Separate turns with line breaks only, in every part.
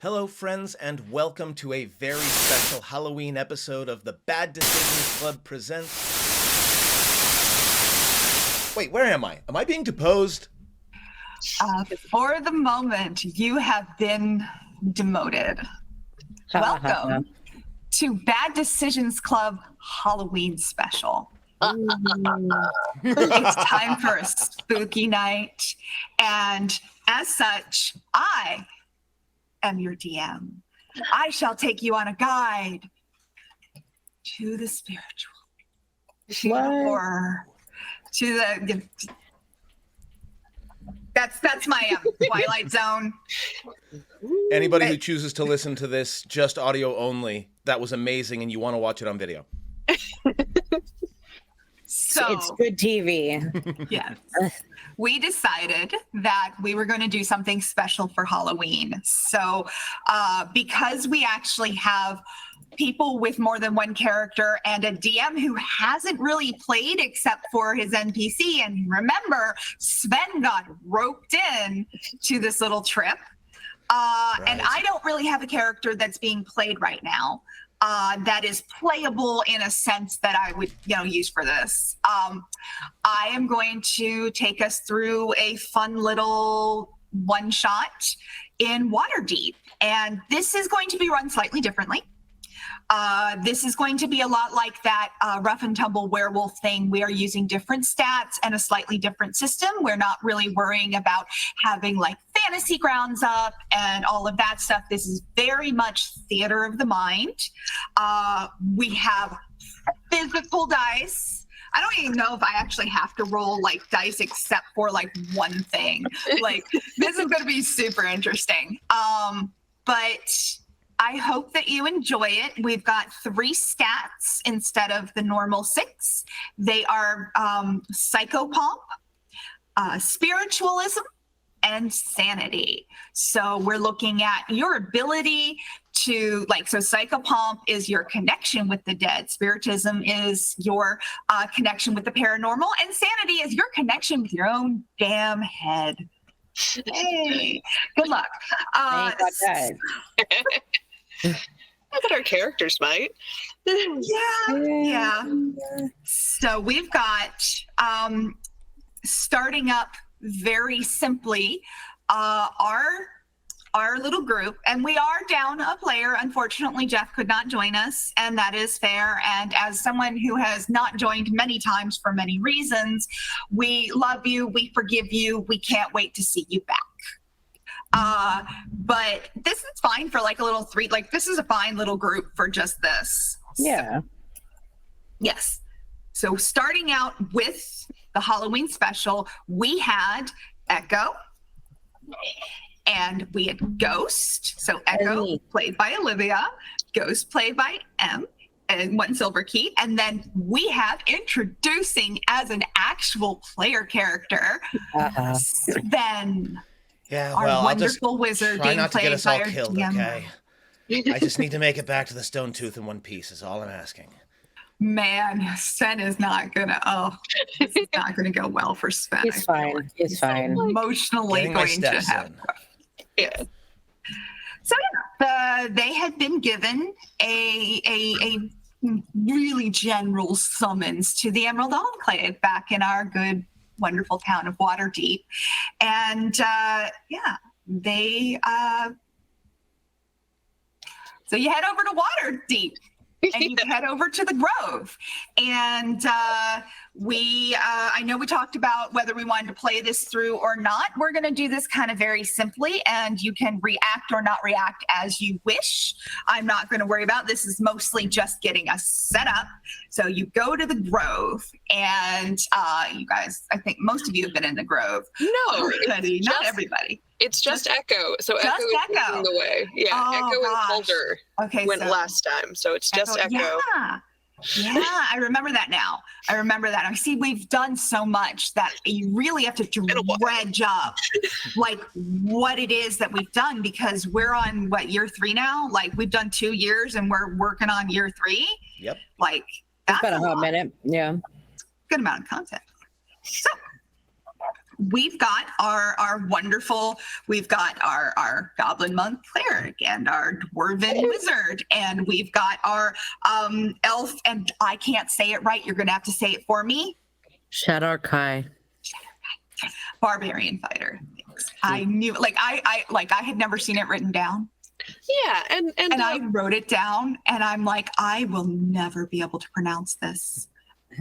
Hello, friends, and welcome to a very special Halloween episode of the Bad Decisions Club presents... Wait, where am I? Am I being deposed?
For the moment, you have been demoted. Welcome to Bad Decisions Club Halloween special. It's time for a spooky night, and as such, I am your DM. I shall take you on a guide to the spiritual, to the horror, to the... That's my Twilight Zone.
Anybody who chooses to listen to this just audio only, that was amazing, and you want to watch it on video.
So
it's good TV.
Yes. We decided that we were going to do something special for Halloween. So because we actually have people with more than one character and a DM who hasn't really played except for his NPC. And remember, Sven got roped in to this little trip. Right. And I don't really have a character that's being played right now. That is playable in a sense that I would, use for this. I am going to take us through a fun little one shot in Waterdeep, and this is going to be run slightly differently. This is going to be a lot like that rough and tumble werewolf thing. We are using different stats and a slightly different system. We're not really worrying about having like fantasy grounds up and all of that stuff. This is very much theater of the mind. We have physical dice. I don't even know if I actually have to roll like dice except for like one thing. Like this is going to be super interesting. But I hope that you enjoy it. We've got 3 stats instead of the normal 6. They are psychopomp, spiritualism, and sanity. So we're looking at your ability to so psychopomp is your connection with the dead. Spiritism is your connection with the paranormal, and sanity is your connection with your own damn head. Hey, good luck.
I thought our characters might.
Yeah. So we've got, starting up very simply, our little group, and we are down a player. Unfortunately, Jeff could not join us, and that is fair. And as someone who has not joined many times for many reasons, we love you, we forgive you, we can't wait to see you back. But this is fine for like a little 3, this is a fine little group for just this.
Yeah.
So, yes. So starting out with the Halloween special, we had Echo and we had Ghost. So Echo played by Olivia, Ghost played by M, and 1 silver key. And then we have introducing as an actual player character, Sven.
Yeah,
our
well,
wonderful wizard
try not to get us all killed,
DM.
okay? I just need to make it back to the Stone Tooth in one piece is all I'm asking.
Man, Sven is not it's not gonna go well for Sven.
He's fine. He's fine.
Emotionally
Getting my
going to
steps
have.
in.
Yeah. So they had been given a really general summons to the Emerald Enclave back in our good, wonderful town of Waterdeep, and they so you head over to Waterdeep and you head over to the Grove, and I know we talked about whether we wanted to play this through or not. We're going to do this kind of very simply, and you can react or not react as you wish. I'm not going to worry about this. Is mostly just getting us set up. So you go to the Grove, and you guys, I think most of you have been in the Grove.
No,
not everybody.
It's just Echo. So
just
Echo is leading the way. Yeah, Echo and Calder went last time. So it's just Echo.
Yeah, I remember that now. I see we've done so much that you really have to dredge up like what it is that we've done, because we're on year 3 now? Like we've done 2 years and we're working on year 3.
Yep.
Like that's
been a hot minute. Yeah.
Good amount of content. So we've got our wonderful, we've got our Goblin Monk cleric and our Dwarven wizard, and we've got our elf, and I can't say it right. You're going to have to say it for me.
Shadar Kai.
Barbarian fighter. Thanks. I knew, I had never seen it written down.
Yeah, and
I wrote it down, and I'm like, I will never be able to pronounce this.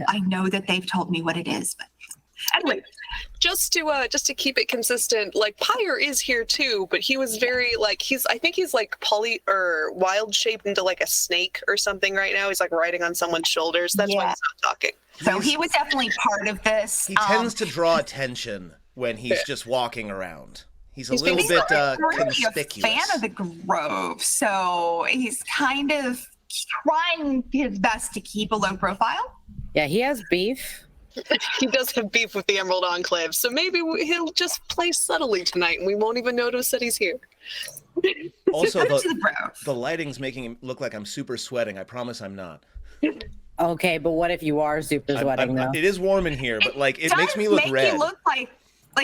I know that they've told me what it is, but anyway.
Just to keep it consistent, like Pyre is here too, but he was very like I think he's like wild shaped into like a snake or something right now. He's like riding on someone's shoulders. That's why he's not talking.
So he was definitely part of this.
He tends to draw attention when he's just walking around. He's a little bit conspicuous.
A fan of the Grove, so he's kind of trying his best to keep a low profile.
Yeah, he has beef.
He does have beef with the Emerald Enclave, so maybe he'll just play subtly tonight, and we won't even notice that he's here.
Also, the lighting's making it look like I'm super sweating. I promise I'm not.
Okay, but what if you are super sweating, though?
It is warm in here, but it makes me look red.
You look like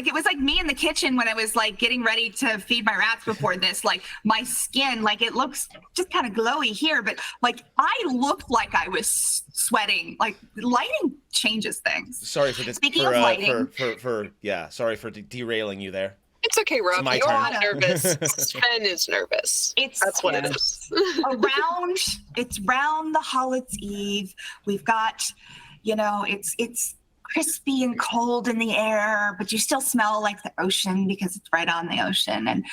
it was like me in the kitchen when I was like getting ready to feed my rats before this. Like my skin, like it looks just kind of glowy here, but like I looked like I was sweating. Like lighting changes things.
Sorry for this.
Speaking of lighting,
sorry for derailing you there.
It's okay, Rob. You're not nervous. Sven is nervous. That's what it is.
It's round the Hallows' Eve. We've got, it's crispy and cold in the air, but you still smell like the ocean because it's right on the ocean. And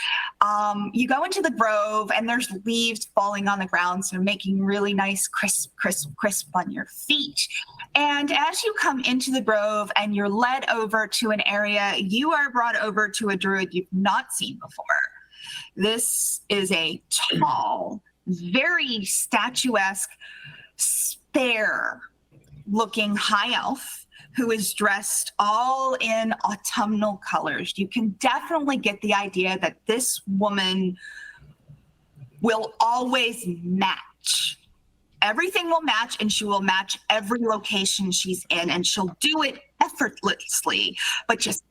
you go into the grove, and there's leaves falling on the ground, so making really nice crisp on your feet. And as you come into the grove and you're led over to an area, you are brought over to a druid you've not seen before. This is a tall, very statuesque, spare-looking high elf who is dressed all in autumnal colors. You can definitely get the idea that this woman will always match. Everything will match, and she will match every location she's in, and she'll do it effortlessly, but there's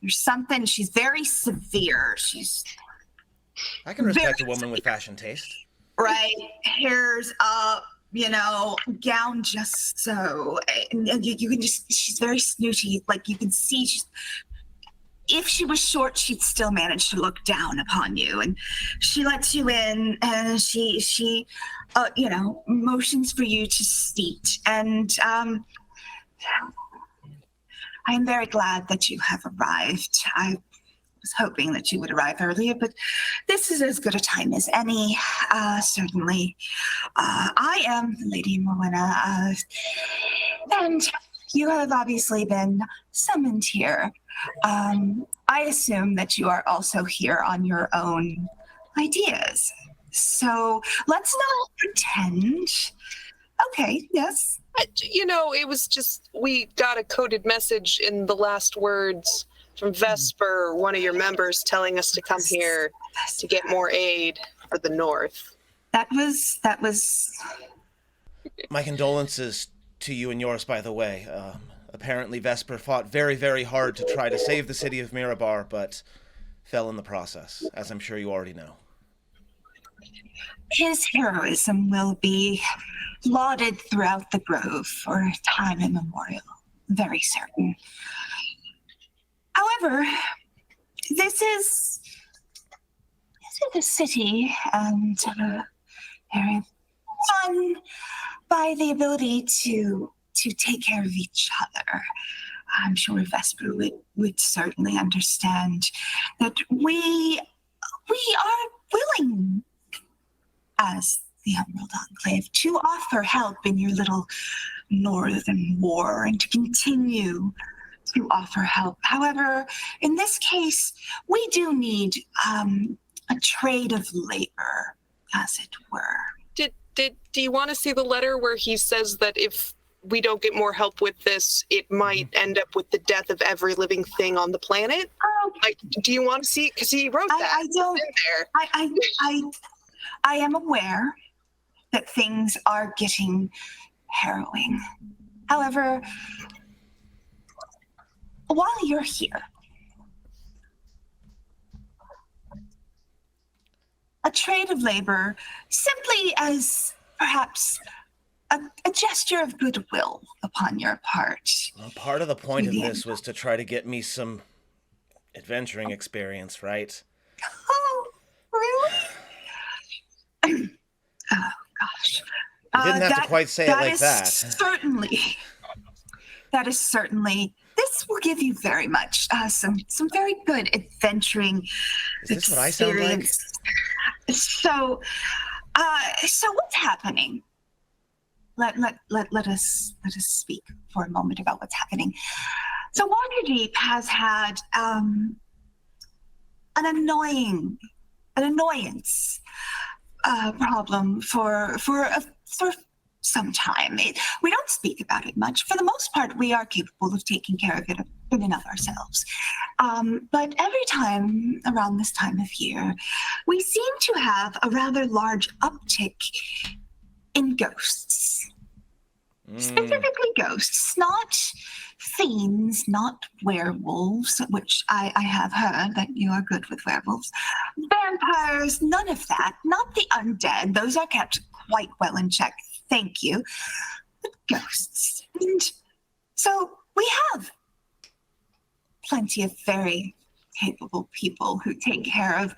something, she's very severe.
I can respect a woman with fashion taste.
Right, hair's up, gown just so, and you can just, she's very snooty, like you can see if she was short, she'd still manage to look down upon you, and she lets you in, and she motions for you to seat, and I am very glad that you have arrived. I was hoping that you would arrive earlier, but this is as good a time as any, certainly. I am Lady Morwenna, and you have obviously been summoned here. I assume that you are also here on your own ideas. So let's not pretend. Okay, yes.
It was just, we got a coded message in the last words from Vesper, one of your members, telling us to come here to get more aid for the North.
That was...
My condolences to you and yours, by the way. Apparently Vesper fought very, very hard to try to save the city of Mirabar, but fell in the process, as I'm sure you already know.
His heroism will be lauded throughout the Grove for time immemorial, very certain. However, this is a city, and very fun by the ability to take care of each other. I'm sure Vesper would certainly understand that we are willing, as the Emerald Enclave, to offer help in your little northern war and to continue to offer help. However, in this case, we do need a trade of labor, as it were.
Do you want to see the letter where he says that if we don't get more help with this, it might end up with the death of every living thing on the planet? Do you want to see? Because he wrote that.
I don't. I am aware that things are getting harrowing. However, while you're here, a trade of labor, simply as perhaps a gesture of goodwill upon your part.
Well, part of the point of this was to try to get me some adventuring experience, right?
Oh, really? Oh, gosh.
You didn't have to quite say it like that.
That is certainly. This will give you very much some very good adventuring
Is this what I sound like?
So what's happening? Let us speak for a moment about what's happening. So Waterdeep has had an annoyance problem for some time. We don't speak about it much. For the most part, we are capable of taking care of it in and of ourselves. But every time around this time of year, we seem to have a rather large uptick in ghosts. Specifically ghosts, not fiends, not werewolves, which I have heard that you are good with werewolves. Vampires, none of that. Not the undead. Those are kept quite well in check. Thank you. But ghosts. And so we have plenty of very capable people who take care of,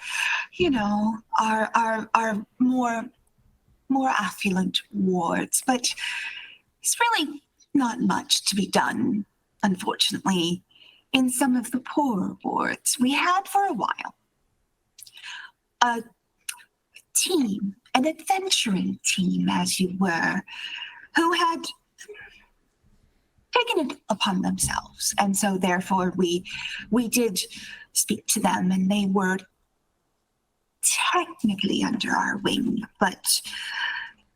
our more affluent wards. But it's really not much to be done, unfortunately, in some of the poorer wards. We had for a while a team, an adventuring team, as you were, who had taken it upon themselves. And so therefore we did speak to them, and they were technically under our wing, but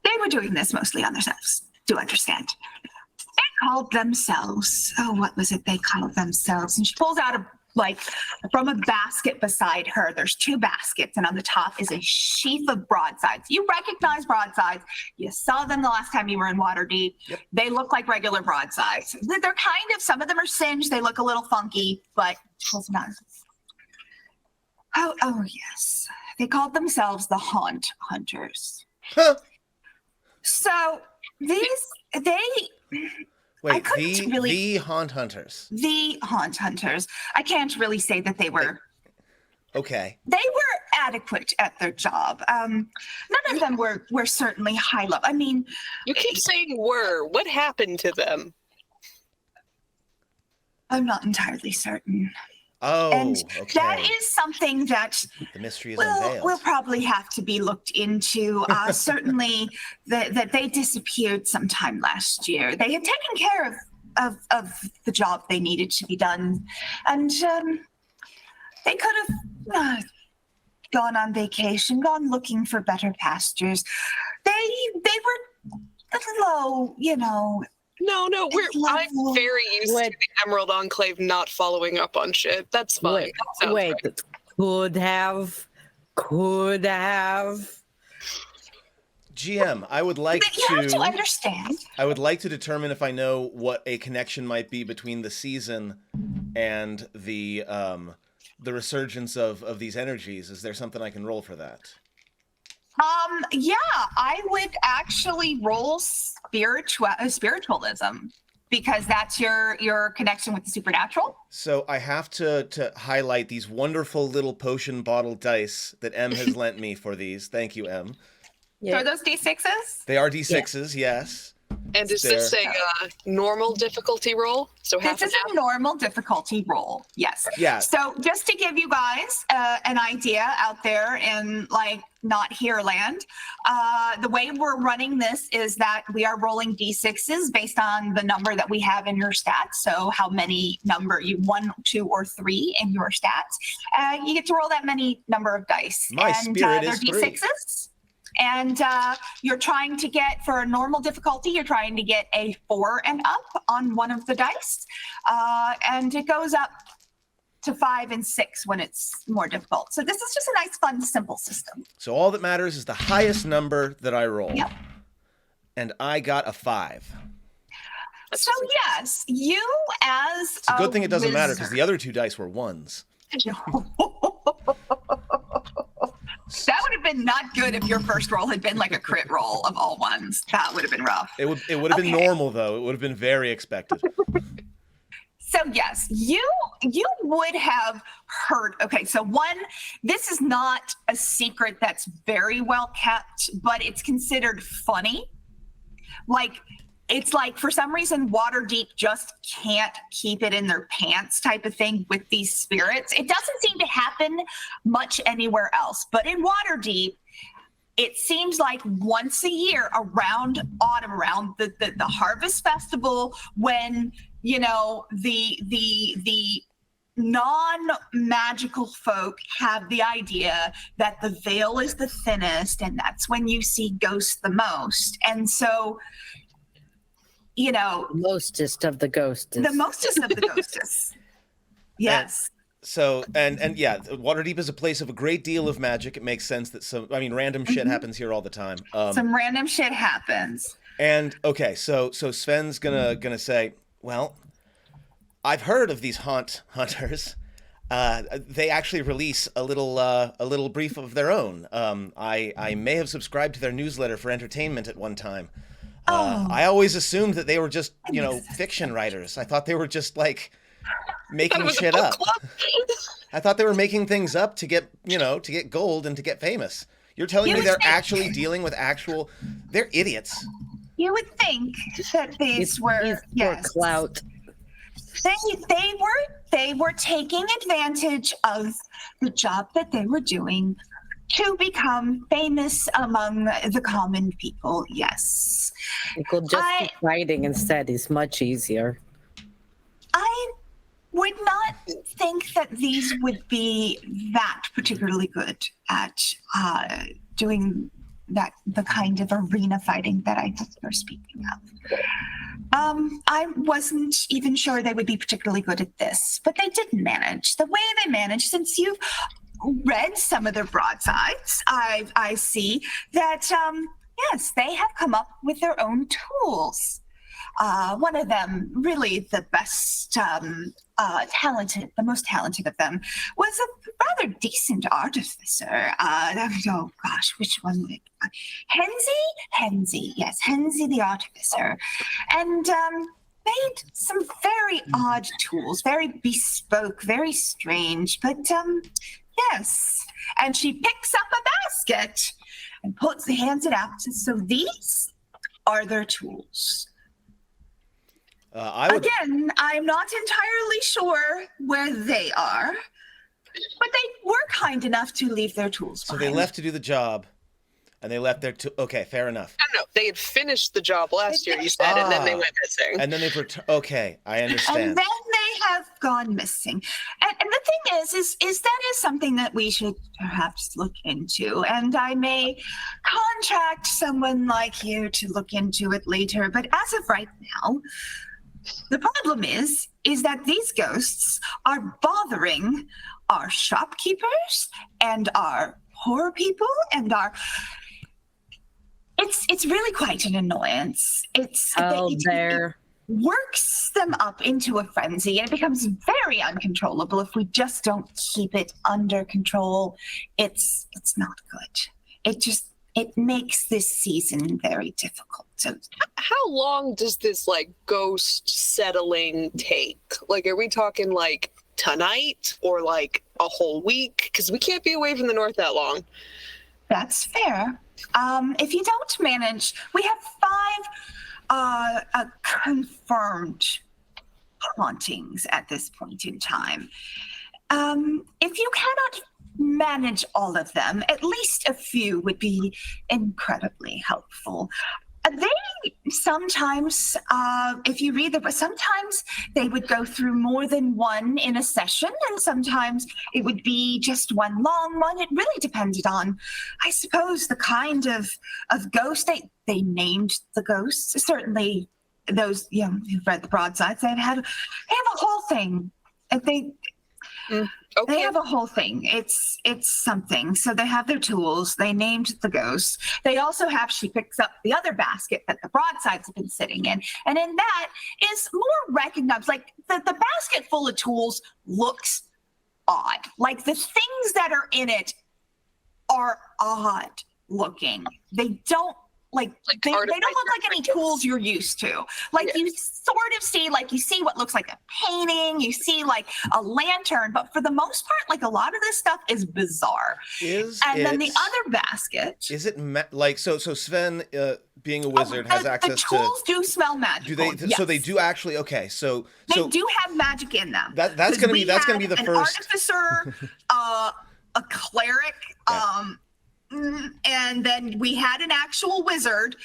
they were doing this mostly on themselves. Do understand. They called themselves, what was it they called themselves? And she pulls out from a basket beside her. There's two baskets, and on the top is a sheaf of broadsides. You recognize broadsides. You saw them the last time you were in Waterdeep. Yep. They look like regular broadsides. They're kind of, some of them are singed. They look a little funky, but close enough. Oh, yes. They called themselves the Haunt Hunters.
Huh.
So
Wait, the Haunt Hunters.
The Haunt Hunters. I can't really say that they were.
Okay.
They were adequate at their job. None of them were certainly high level. I mean,
you keep saying were. What happened to them?
I'm not entirely certain.
Oh,
and
okay.
That is something that
the mystery is unveiled.
Will probably have to be looked into. Certainly, that they disappeared sometime last year. They had taken care of the job they needed to be done, and they could have gone on vacation, gone looking for better pastures. They were low,
No, I'm very used to the Emerald Enclave not following up on shit. That's fine.
Wait,
right.
could have.
GM, I would like
you have to understand.
I would like to determine if I know what a connection might be between the season and the resurgence of these energies. Is there something I can roll for that?
Yeah, I would actually roll spiritualism, because that's your connection with the supernatural.
So I have to highlight these wonderful little potion bottle dice that M has lent me for these. Thank you, M.
Yeah. So are those D6s?
They are D6s, yes.
And is this a normal difficulty roll? So
this is a normal difficulty roll, yes.
Yeah.
So just to give you guys an idea out there in not here land, the way we're running this is that we are rolling D6s based on the number that we have in your stats. So how many number, 1, 2, or 3 in your stats. You get to roll that many number of dice.
My spirit is
they're D6s. And you're trying to get, for a normal difficulty, you're trying to get a 4 and up on one of the dice. And it goes up to 5 and 6 when it's more difficult. So this is just a nice, fun, simple system.
So all that matters is the highest number that I roll.
Yep.
And I got a 5.
So yes, you as
It's a good thing it doesn't matter because the other 2 dice were 1s.
That would have been not good if your first roll had been like a crit roll of all ones. That would have been rough.
It would have been normal though. It would have been very expected.
So yes, you would have heard. Okay, so one, this is not a secret that's very well kept, but it's considered funny. Like, it's like for some reason Waterdeep just can't keep it in their pants type of thing with these spirits. It doesn't seem to happen much anywhere else, but in Waterdeep, it seems like once a year around autumn, around the harvest festival, when the non-magical folk have the idea that the veil is the thinnest, and that's when you see ghosts the most. And so,
mostest of the ghosts.
The mostest of the ghosts. Yes.
So and yeah, Waterdeep is a place of a great deal of magic. It makes sense that random shit happens here all the time.
Some random shit happens.
And okay, so Sven's gonna say, well, I've heard of these hunters. They actually release a little brief of their own. I may have subscribed to their newsletter for entertainment at one time. I always assumed that they were just fiction writers. I thought they were just like making shit up. I thought they were making things up to get gold and to get famous. You're telling me they're actually dealing with they're idiots.
You would think that these were
clout.
They were taking advantage of the job that they were doing to become famous among the common people. Yes.
Just be writing instead is much easier.
I would not think that these would be that particularly good at doing the kind of arena fighting that I think you're speaking of. I wasn't even sure they would be particularly good at this, but they did manage. The way they managed, since you've read some of their broadsides, I see that, yes, they have come up with their own tools. One of them, really the best, talented, the most talented of them, was a rather decent artificer. Oh gosh, which one? Henzi, yes, Henzi the artificer, and made some very odd tools, very bespoke, very strange, but yes. And she picks up a basket and hands it out. So these are their tools. Again, I'm not entirely sure where they are, but they were kind enough to leave their tools behind.
So they left to do the job, and they left their okay, fair enough.
No, they had finished the job last year, you said, and then they went missing.
And then they've returned. Okay, I understand.
And then they have gone missing. And the thing is that is something that we should perhaps look into. And I may contract someone like you to look into it later. But as of right now, the problem is that these ghosts are bothering our shopkeepers and our poor people and our... It's really quite an annoyance. It works them up into a frenzy, and it becomes very uncontrollable if we just don't keep it under control. It's not good. It makes this season very difficult. So,
how long does this ghost settling take? Are we talking tonight or a whole week? Because we can't be away from the north that long.
That's fair. If you don't manage, we have 5 confirmed hauntings at this point in time. If you cannot manage all of them, at least a few would be incredibly helpful. They sometimes, if you read sometimes they would go through more than one in a session, and sometimes it would be just one long one. It really depended on, I suppose, the kind of ghost. They named the ghosts. Certainly, those who've read the broadsides, they have a whole thing.
Okay.
They have a whole thing. It's something. So they have their tools. They named the ghost. They also have, she picks up the other basket that the broadsides have been sitting in. And in that is more recognized. Like the basket full of tools looks odd. Like the things that are in it are odd looking. They don't they don't look like any tools you're used to. Like you sort of see, like you see what looks like a painting, you see like a lantern, but for the most part, like a lot of this stuff is bizarre. Then the other basket.
Is it so Sven, being a wizard, has access to.
The tools do smell magical.
Do they?
Yes.
So they do actually. Okay, so
they do have magic in them.
That's gonna be the
an
first
artificer, a cleric, and then we had an actual wizard,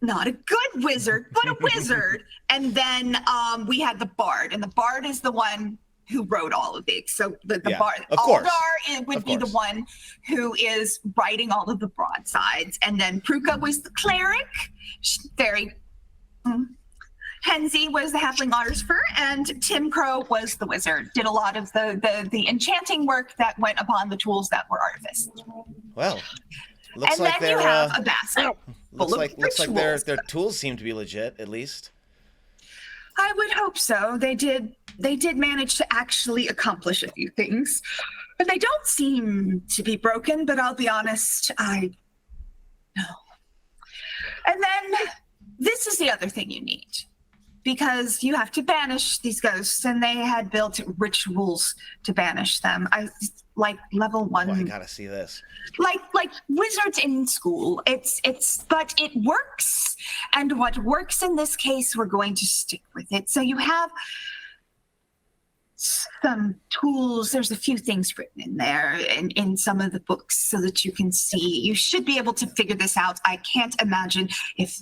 not a good wizard, but a wizard. And then we had the bard, and the bard is the one who wrote all of these. So the bard,
of course.
Aldar would be the one who is writing all of the broadsides. And then Pruka was the cleric, very... Henzi was the halfling artificer, and Tim Crow was the wizard. Did a lot of the enchanting work that went upon the tools that were artificed.
Well, looks
and
like
then you have a basket.
Looks like their tools seem to be legit, at least.
I would hope so. They did manage to actually accomplish a few things, but they don't seem to be broken. But I'll be honest, I know. And then this is the other thing you need. Because you have to banish these ghosts, and they had built rituals to banish them. I like level 1.
Oh, I gotta see this.
Like wizards in school. But it works. And what works in this case, we're going to stick with it. So you have some tools. There's a few things written in there in some of the books so that you can see. You should be able to figure this out. I can't imagine if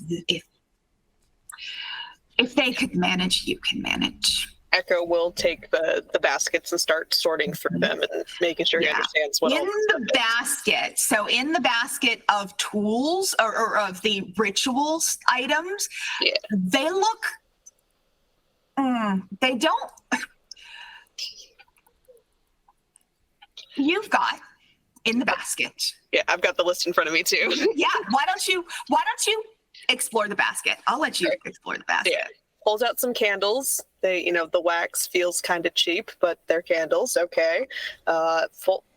they could manage, you can manage.
Echo will take the baskets and start sorting through them and making sure he understands what
in the basket. So in the basket of tools or of the rituals items, they look. They don't. You've got in the basket.
Yeah, I've got the list in front of me too.
Yeah. Why don't you explore the basket? I'll let you explore the basket.
Yeah. Pulls out some candles. They, the wax feels kind of cheap, but they're candles. Okay.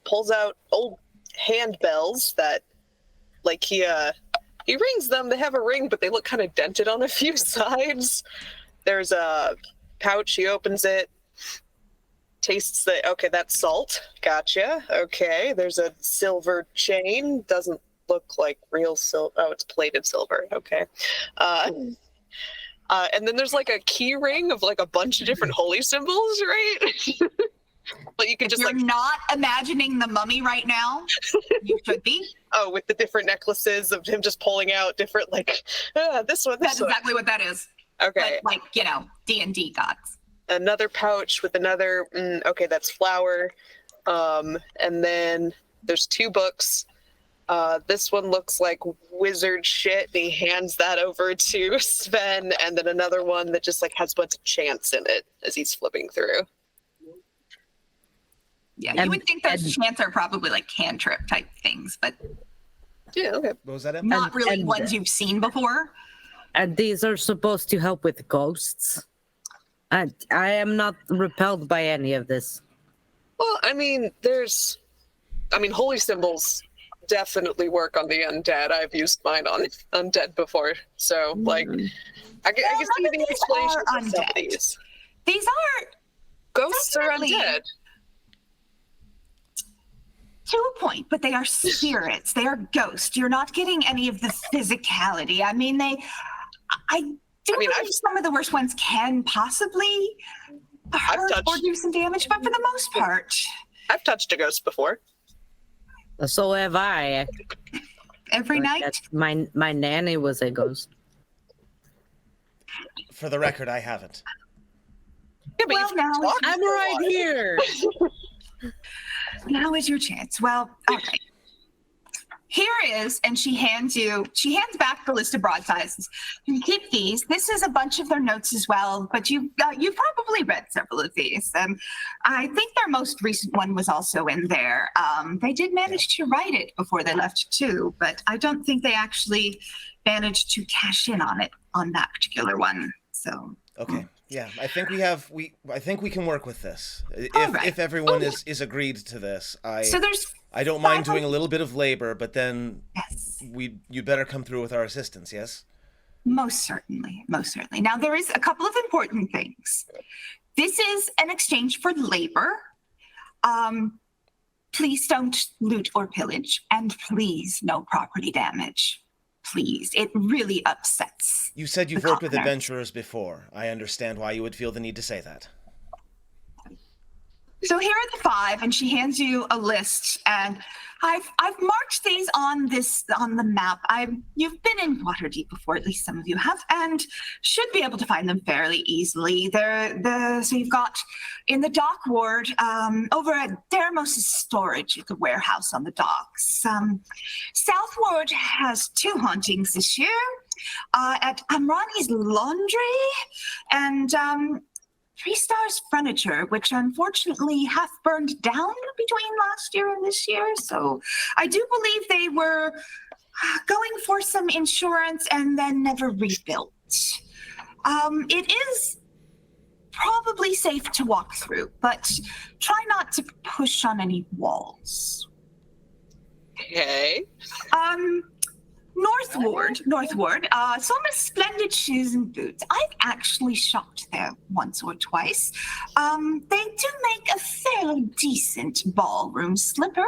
Pulls out old handbells that, like he rings them. They have a ring, but they look kind of dented on a few sides. There's a pouch. He opens it. Tastes the, okay, that's salt. Gotcha. Okay. There's a silver chain. Doesn't look like real silver. Oh, it's plated silver. Okay. And then there's like a key ring of like a bunch of different holy symbols, right? But you can just
You're not imagining the mummy right now. You should be.
Oh, with the different necklaces of him just pulling out different this one.
That's exactly what that is.
Okay.
But, D&D gods.
Another pouch with another. Okay, that's flour. And then there's 2 books. This one looks like wizard shit. And he hands that over to Sven, and then another one that just has a bunch of chants in it as he's flipping through.
Yeah, you would think those chants are probably like cantrip type things, but
yeah, okay.
What was that?
Not really ones you've seen before.
And these are supposed to help with ghosts. And I am not repelled by any of this.
Well, holy symbols definitely work on the undead. I've used mine on undead before, so I can see the explanation for some of these.
These are
ghosts are undead.
To a point, but they are spirits. They are ghosts. You're not getting any of the physicality. I believe some of the worst ones can possibly hurt or do some damage, but for the most part,
I've touched a ghost before.
So have I.
Every night?
My nanny was a ghost.
For the record, I haven't.
Yeah, but
now
I'm right here.
Now is your chance. Well, all right. Here is, and she hands back the list of broadsides. You keep these. This is a bunch of their notes as well, but you've probably read several of these. And I think their most recent one was also in there. They did manage to write it before they left too, but I don't think they actually managed to cash in on it on that particular one. So
Okay. Yeah, I think I think we can work with this. If everyone is agreed to this. I don't mind doing a little bit of labor, but then you better come through with our assistance, yes?
Most certainly. Now, there is a couple of important things. This is an exchange for labor. Please don't loot or pillage, and please no property damage. Please, it really upsets.
You said you've worked with adventurers before. I understand why you would feel the need to say that.
So here are the 5, and she hands you a list, and I've marked these on the map. You've been in Waterdeep before, at least some of you have, and should be able to find them fairly easily. So you've got in the dock ward over at Dermos' storage, the warehouse on the docks. South Ward has 2 hauntings this year at Amrani's laundry and 3 Stars Furniture, which unfortunately have burned down between last year and this year. So I do believe they were going for some insurance and then never rebuilt. It is probably safe to walk through, but try not to push on any walls.
Okay.
Northward, some splendid shoes and boots. I've actually shopped there once or twice. They do make a fairly decent ballroom slipper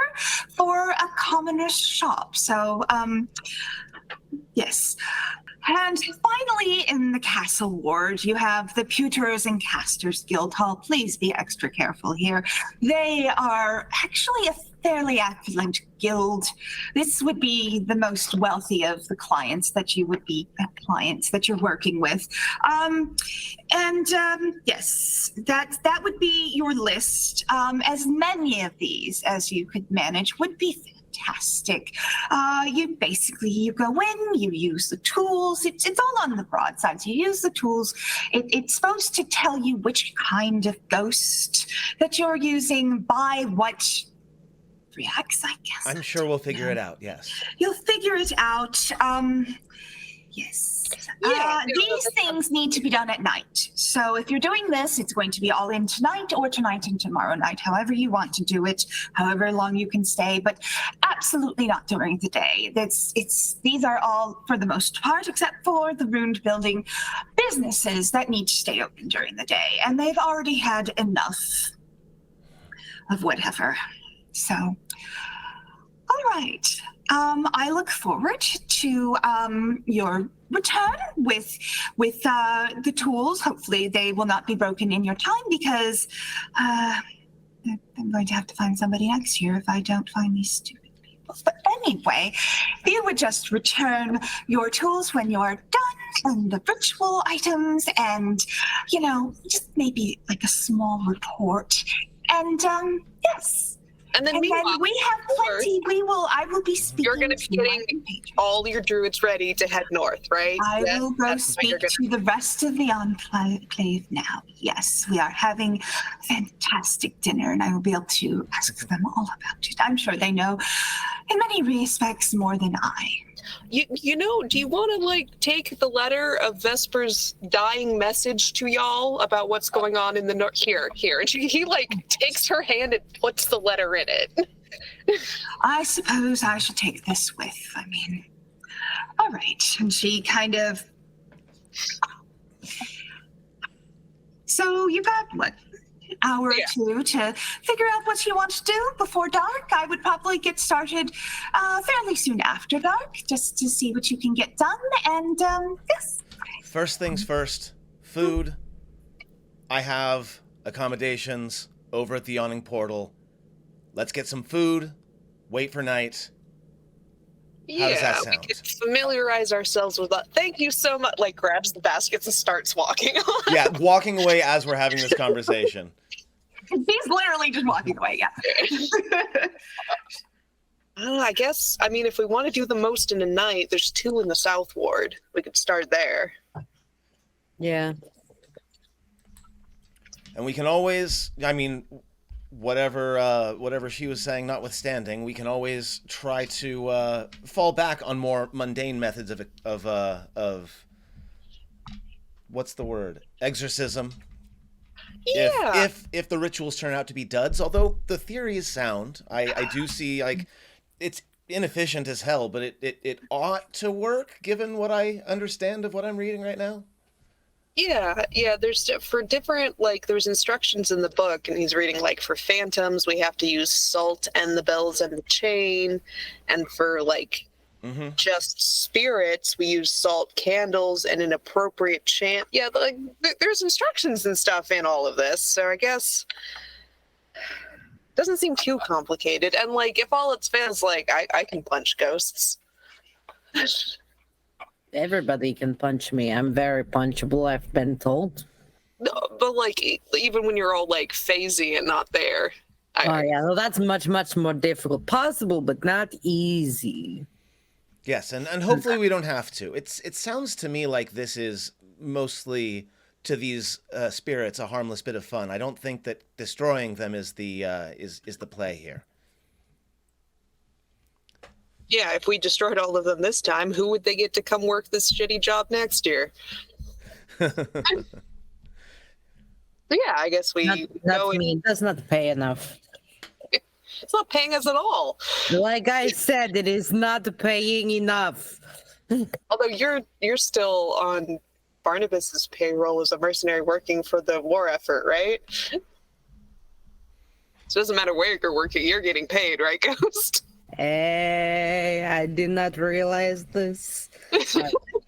for a commoner's shop. So, yes. And finally, in the Castle Ward, you have the Pewters and Casters Guildhall. Please be extra careful here. They are actually a fairly affluent guild. This would be the most wealthy of the clients that you're working with. Yes, that would be your list. As many of these as you could manage would be fantastic. You go in, you use the tools. It's all on the broadsides. You use the tools. It's supposed to tell you which kind of ghost that you're using by what reacts, I guess.
I'm sure we'll figure it out, yes.
You'll figure it out. Yes. These things need to be done at night. So if you're doing this, it's going to be all in tonight or tonight and tomorrow night, however you want to do it, however long you can stay, but absolutely not during the day. These are all, for the most part, except for the ruined building, businesses that need to stay open during the day, and they've already had enough of whatever. So, all right. I look forward to your return with the tools. Hopefully they will not be broken in your time, because I'm going to have to find somebody next year if I don't find these stupid people. But anyway, you would just return your tools when you're done, and the ritual items, and, just maybe like a small report. And, yes.
And then
we have plenty. I will be speaking.
You're going to be getting all your druids ready to head north, right?
I will go speak to the rest of the enclave now. Yes, we are having a fantastic dinner, and I will be able to ask them all about it. I'm sure they know, in many respects, more than I.
Do you want to take the letter of Vesper's dying message to y'all about what's going on in the north? Here. And he takes her hand and puts the letter in it.
I suppose I should take this with. All right. And she kind of. So you got what? Hour or two to figure out what you want to do before dark. I would probably get started fairly soon after dark, just to see what you can get done. And yes.
First things first, food. I have accommodations over at the Yawning Portal. Let's get some food, wait for night. How does that sound?
We could familiarize ourselves with that. Thank you so much. Grabs the baskets and starts walking on.
Yeah, walking away as we're having this conversation.
He's literally just walking away, yeah.
I guess, I mean, if we want to do the most in a night, there's 2 in the South Ward. We could start there.
Yeah.
And we can always, I mean, whatever she was saying notwithstanding, we can always try to fall back on more mundane methods of what's the word? Exorcism.
Yeah.
If the rituals turn out to be duds, although the theory is sound, I do see, like, it's inefficient as hell, but it ought to work given what I understand of what I'm reading right now.
Yeah, there's for different, like, there's instructions in the book, and he's reading, like, for phantoms, we have to use salt and the bells and the chain, and for, like, just spirits, we use salt candles and an appropriate chant. Yeah, like, there's instructions and stuff in all of this, so I guess doesn't seem too complicated. And, like, if all its fans, like, I can punch ghosts.
Everybody can punch me. I'm very punchable, I've been told.
No, but, like, even when you're all, like, phasey and not there.
Yeah, well, that's much, much more difficult. Possible, but not easy.
Yes, and hopefully we don't have to. It sounds to me like this is mostly, to these spirits, a harmless bit of fun. I don't think that destroying them is the play here.
Yeah, if we destroyed all of them this time, who would they get to come work this shitty job next year? So yeah, I guess we go and...
It does not pay enough.
It's not paying us at all.
Like I said, it is not paying enough.
Although you're still on Barnabas's payroll as a mercenary working for the war effort, right? So it doesn't matter where you're working, you're getting paid, right, Ghost?
Hey, I did not realize this.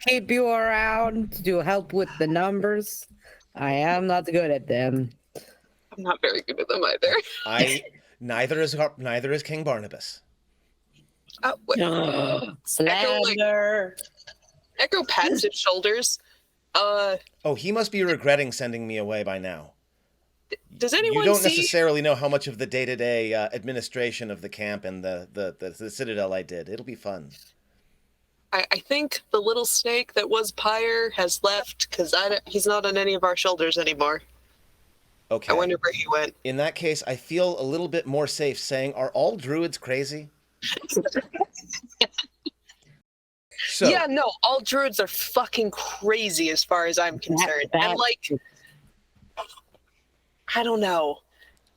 Keep you around to help with the numbers. I am not good at them.
I'm not very good at them either.
Neither is King Barnabas.
Slander.
Echo pats his shoulders.
Oh, he must be regretting sending me away by now.
Does anyone
You don't necessarily know how much of the day-to-day administration of the camp and the Citadel I did. It'll be fun.
I think the little snake that was Pyre has left because he's not on any of our shoulders anymore.
Okay.
I wonder where he went.
In that case, I feel a little bit more safe saying, are all druids crazy? So,
yeah, no, all druids are fucking crazy as far as I'm concerned. And, like, I don't know,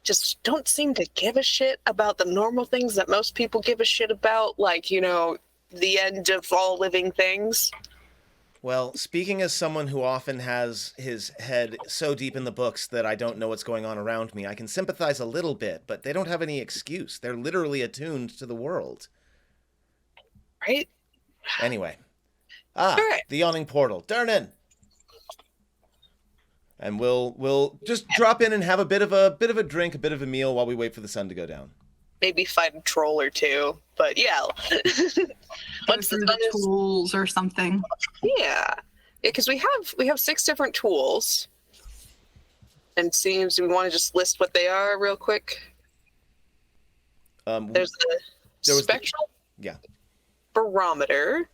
just don't seem to give a shit about the normal things that most people give a shit about, like, you know, the end of all living things.
Well, speaking as someone who often has his head so deep in the books that I don't know what's going on around me, I can sympathize a little bit, but they don't have any excuse. They're literally attuned to the world.
Right?
Anyway.
Right.
The yawning portal. Durnan! And we'll just drop in and have a bit of a drink, a bit of a meal while we wait for the sun to go down.
Maybe fight a troll or two, but yeah.
Once the tools or something.
Yeah, because we have 6 different tools, and seems we want to just list what they are real quick. There's the spectral barometer,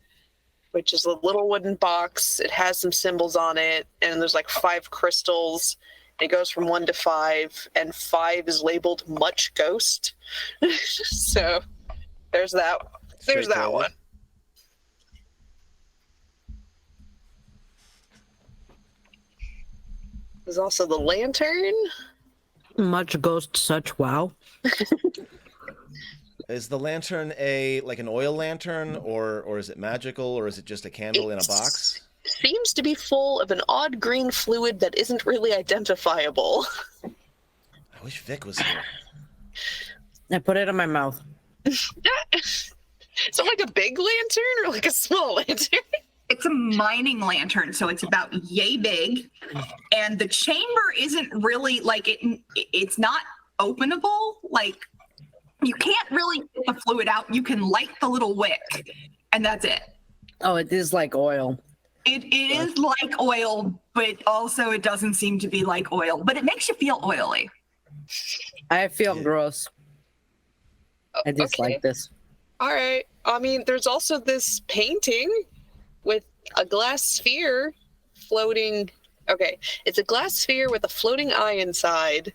which is a little wooden box. It has some symbols on it, and there's like 5 crystals. It goes from 1 to 5, and 5 is labeled much ghost. So there's that. There's that one. There's also the lantern.
Much ghost, such wow.
Is the lantern like an oil lantern, or is it magical, or is it just a candle in a box?
Seems to be full of an odd green fluid that isn't really identifiable.
I wish Vic was here.
I put it in my mouth.
Is it like a big lantern or like a small lantern?
It's a mining lantern, so it's about yay big, and the chamber isn't really like it's not openable. Like, you can't really get the fluid out. You can light the little wick, and that's it.
Oh, it is like oil.
It is like oil, but also it doesn't seem to be like oil. But it makes you feel oily.
I feel gross. I dislike this.
All right. I mean, there's also this painting with a glass sphere floating. Okay, it's a glass sphere with a floating eye inside.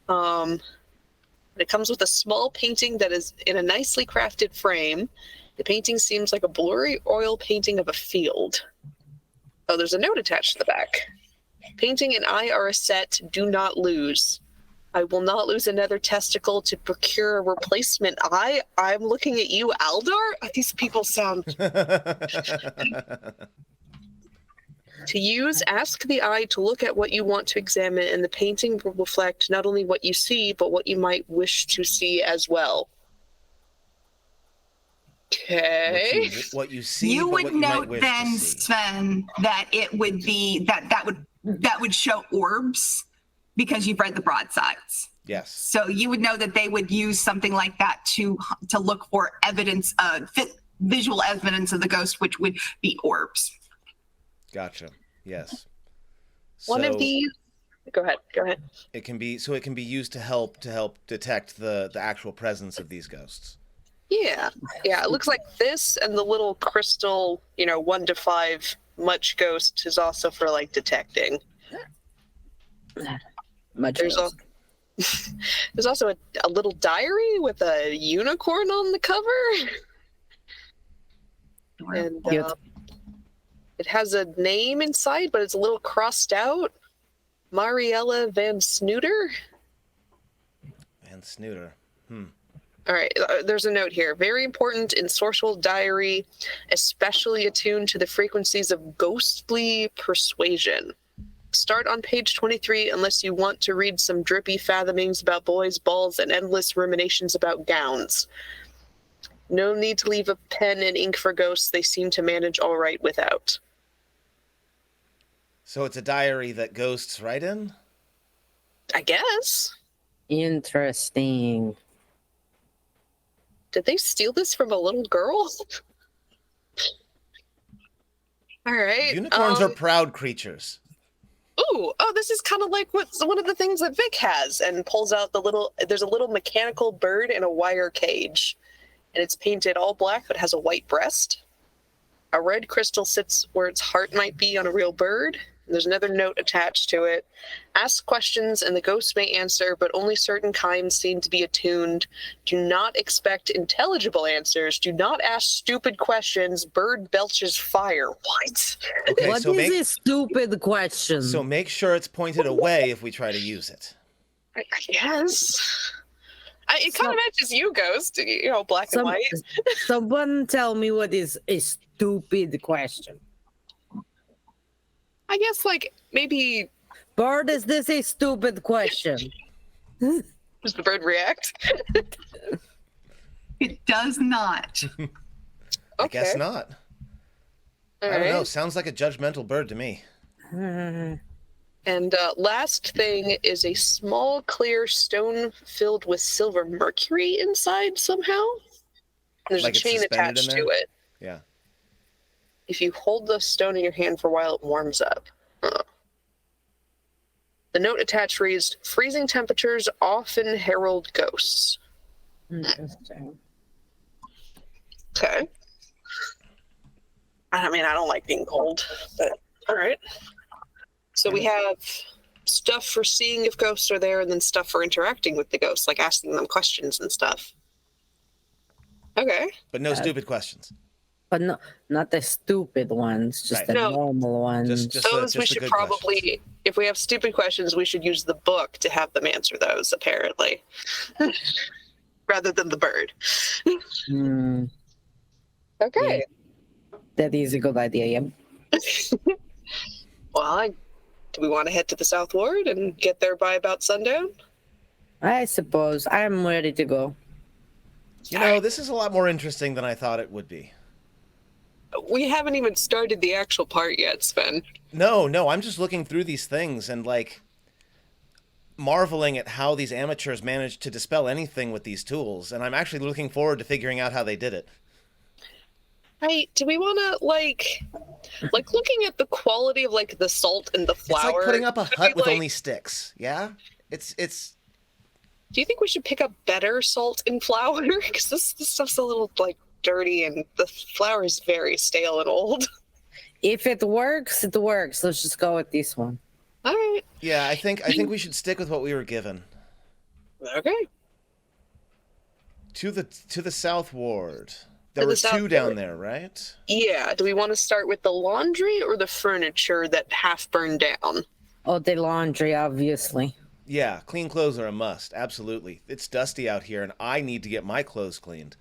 It comes with a small painting that is in a nicely crafted frame. The painting seems like a blurry oil painting of a field. Oh, there's a note attached to the back. Painting and eye are a set. Do not lose. I will not lose another testicle to procure a replacement eye. I'm looking at you, Aldar. These people sound... To use, ask the eye to look at what you want to examine, and the painting will reflect not only what you see, but what you might wish to see as well. Okay.
What you see,
You
but
would
what you might
note
wish
then,
to see.
Sven, that it would be that would show orbs because you've read the broadsides.
Yes.
So you would know that they would use something like that to look for evidence, visual evidence of the ghost, which would be orbs.
Gotcha. Yes.
One of
So
these. Go ahead.
it can be used to help detect the actual presence of these ghosts.
Yeah. It looks like this and the little crystal, 1 to 5 much ghost is also for like detecting.
Much
There's
ghost.
There's also a little diary with a unicorn on the cover. And
Cute.
it has a name inside, but it's a little crossed out. Mariella Van Snooter.
Van Snooter.
All right, there's a note here. Very important in social diary, especially attuned to the frequencies of ghostly persuasion. Start on page 23 unless you want to read some drippy fathomings about boys, balls, and endless ruminations about gowns. No need to leave a pen and ink for ghosts. They seem to manage all right without.
So it's a diary that ghosts write in?
I guess.
Interesting.
Did they steal this from a little girl? All right.
Unicorns are proud creatures.
This is kind of like one of the things that Vic has, and pulls out there's a little mechanical bird in a wire cage, and it's painted all black but has a white breast. A red crystal sits where its heart might be on a real bird. There's another note attached to it. Ask questions and the ghost may answer, but only certain kinds seem to be attuned. Do not expect intelligible answers. Do not ask stupid questions. Bird belches fire. What?
Okay,
What
so
is this stupid question?
So make sure it's pointed away if we try to use it.
I guess. It kind of matches you, Ghost. Black and white.
Someone tell me what is a stupid question.
I guess, maybe...
Bird, is this a stupid question?
Does the bird react?
It does not.
I guess not.
All
I don't know.
right.
Sounds like a judgmental bird to me.
And last thing is a small, clear stone filled with silver mercury inside somehow. There's
Like
a
it's
chain
suspended
attached
in
to
there?
it.
Yeah.
If you hold the stone in your hand for a while, it warms up. The note attached reads, freezing temperatures often herald ghosts.
Interesting.
Okay. I mean, I don't like being cold, but all right. So we have stuff for seeing if ghosts are there, and then stuff for interacting with the ghosts, like asking them questions and stuff. Okay.
But no stupid questions.
But no, not the stupid ones, just
Right.
the
No.
normal ones.
Just
Those
the
we should
good
probably,
questions.
if we have stupid questions, we should use the book to have them answer those, apparently. Rather than the bird.
Hmm,
Okay.
that is a good idea, yeah.
Well, do we want to head to the South Ward and get there by about sundown?
I suppose I'm ready to go.
This is a lot more interesting than I thought it would be.
We haven't even started the actual part yet, Sven.
No, I'm just looking through these things and, marveling at how these amateurs managed to dispel anything with these tools, and I'm actually looking forward to figuring out how they did it.
Right? Do we want to, looking at the quality of, the salt and the flour?
It's like putting up a
should
hut
we,
with only sticks, yeah? It's
Do you think we should pick up better salt and flour? Because this stuff's a little like dirty, and the flour is very stale and old.
If it works, it works. Let's just go with this one.
All right.
Yeah, I think we should stick with what we were given.
Okay.
To the south ward. There were two down there, right?
Yeah. Do we want to start with the laundry or the furniture that half burned down?
Oh, the laundry, obviously.
Yeah, clean clothes are a must. Absolutely. It's dusty out here, and I need to get my clothes cleaned.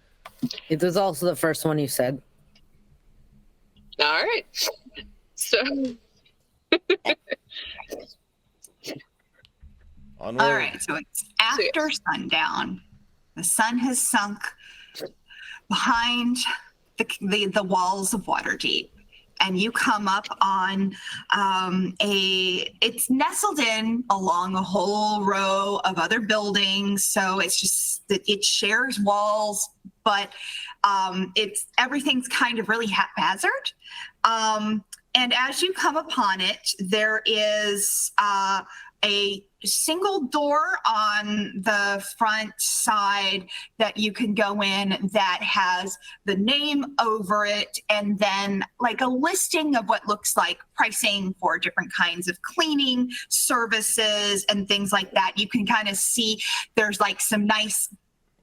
It was also the first one you said.
All right. So.
Onward.
All right, so it's after sundown. The sun has sunk behind the walls of Waterdeep, and you come up on it's nestled in along a whole row of other buildings, so it's just that it shares walls, but everything's kind of really haphazard. And as you come upon it, there is a single door on the front side that you can go in that has the name over it, and then like a listing of what looks like pricing for different kinds of cleaning services and things like that. You can kind of see there's like some nice,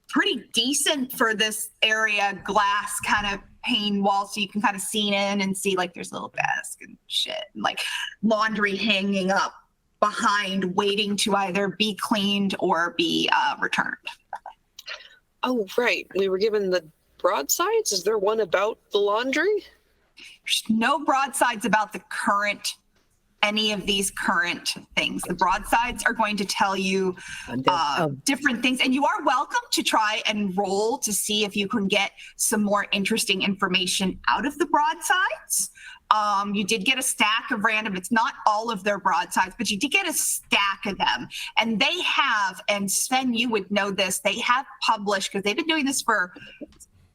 pretty decent for this area glass kind of pane wall, so you can kind of see in and see like there's a little desk and shit, and like laundry hanging up behind, waiting to either be cleaned or be returned.
Oh, right. We were given the broadsides. Is there one about the laundry?
There's no broadsides about any of these current things. The broadsides are going to tell you different things, and you are welcome to try and roll to see if you can get some more interesting information out of the broadsides. You did get a stack of random, it's not all of their broadsides, but you did get a stack of them. And they have, and Sven, you would know this, they have published, because they've been doing this for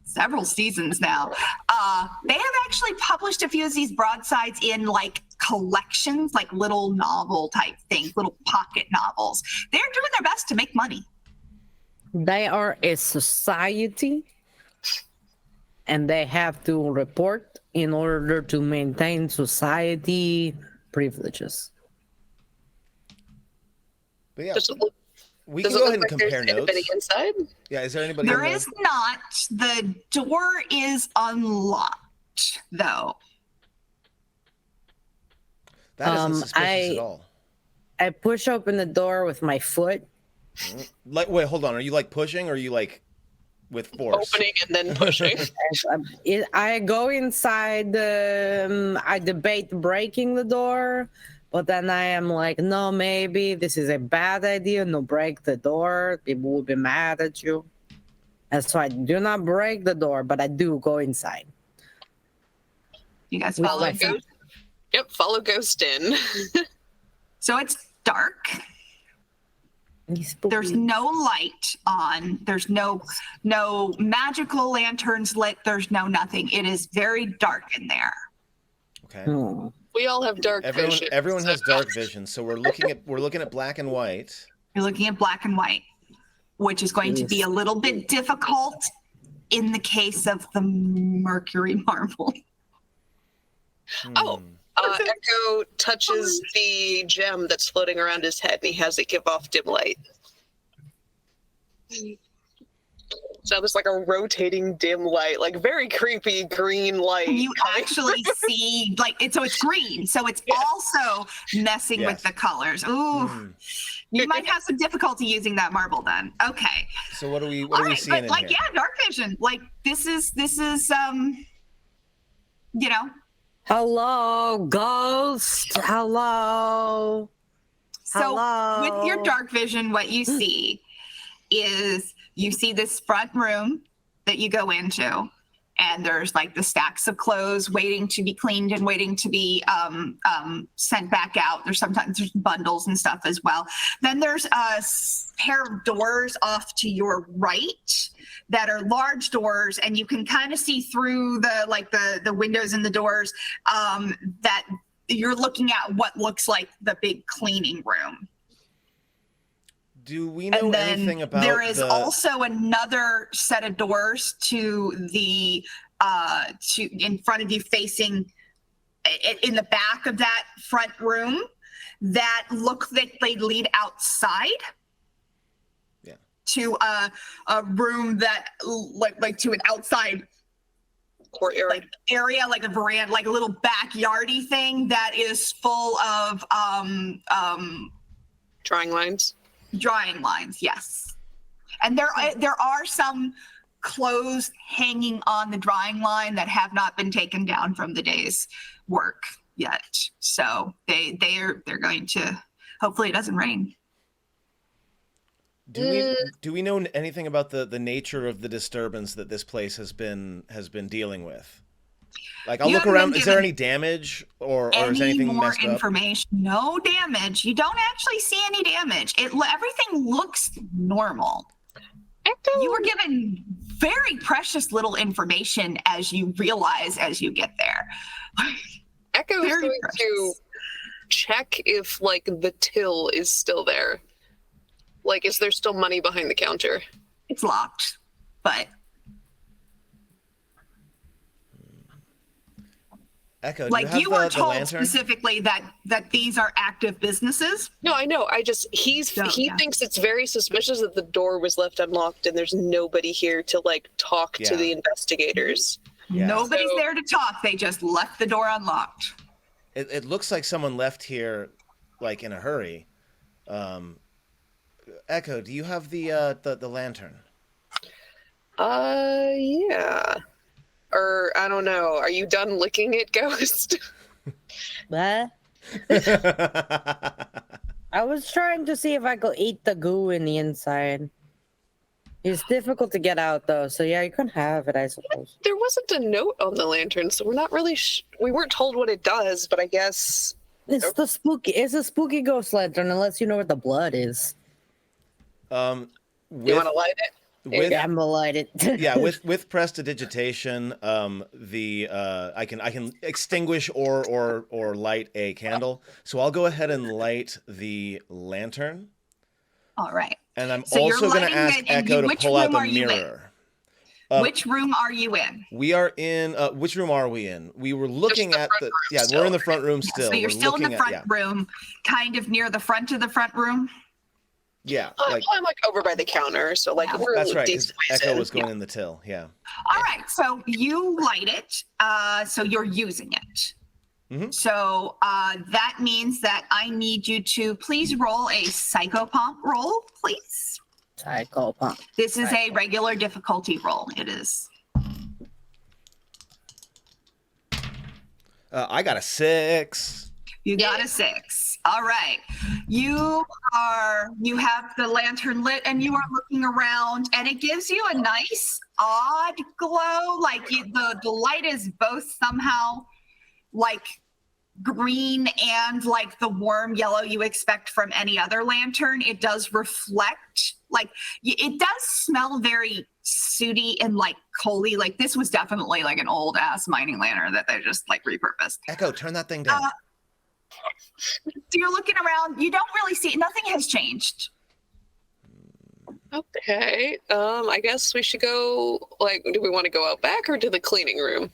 several seasons now. They have actually published a few of these broadsides in like collections, like little novel type things, little pocket novels. They're doing their best to make money.
They are a society, and they have to report in order to maintain society privileges.
But yeah,
Does it look,
we
does
can
it
go
look
ahead and
like
compare
there's anybody
notes.
inside?
Yeah, is there anybody
There
in
is not. The door is unlocked, though.
That isn't suspicious at all.
I push open the door with my foot.
Like, wait, hold on. Are you like pushing, or are you like with force?
Opening and then pushing.
I go inside. I debate breaking the door, but then I am like, no, maybe this is a bad idea. No, break the door. People will be mad at you. And so I do not break the door, but I do go inside.
You guys
With
follow?
my feet.
Yep, follow Ghost in.
So it's dark. There's no light on. There's no magical lanterns lit. There's no nothing. It is very dark in there.
Okay.
We all have dark vision.
Everyone has dark vision, so we're looking at black and white.
You're looking at black and white, which is going to be a little bit difficult in the case of the mercury marble.
Oh, Echo touches the gem that's floating around his head, and he has it give off dim light. So there's like a rotating dim light, like very creepy green light.
And you actually see so it's green, so it's also messing with the colors. Ooh, you might have some difficulty using that marble then. Okay.
So what are we seeing
but
in
like
here?
yeah, dark vision. Like this is you know.
Hello, ghost. Hello.
So
Hello.
with your dark vision, what you see is you see this front room that you go into, and there's like the stacks of clothes waiting to be cleaned and waiting to be sent back out. There's bundles and stuff as well. Then there's a pair of doors off to your right that are large doors, and you can kind of see through the windows and the doors that you're looking at what looks like the big cleaning room.
Do we know
And then
anything about
there is
the...
also another set of doors to the to in front of you, facing in the back of that front room, that look like they lead outside.
Yeah.
To a room that like to an outside
Courtyard.
like area, like a veranda, like a little backyardy thing that is full of
Drawing lines.
drawing lines. Yes, and there are some clothes hanging on the drawing line that have not been taken down from the day's work yet. So they're going to, hopefully it doesn't rain.
Do we know anything about the nature of the disturbance that this place has been dealing with? Like, I'll
You
look
haven't
around.
been
Is there
given
any damage or is
Any
anything
more
messed up?
information? No damage. You don't actually see any damage. Everything looks normal.
Echo.
You were given very precious little information as you realize as you get there.
Echo is
Very
going to check if like the till is still there. Like, is there still money behind the counter?
It's locked, but
Echo, do
like
you have
you were
the
told
lantern?
specifically that these are active businesses.
No, I know. He thinks it's very suspicious that the door was left unlocked and there's nobody here to like talk to
Yeah.
the investigators.
Yeah.
Nobody's
So-
there to talk. They just left the door unlocked.
It looks like someone left here, like, in a hurry. Echo, do you have the lantern?
Yeah. Or I don't know. Are you done licking it, Ghost?
What? I was trying to see if I could eat the goo in the inside. It's difficult to get out though, so yeah, you can have it, I suppose.
There wasn't a note on the lantern, so we're not really. We weren't told what it does, but I guess
It's the spooky. It's a spooky ghost lantern, unless you know where the blood is.
you want
With,
to light it.
with
Yeah, I'm gonna light it.
yeah, with prestidigitation, I can extinguish or light a candle. So I'll go ahead and light the lantern,
All right.
and I'm
So you're
also going to
lighting
ask
it, and
Echo to
which
pull out
room
the
are you in?
mirror.
Which room are you in?
We are in. Which room are we in? We were looking
the
at
front
the.
room
Yeah,
still,
we're in the front room still.
So you're
We're
still in the
looking
front
at,
room, kind of near the front of the front room.
Yeah,
I'm like over by the counter, so like
Yeah.
we're
that's
a
right. 'Cause
decent ways
Echo
in.
was going in the till. Yeah.
All right, so you light it, so you're using it.
Mhm.
So that means that I need you to please roll a psychopomp roll, please.
Psychopomp.
This is a regular difficulty roll. It is.
I got a 6.
You got a 6. All right. You have the lantern lit and you are looking around and it gives you a nice odd glow. Like the light is both somehow like green and like the warm yellow you expect from any other lantern. It does reflect, like it does smell very sooty and like coaly. Like this was definitely like an old ass mining lantern that they just like repurposed.
Echo, turn that thing down.
So you're looking around, you don't really see, nothing has changed.
Okay. I guess we should go. Like, do we want to go out back or to the cleaning room?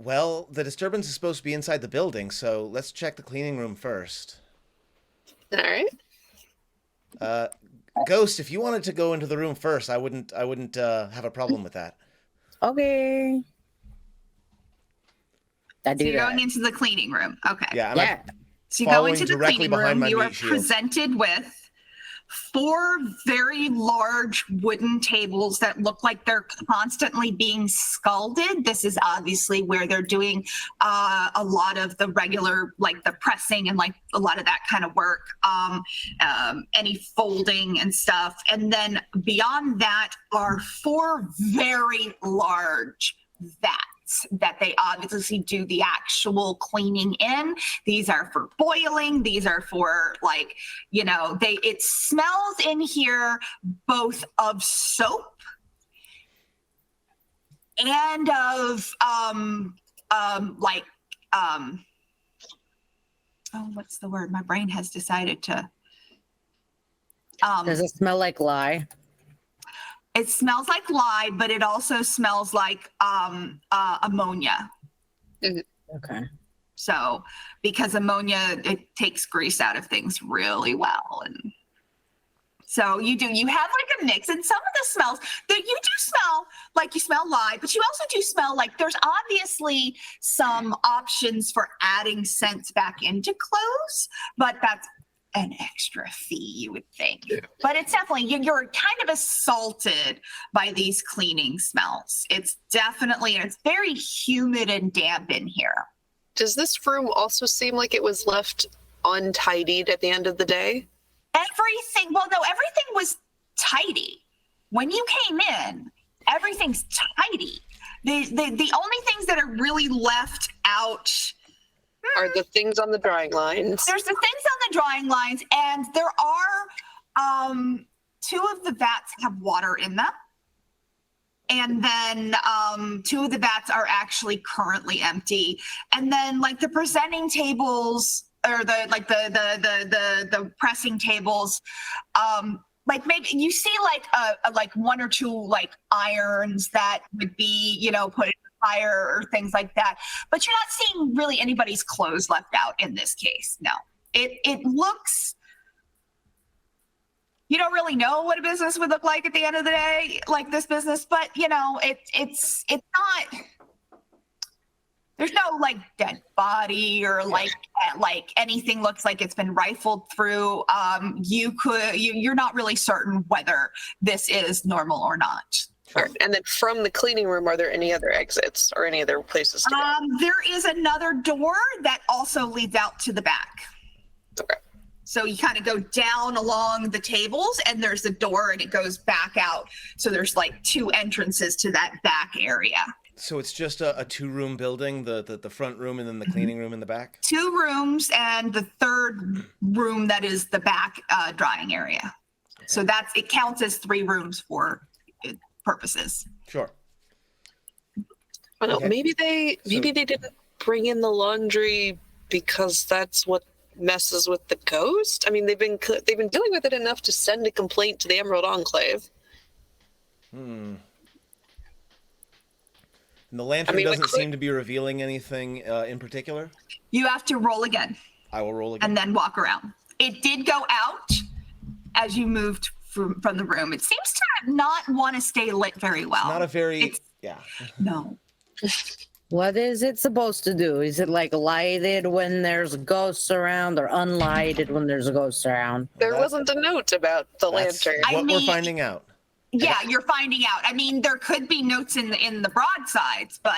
Well, the disturbance is supposed to be inside the building, so let's check the cleaning room first.
All right.
Ghost, if you wanted to go into the room first, I wouldn't have a problem with that.
Okay. I
So
do
you're
that.
going into the cleaning room. Okay.
Yeah, I'm
Yeah.
So you go
following
into the
directly
cleaning
behind
room.
my
You are
meat shield.
presented with 4 very large wooden tables that look like they're constantly being scalded. This is obviously where they're doing a lot of the regular, like the pressing and like a lot of that kind of work, any folding and stuff. And then beyond that are 4 very large vats that they obviously do the actual cleaning in. These are for boiling. These are for like, you know, it smells in here both of soap and of oh, what's the word? My brain has decided to.
Does it smell like lye?
It smells like lye, but it also smells like ammonia.
Okay.
So, because ammonia, it takes grease out of things really well. And so you have like a mix, and some of the smells that you do smell like you smell lye, but you also do smell like there's obviously some options for adding scents back into clothes, but that's an extra fee, you would think. Yeah. But it's definitely, you're kind of assaulted by these cleaning smells. It's very humid and damp in here.
Does this room also seem like it was left untidied at the end of the day?
Everything was tidy. When you came in, everything's tidy. The only things that are really left out
are the things on the drying lines.
There's the things on the drying lines, and there are 2 of the vats have water in them. And then 2 of the vats are actually currently empty. And then like the presenting tables or the pressing tables, like maybe you see like 1 or 2 like irons that would be, put in the fire or things like that. But you're not seeing really anybody's clothes left out in this case. No, it looks. You don't really know what a business would look like at the end of the day, like this business, but it's not. There's no like dead body or like anything looks like it's been rifled through. You're not really certain whether this is normal or not.
Sure. And then from the cleaning room, are there any other exits or any other places to go?
There is another door that also leads out to the back.
Okay.
So you kind of go down along the tables and there's a door and it goes back out. So there's like 2 entrances to that back area.
So it's just a 2-room building, the front room and then the cleaning room in the back?
2 rooms and the 3rd room that is the back drying area. Okay. So it counts as 3 rooms for purposes.
Sure.
I don't know, maybe they didn't bring in the laundry because that's what messes with the ghost. I mean, they've been dealing with it enough to send a complaint to the Emerald Enclave.
And the lantern doesn't seem to be revealing anything in particular.
You have to roll again.
I will roll again.
And then walk around. It did go out as you moved from the room. It seems to not want to stay lit very well.
It's not a very
No.
What is it supposed to do? Is it like lighted when there's ghosts around or unlighted when there's ghosts around?
There wasn't a note about the lantern.
We're finding out.
Yeah, you're finding out. I mean, there could be notes in the broadsides, but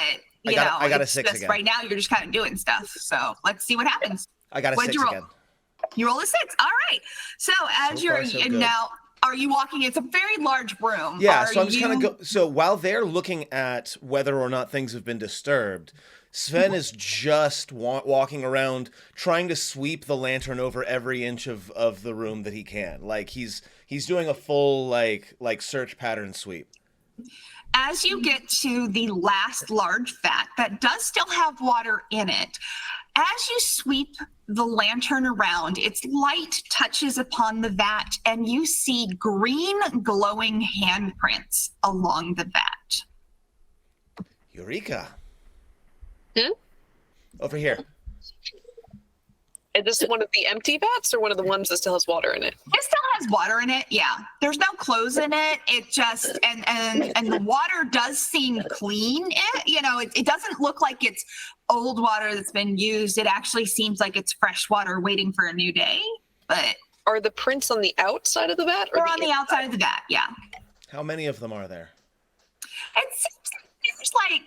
I got a 6 again. Right now, you're just kind of doing stuff. So let's see what happens.
I got a 6 again.
You roll a 6. All right. So as now, are you walking? It's a very large room.
Yeah. So I'm just kind of So while they're looking at whether or not things have been disturbed, Sven is just walking around trying to sweep the lantern over every inch of the room that he can. Like he's doing a full like search pattern sweep.
As you get to the last large vat that does still have water in it, as you sweep the lantern around, its light touches upon the vat and you see green glowing handprints along the vat.
Eureka.
Hmm?
Over here.
Is this one of the empty vats or one of the ones that still has water in it?
It still has water in it, yeah. There's no clothes in it. It just and the water does seem clean. It doesn't look like it's old water that's been used. It actually seems like it's fresh water waiting for a new day. But
are the prints on the outside of the vat?
Or on the outside of the vat, yeah.
How many of them are there?
It seems like there's like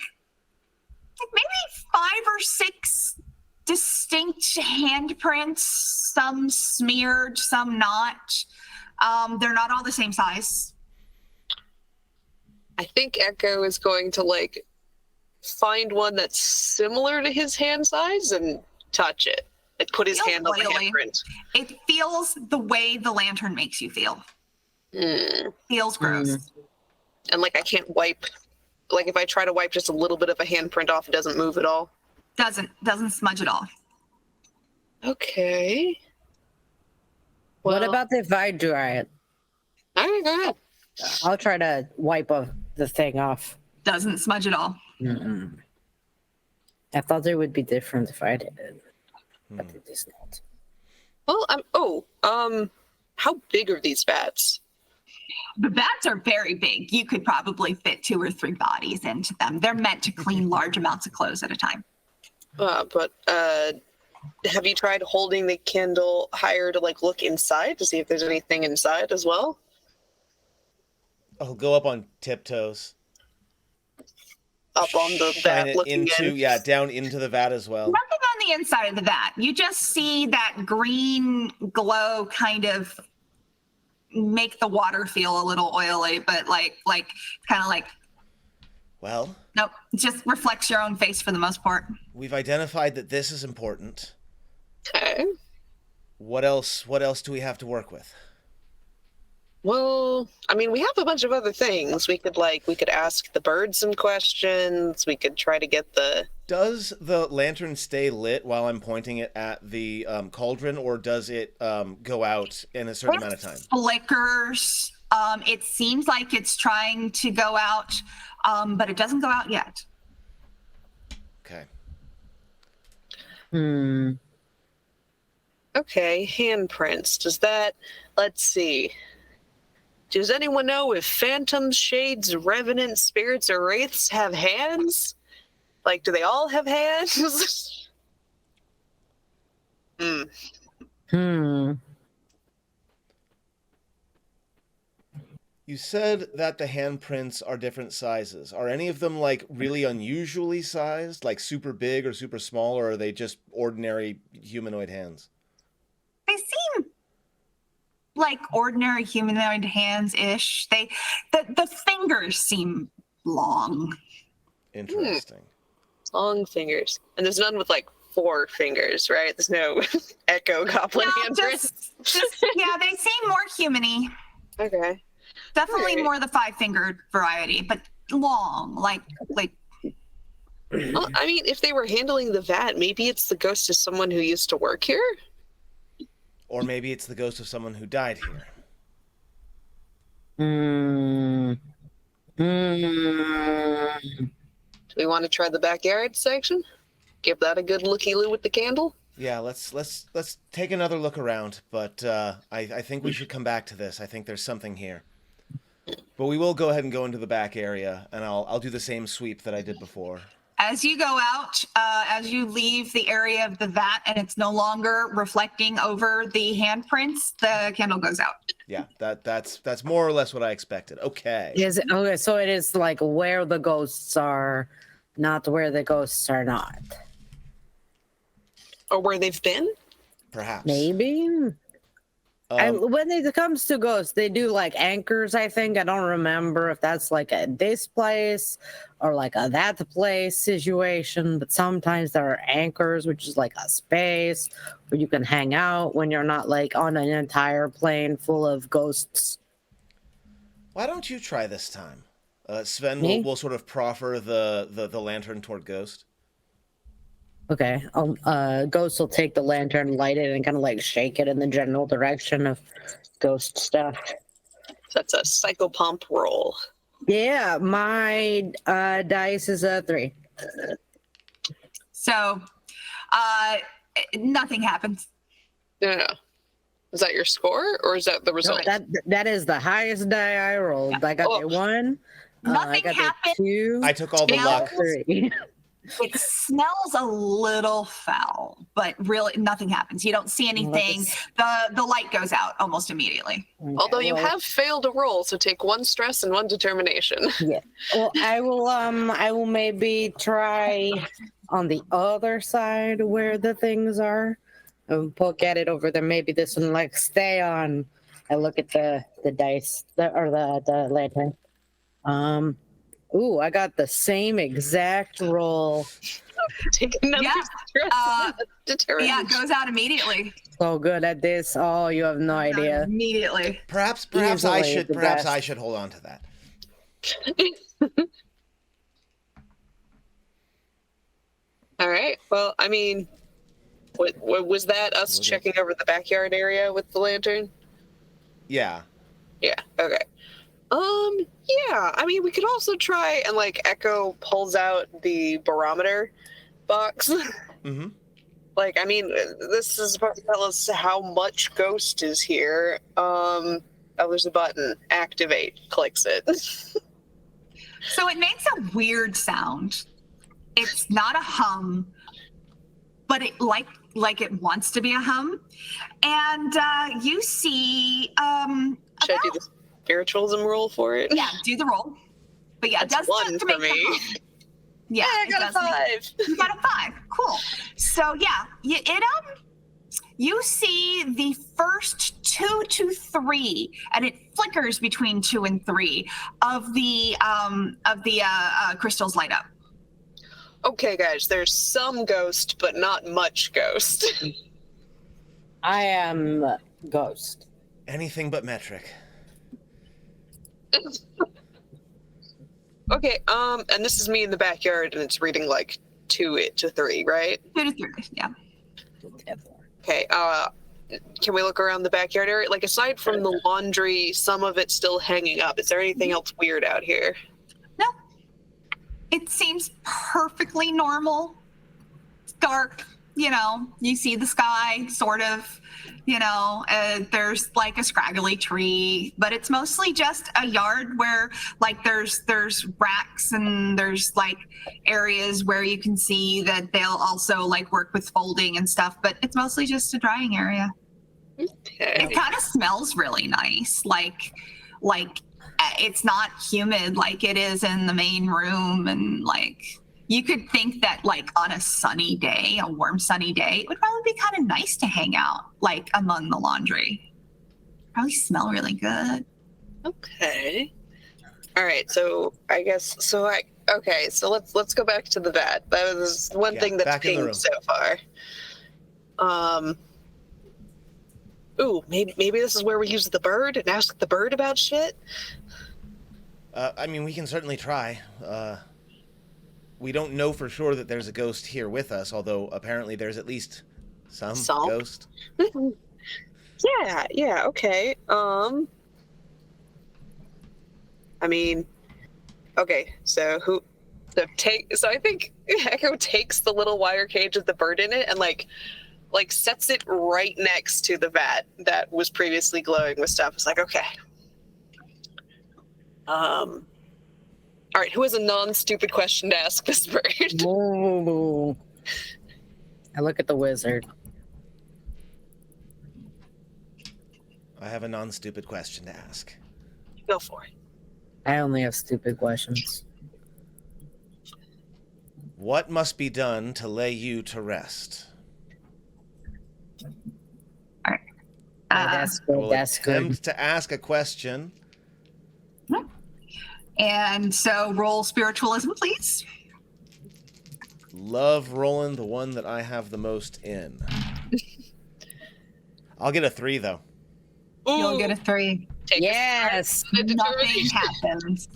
maybe 5 or 6 distinct handprints, some smeared, some not. They're not all the same size.
I think Echo is going to find one that's similar to his hand size and touch it. Put his hand on the handprint.
It feels the way the lantern makes you feel. Feels gross.
And I can't wipe. If I try to wipe just a little bit of a handprint off, it doesn't move at all.
Doesn't smudge at all.
Okay.
What
Well,
about if I try it?
all right, go ahead.
I'll try to wipe the thing off.
Doesn't smudge at all.
Mm-mm. I thought it would be different if I did it, but it is not.
Well, how big are these bats?
The bats are very big. You could probably fit 2 or 3 bodies into them. They're meant to clean large amounts of clothes at a time.
But have you tried holding the candle higher to like look inside to see if there's anything inside as well?
I'll go up on tiptoes.
Up on the
Shine
bat
it
looking
into,
in.
yeah, down into the vat as well.
Nothing on the inside of the vat. You just see that green glow kind of make the water feel a little oily, but like kind of like,
Well,
nope, it just reflects your own face for the most part.
we've identified that this is important.
Okay.
What else do we have to work with?
Well, I mean, we have a bunch of other things. We could ask the bird some questions. We could try to get the.
Does the lantern stay lit while I'm pointing it at the cauldron, or does it go out in a certain amount of time?
Flickers. It seems like it's trying to go out, but it doesn't go out yet.
Okay.
Okay, handprints. Let's see. Does anyone know if phantoms, shades, revenants, spirits, or wraiths have hands? Like, do they all have hands?
You said that the handprints are different sizes. Are any of them like really unusually sized, like super big or super small, or are they just ordinary humanoid hands?
They seem like ordinary humanoid hands-ish. The fingers seem long.
Interesting.
Long fingers. And there's none with like 4 fingers, right? There's no echo goblin handprints.
Yeah, they seem more human-y.
Okay.
Definitely
Right.
more the 5-fingered variety, but long, like.
Well, I mean, if they were handling the vat, maybe it's the ghost of someone who used to work here.
Or maybe it's the ghost of someone who died here.
Do we want to try the backyard section? Give that a good looky-loo with the candle?
Yeah, let's take another look around, but I think we should come back to this. I think there's something here. But we will go ahead and go into the back area, and I'll do the same sweep that I did before.
As you go out, as you leave the area of the vat and it's no longer reflecting over the handprints, the candle goes out.
Yeah, that's more or less what I expected. Okay.
Okay, so it is like where the ghosts are, not where the ghosts are not.
Or where they've been?
Perhaps.
Maybe. When it comes to ghosts, they do like anchors, I think. I don't remember if that's like at this place or like a that place situation, but sometimes there are anchors, which is like a space where you can hang out when you're not like on an entire plane full of ghosts.
Why don't you try this time? Sven
Me?
will sort of proffer the lantern toward Ghost.
Okay. Ghost will take the lantern, light it, and kind of like shake it in the general direction of ghost stuff.
That's a psychopomp roll.
Yeah, my dice is a 3.
So, nothing happens.
No. Is that your score, or is that the result?
That is the highest die I rolled.
Yeah.
I got the 1. I
Nothing
got
happened.
the 2.
I took all the
Yeah.
luck.
3.
It smells a little foul, but really nothing happens. You don't see anything. The light goes out almost immediately.
Although you have failed a roll, so take 1 stress and 1 determination.
Yeah. Well, I will maybe try on the other side where the things are and poke at it over there. Maybe this one like stay on. I look at the dice or the lantern. Ooh, I got the same exact roll.
Take another stress and determination.
Yeah, it goes out immediately.
So good at this. Oh, you have no idea.
Immediately.
Perhaps
Easily
I
the best.
should hold on to that.
All right. Well, I mean, What was that? Us
Was it?
checking over the backyard area with the lantern?
Yeah.
Yeah. Okay. Yeah. I mean, we could also try and like Echo pulls out the barometer box.
Mm-hmm.
Like, I mean, this is supposed to tell us how much ghost is here. Oh, there's a button. Activate. Clicks it.
So it makes a weird sound. It's not a hum, but it like it wants to be a hum. And you see
Should I do the spiritualism roll for it?
yeah, do the roll. But yeah, it
That's
does
one
to
for
make
me.
the hum. Yeah,
I
it
got a
does make-
5.
You got a 5. Cool. So yeah, you see the first 2 to 3, and it flickers between 2 and 3 of the crystals light up.
Okay, guys, there's some ghost, but not much ghost.
I am ghost.
Anything but metric.
Okay, and this is me in the backyard, and it's reading like 2 to 3, right?
2 to 3, yeah.
Okay, can we look around the backyard area? Like, aside from the laundry, some of it's still hanging up. Is there anything else weird out here?
No, it seems perfectly normal. It's dark, you see the sky, sort of, there's like a scraggly tree, but it's mostly just a yard where like there's racks and there's like areas where you can see that they'll also like work with folding and stuff, but it's mostly just a drying area.
Okay.
It kind of smells really nice, like it's not humid like it is in the main room, and like you could think that like on a sunny day, a warm sunny day, it would probably be kind of nice to hang out like among the laundry. Probably smell really good.
Okay. All right. So I guess so. Okay. So let's go back to the vat. That was one thing that's
back in the room.
pinged so far. Ooh, maybe this is where we use the bird and ask the bird about shit.
I mean, we can certainly try. We don't know for sure that there's a ghost here with us, although apparently there's at least some ghost.
Yeah, okay. I mean, okay, so I think Echo takes the little wire cage with the bird in it and like sets it right next to the vat that was previously glowing with stuff. It's like, okay. All right, who has a non-stupid question to ask this bird?
Ooh. I look at the wizard.
I have a non-stupid question to ask.
Go for it.
I only have stupid questions.
What must be done to lay you to rest?
That's
I
good.
will
That's good.
attempt to ask a question.
And so roll spiritualism, please.
Love rolling the one that I have the most in. I'll get a 3, though.
You'll get a 3.
Yes.
Nothing happens.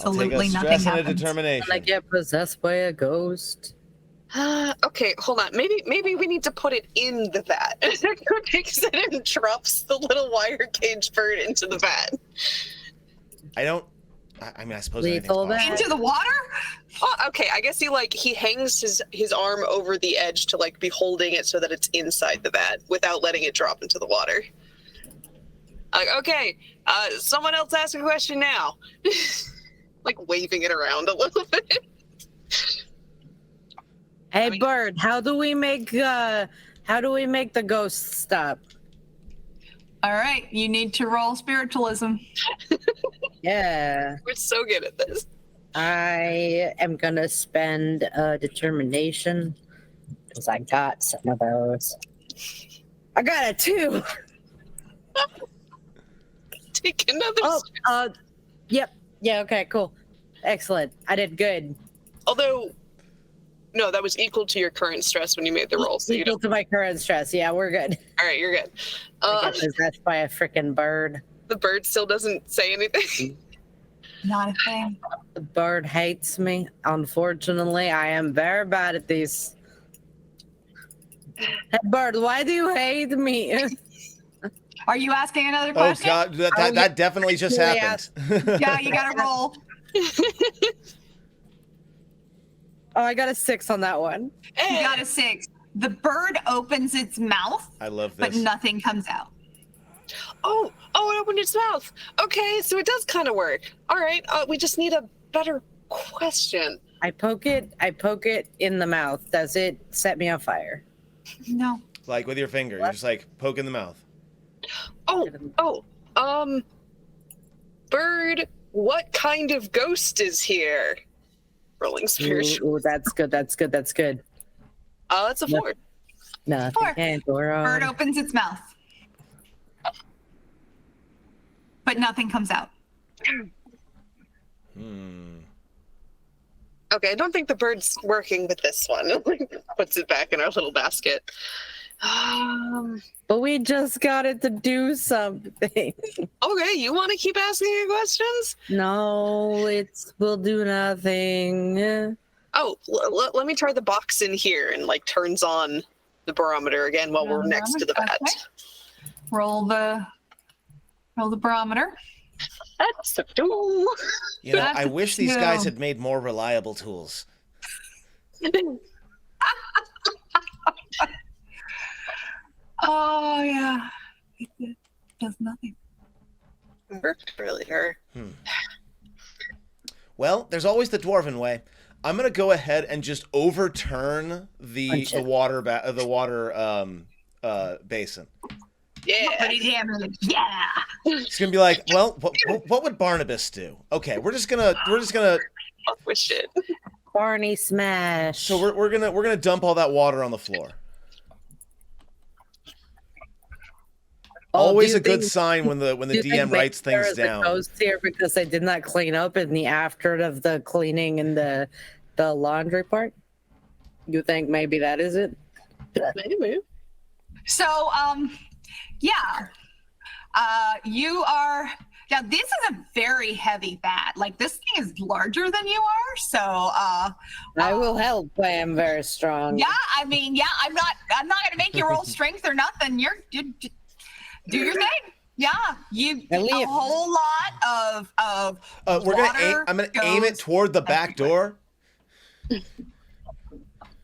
I'll
Absolutely
take a
nothing
stress and a
happens.
determination.
I get possessed by a ghost.
Okay, hold on. Maybe we need to put it in the vat. Echo takes it and drops the little wire cage bird into the vat.
I mean, I suppose
Lethal
anything's possible.
Into the water?
Oh, okay, I guess he hangs his arm over the edge to like be holding it so that it's inside the vat without letting it drop into the water. Like, okay, someone else ask a question now. Like waving it around a little bit.
Hey, bird, how do we make the ghost stop?
All right, you need to roll spiritualism.
Yeah.
We're so good at this.
I am gonna spend determination because I got some of those. I got a 2.
Take another step.
Yep. Yeah, okay, cool. Excellent. I did good.
Although, no, that was equal to your current stress when you made the roll. So you
Equal
don't.
to my current stress. Yeah, we're good.
All right, you're good.
I got possessed by a freaking bird.
The bird still doesn't say anything.
Not a thing.
The bird hates me. Unfortunately, I am very bad at these. Hey, Bird, why do you hate me?
Are you asking another
Oh
question?
God, that definitely just
Really
happened.
Yeah, you gotta roll.
Oh, I got a 6 on that one.
You got a 6. The bird opens its mouth,
I love
but
this.
nothing comes out.
Oh, it opened its mouth. Okay, so it does kind of work. All right, we just need a better question.
I poke it in the mouth. Does it set me on fire?
No.
Like with your finger, you're just like poke in the mouth.
Bird, what kind of ghost is here? Rolling spiritual.
Ooh, that's good. That's good.
Oh, that's a 4.
Nothing
4.
can go wrong.
Bird opens its mouth, but nothing comes out.
Okay, I don't think the bird's working with this one. Puts it back in our little basket.
But we just got it to do something.
Okay, you want to keep asking your questions?
No, will do nothing.
Oh, let me try the box in here and like turns on the barometer again while we're next to the bat.
Okay. Roll the barometer.
That's a tool.
You know, I wish these guys had made more reliable tools.
Oh yeah, it does nothing.
Worked earlier.
Well, there's always the dwarven way. I'm gonna go ahead and just overturn the water basin.
Yeah.
Pretty damn good. Yeah.
It's gonna be like, well, what would Barnabas do? Okay, we're just gonna.
Fuck with shit.
Barney smash.
So we're gonna dump all that water on the floor. Always a good sign when the DM writes things down.
A ghost here because I did not clean up in the after of the cleaning and the laundry part. You think maybe that is it?
Maybe.
So yeah. You are. Now this is a very heavy bat. Like this thing is larger than you are. So
I will help. I am very strong.
Yeah, I mean, yeah, I'm not gonna make you roll strength or nothing. You do your thing. Yeah, a whole lot of
we're gonna. I'm gonna aim it toward the back door.
So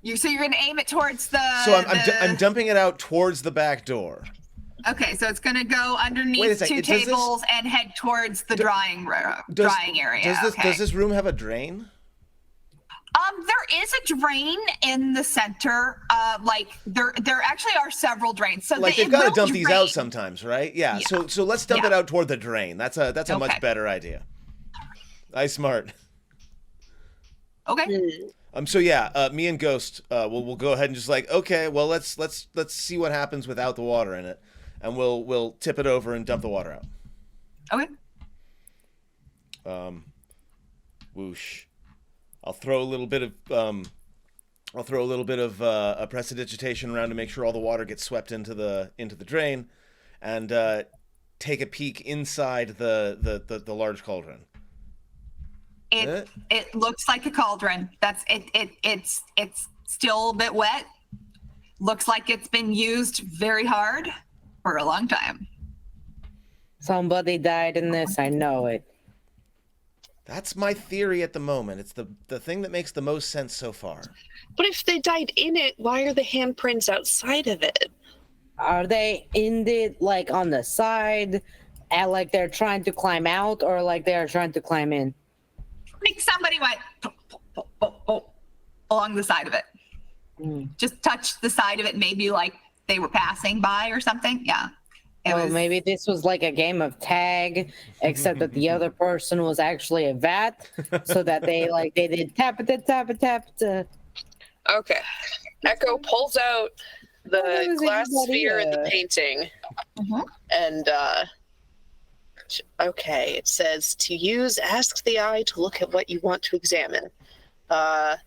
you're gonna aim it towards the.
So I'm dumping it out towards the back door.
Okay, so it's gonna go underneath 2 tables and head towards the drying area.
Does this room have a drain?
There is a drain in the center. Like there actually are several drains. So
like they've got to dump these out sometimes, right? Yeah. So let's dump it out toward the drain. That's a much better idea. Nice, smart.
Okay.
So yeah, me and Ghost, we'll go ahead and just like, okay, well let's see what happens without the water in it, and we'll tip it over and dump the water out.
Okay.
Whoosh. I'll throw a little bit of a prestidigitation around to make sure all the water gets swept into the drain, and take a peek inside the large cauldron.
It looks like a cauldron. It's still a bit wet. Looks like it's been used very hard for a long time.
Somebody died in this. I know it.
That's my theory at the moment. It's the thing that makes the most sense so far.
But if they died in it, why are the handprints outside of it?
Are they in it like on the side, and like they're trying to climb out, or like they're trying to climb in?
I think somebody went along the side of it. Just touched the side of it, maybe like they were passing by or something. Yeah.
Maybe this was like a game of tag, except that the other person was actually a vat, so that they did tap it.
Okay. Echo pulls out the glass sphere and the painting, and okay, it says to use. Ask the eye to look at what you want to examine. Eye.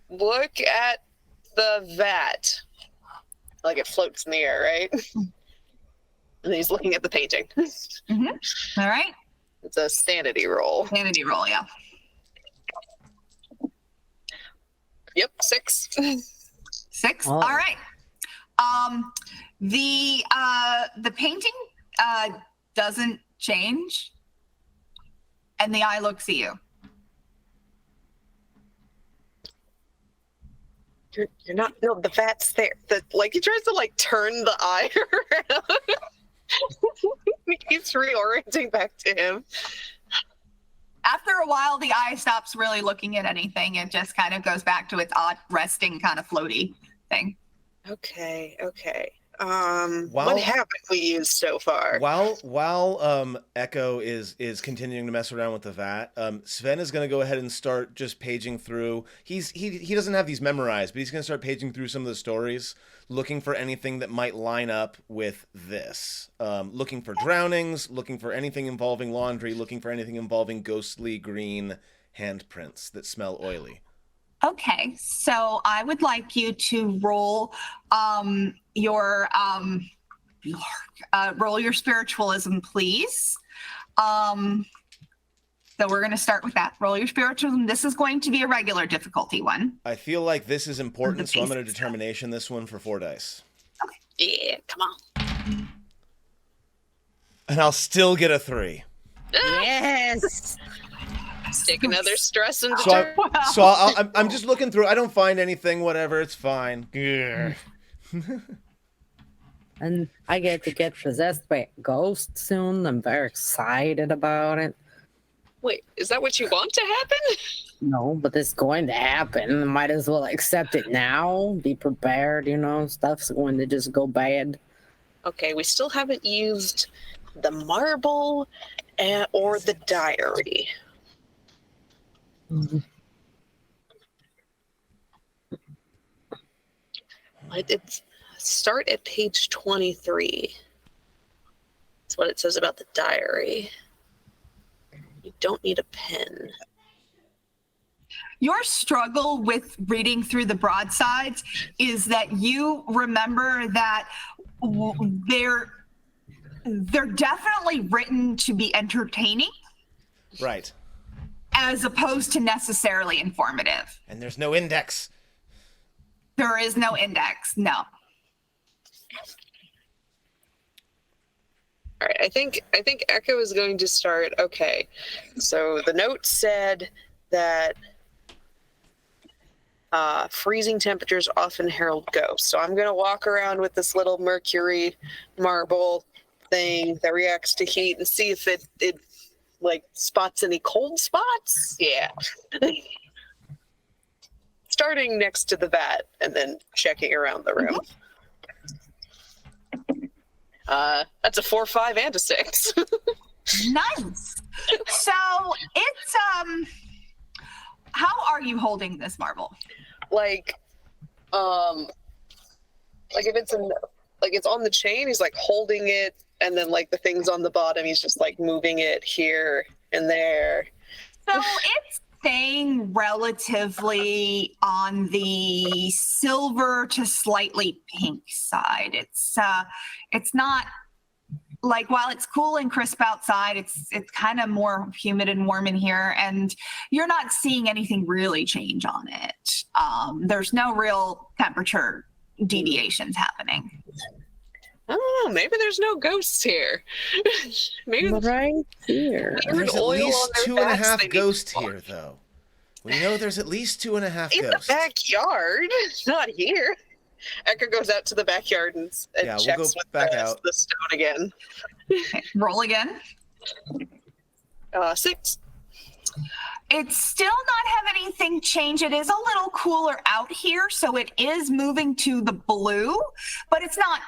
Look at the vat. Like it floats in the air, right? And he's looking at the painting.
All right.
It's a sanity roll.
Sanity roll, yeah.
Yep, 6.
6.
Oh.
All right. The painting doesn't change, and the eye looks at you.
You're not. No, the vat's there. He tries to like turn the eye around. He keeps reorienting back to him.
After a while, the eye stops really looking at anything. It just kind of goes back to its odd resting kind of floaty thing.
Okay. What haven't we used so far?
While Echo is continuing to mess around with the vat, Sven is going to go ahead and start just paging through. He doesn't have these memorized, but he's going to start paging through some of the stories, looking for anything that might line up with this. Looking for drownings, looking for anything involving laundry, looking for anything involving ghostly green handprints that smell oily.
Okay, so I would like you to roll your spiritualism, please. So we're going to start with that. Roll your spiritualism. This is going to be a regular difficulty one.
I feel like this is important, so I'm going to determination this one for 4 dice.
Okay.
Yeah, come on.
And I'll still get a 3.
Yes.
Take another stress and
So I'm just looking through. I don't find anything. Whatever, it's fine.
And I get to get possessed by a ghost soon. I'm very excited about it.
Wait, is that what you want to happen?
No, but it's going to happen. Might as well accept it now. Be prepared, stuff's going to just go bad.
Okay, we still haven't used the marble or the diary.
Mhm.
It's start at page 23. That's what it says about the diary. You don't need a pen.
Your struggle with reading through the broadsides is that you remember that they're definitely written to be entertaining.
Right.
As opposed to necessarily informative.
And there's no index.
There is no index, no.
All right, I think Echo is going to start. Okay, so the note said that freezing temperatures often herald ghosts. So I'm going to walk around with this little mercury marble thing that reacts to heat and see if it like spots any cold spots. Yeah. Starting next to the vat and then checking around the room. That's a 4, 5, and a 6.
Nice. So it's how are you holding this marble?
Like if it's it's on the chain, he's like holding it, and then like the things on the bottom, he's just like moving it here and there.
So it's staying relatively on the silver to slightly pink side. It's not like, while it's cool and crisp outside, it's kind of more humid and warm in here, and you're not seeing anything really change on it. There's no real temperature deviations happening.
I don't know. Maybe there's no ghosts here. Maybe
Right here.
There's at
oil
least
on their
2.5
backs they need
ghosts
to
here, though. We know there's at least 2.5
in
ghosts.
the backyard, not here. Echo goes out to the backyard and
Yeah, we'll
checks
go
with
back out.
the stone again.
Okay, roll again.
6.
It's still not have anything change. It is a little cooler out here, so it is moving to the blue, but it's not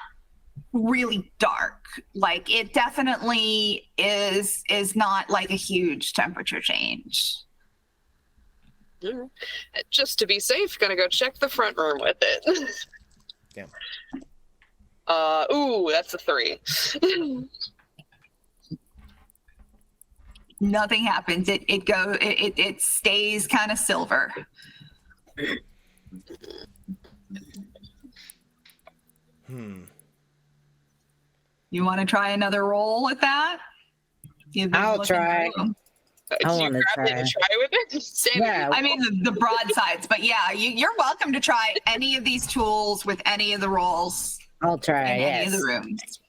really dark. Like, it definitely is not like a huge temperature change.
Just to be safe, gonna go check the front room with it.
Damn.
Ooh, that's a 3.
Nothing happens. It stays kind of silver. You want to try another roll with that?
I'll try. I
Do you
want to
grab it
try.
and try with it? Sammy,
Yeah.
I mean, the broadsides, but yeah, you're welcome to try any of these tools with any of the rolls
I'll try.
in any of
Yes.
the rooms.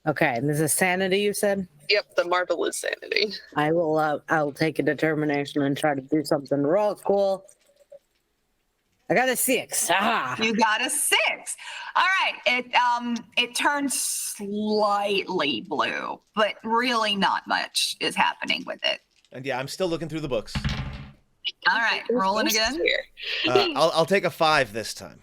Okay. And this is sanity, you said?
Yep, the marble is sanity.
I will. I'll take a determination and try to do something real cool. I got a 6. Aha.
You got a 6. All right. It turns slightly blue, but really not much is happening with it.
And yeah, I'm still looking through the books.
All right, rolling again.
Here.
I'll take a 5 this time.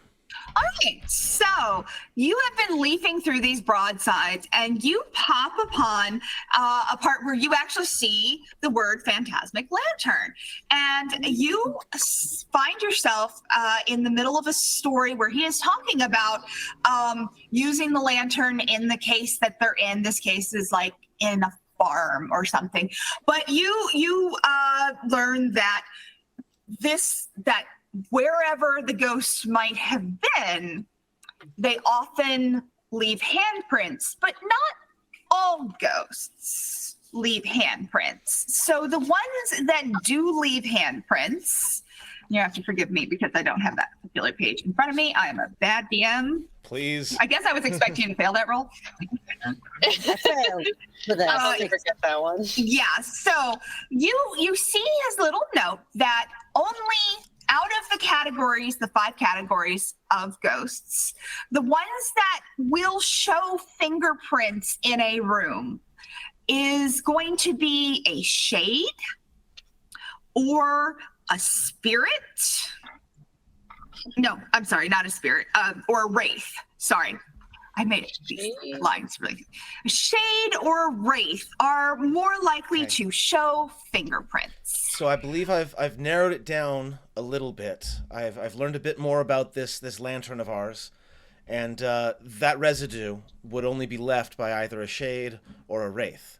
All right, so you have been leafing through these broadsides and you pop upon a part where you actually see the word phantasmic lantern. And you find yourself in the middle of a story where he is talking about using the lantern in the case that they're in. This case is like in a farm or something. But you learn that that wherever the ghosts might have been, they often leave handprints, but not all ghosts leave handprints. So the ones that do leave handprints, you have to forgive me because I don't have that particular page in front of me. I am a bad DM.
Please.
I guess I was expecting you to fail that roll.
I failed for that.
I'll never forget that one.
Yeah, so you see his little note that only out of the categories, the 5 categories of ghosts, the ones that will show fingerprints in a room is going to be a shade or a spirit. No, I'm sorry, not a spirit, or a wraith. Sorry. I made these lines really. A shade or a wraith are more likely to show fingerprints.
So I believe I've narrowed it down a little bit. I've learned a bit more about this lantern of ours, and that residue would only be left by either a shade or a wraith.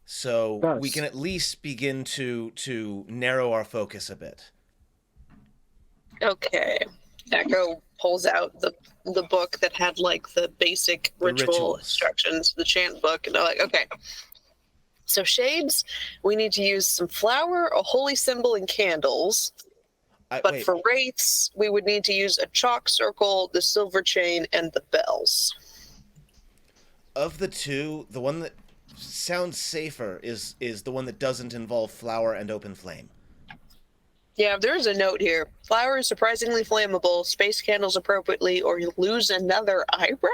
So we can at least begin to narrow our focus a bit.
Okay. Echo pulls out the book that had like the basic ritual
rituals.
instructions, the chant book, and they're like, okay. So shades, we need to use some flour, a holy symbol, and candles. But
Wait,
for wraiths, we would need to use a chalk circle, the silver chain, and the bells.
of the two, the one that sounds safer is the one that doesn't involve flour and open flame.
Yeah, there's a note here. Flour is surprisingly flammable. Space candles appropriately, or you'll lose another eyebrow.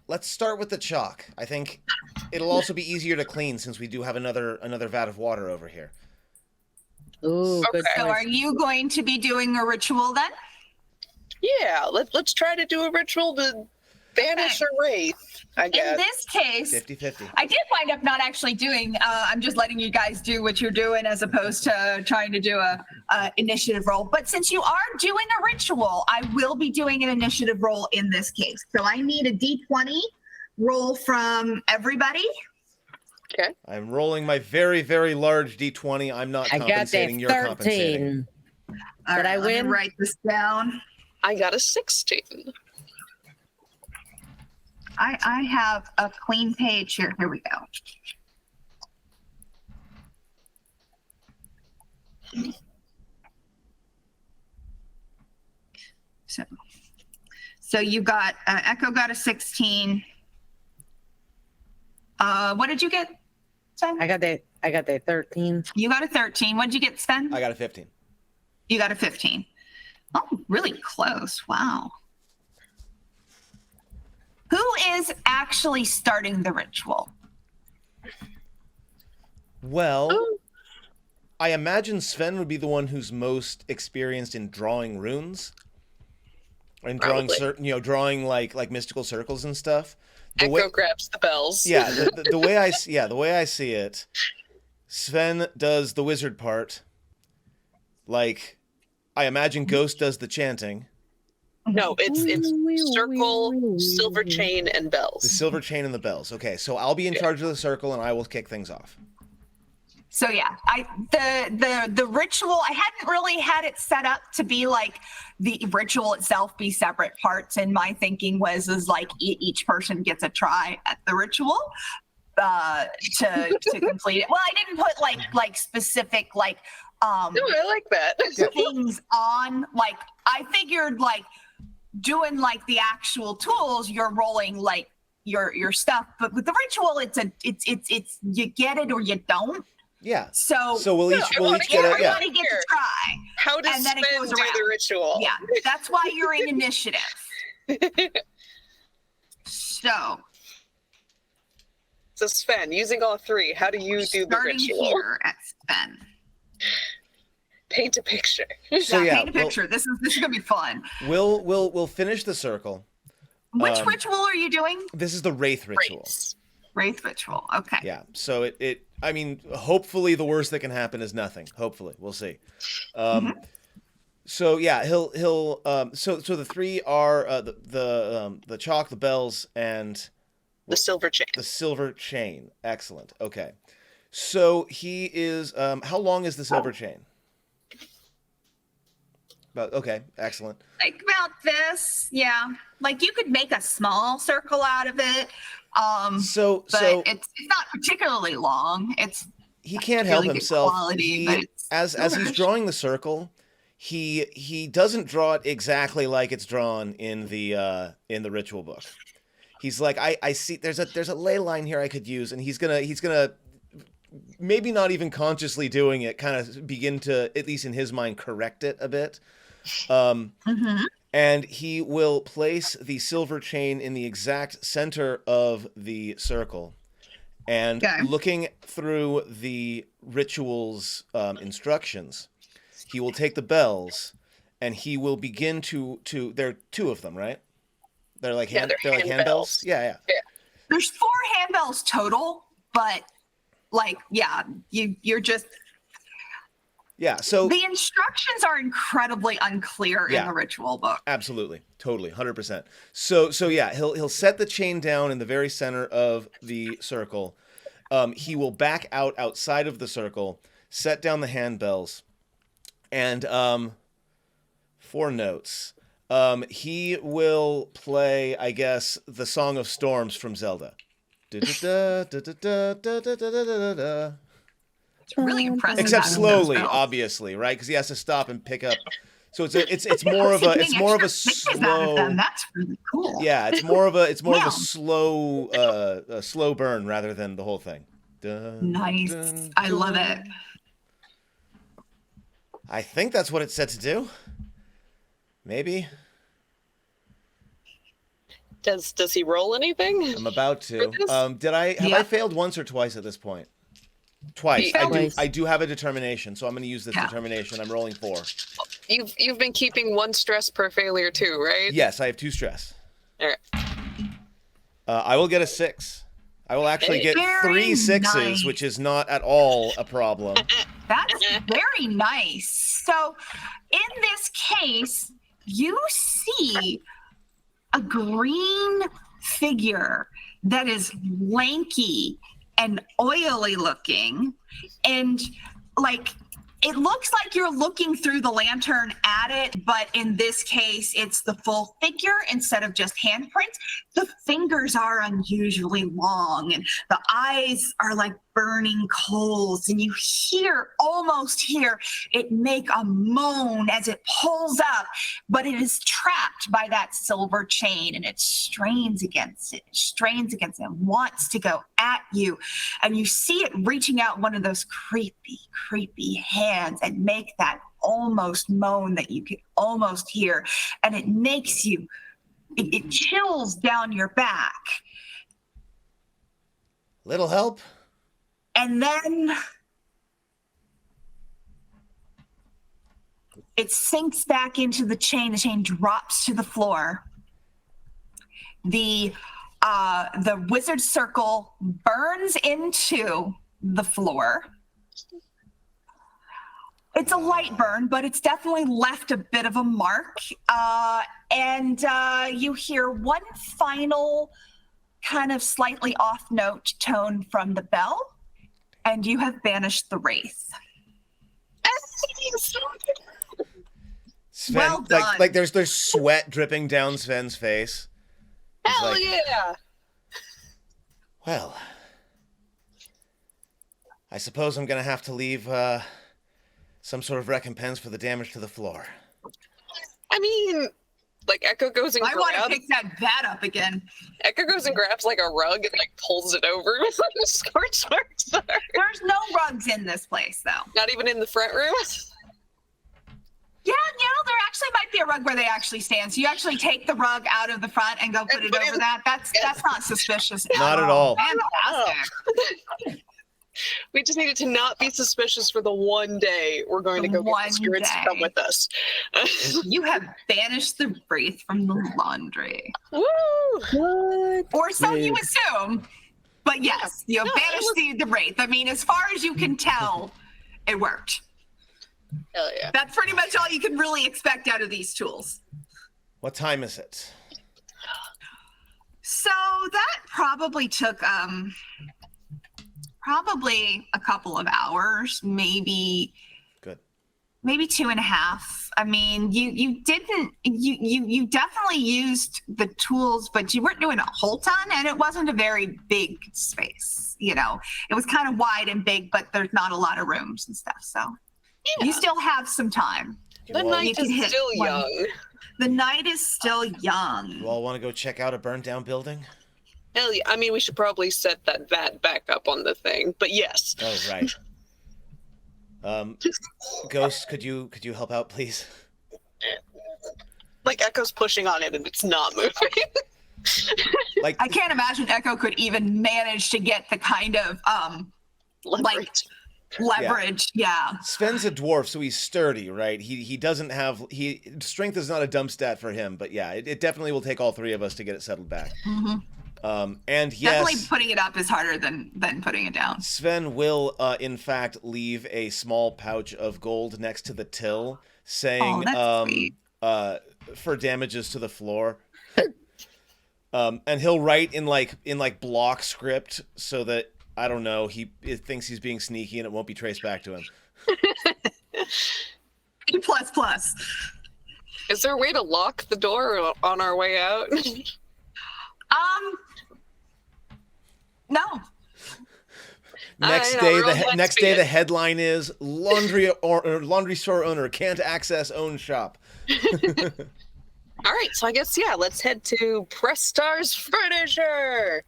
Let's start with the chalk. I think it'll also be easier to clean since we do have another vat of water over here.
Ooh, good
Okay.
So
choice.
are you going to be doing a ritual then?
Yeah, let's try to do a ritual to banish a wraith, I guess.
In this case,
50-50.
I did wind up not actually doing. I'm just letting you guys do what you're doing as opposed to trying to do a initiative roll. But since you are doing a ritual, I will be doing an initiative roll in this case. So I need a D20 roll from everybody.
Okay.
I'm rolling my very, very large D20. I'm not
I got
compensating.
a
You're compensating.
13.
All
Did I
let me
win?
write this down.
I got a 16.
I have a clean page here. Here we go. So you got Echo got a 16. What did you get, Sven?
I got that 13.
You got a 13. What did you get, Sven?
I got a 15.
You got a 15. Oh, really close. Wow. Who is actually starting the ritual?
Well,
Oh.
I imagine Sven would be the one who's most experienced in drawing runes. And drawing
Probably.
drawing like mystical circles and stuff.
Echo grabs the bells.
Yeah, the way I see it, Sven does the wizard part. Like, I imagine Ghost does the chanting.
No, it's circle, silver chain, and bells.
The silver chain and the bells. Okay, so I'll be in charge of the circle and I will kick things off.
So yeah, the ritual, I hadn't really had it set up to be like the ritual itself be separate parts, and my thinking was like each person gets a try at the ritual. to complete it. Well, I didn't put like specific
No, I like that.
things on. Like I figured like doing like the actual tools, you're rolling like your stuff, but with the ritual, it's you get it or you don't.
Yeah.
So
we'll each get a
everybody gets to try.
How does
And then
Sven
it goes
do
around.
the ritual?
Yeah, that's why you're in initiative. So
Sven, using all three, how do you do the
starting
ritual?
here at Sven.
Paint a picture.
So yeah,
paint a picture. This is gonna be fun.
we'll finish the circle.
Which ritual are you doing?
This is the Wraith ritual.
Wraith ritual. Okay.
Yeah. So I mean, hopefully the worst that can happen is nothing. Hopefully, we'll see. So yeah, he'll so the three are the chalk, the bells, and
The silver chain.
the silver chain. Excellent. Okay. So he is how long is the silver chain? Okay, excellent.
Like about this, yeah. Like you could make a small circle out of it.
So
it's not particularly long. It's
he can't help
really good
himself.
quality, but it's
as he's drawing the circle, he doesn't draw it exactly like it's drawn in the ritual book. He's like, I see there's a ley line here I could use, and he's gonna maybe not even consciously doing it, kind of begin to, at least in his mind, correct it a bit. And he will place the silver chain in the exact center of the circle. And looking through the ritual's instructions, he will take the bells and he will begin to there are two of them, right? They're like
they're
like handbells. Yeah.
There's 4 handbells total, but like you're just
so
the instructions are incredibly unclear in the ritual book.
Absolutely, totally, 100%. So yeah, he'll set the chain down in the very center of the circle. He will back outside of the circle, set down the handbells, and 4 notes. He will play, I guess, the Song of Storms from Zelda.
It's really impressive.
Except slowly, obviously, right? Because he has to stop and pick up. So it's more of a slow.
That's really cool.
Yeah, it's more of a slow burn rather than the whole thing.
Nice. I love it.
I think that's what it's set to do. Maybe.
Does he roll anything?
I'm about to. Have I failed once or twice at this point? Twice. I do have a determination, so I'm going to use this determination. I'm rolling 4.
You've been keeping 1 stress per failure too, right?
Yes, I have 2 stress.
All right.
I will get a 6. I will actually get
Very
3 6s,
nice.
which is not at all a problem.
That's very nice. So, in this case, you see a green figure that is lanky and oily looking, and like it looks like you're looking through the lantern at it, but in this case it's the full figure instead of just handprints. The fingers are unusually long and the eyes are like burning coals, and you almost hear it make a moan as it pulls up, but it is trapped by that silver chain, and it strains against it, wants to go at you, and you see it reaching out one of those creepy hands and make that almost moan that you can almost hear, and it makes you, it chills down your back.
Little help?
And then it sinks back into the chain. The chain drops to the floor. The wizard circle burns into the floor. It's a light burn, but it's definitely left a bit of a mark. And you hear one final kind of slightly off-note tone from the bell, and you have banished the wraith.
Sven,
Well done.
like there's sweat dripping down Sven's face. He's
Hell
like,
yeah!
Well, I suppose I'm gonna have to leave some sort of recompense for the damage to the floor.
I mean, like Echo goes and
I want to
grabs.
pick that up again.
Echo goes and grabs like a rug and like pulls it over with like a scorch marks.
There's no rugs in this place, though.
Not even in the front room.
Yeah, there actually might be a rug where they actually stand. So you actually take the rug out of the front and go put it over that. That's not suspicious.
Not at all.
Fantastic.
We just needed to not be suspicious for the one day we're going to go get the spirits to come with us.
You have banished the wraith from the laundry.
Woo!
What?
Or so you assume. But yes, you have banished the wraith. I mean, as far as you can tell, it worked.
Hell yeah.
That's pretty much all you can really expect out of these tools.
What time is it?
So that probably took probably a couple of hours, maybe.
Good.
Maybe 2.5. I mean, you definitely used the tools, but you weren't doing a whole ton, and it wasn't a very big space. It was kind of wide and big, but there's not a lot of rooms and stuff. So you still have some time.
The night is still young.
The night is still young.
You all want to go check out a burnt down building?
Hell yeah. I mean, we should probably set that vat back up on the thing, but yes.
Oh, right. Ghost, could you help out, please?
Like Echo's pushing on it and it's not moving.
Like
I can't imagine Echo could even manage to get the kind of leverage. Yeah.
Sven's a dwarf, so he's sturdy, right? He doesn't have strength is not a dump stat for him, but yeah, it definitely will take all three of us to get it settled back.
Mm-hmm.
And yes,
definitely putting it up is harder than putting it down.
Sven will, in fact, leave a small pouch of gold next to the till, saying, for damages to the floor. And he'll write in block script so that, I don't know, he thinks he's being sneaky and it won't be traced back to him.
E++.
Is there a way to lock the door on our way out?
No.
Next day, the headline is laundry store owner can't access own shop.
All right, so I guess let's head to Press Star's Furniture.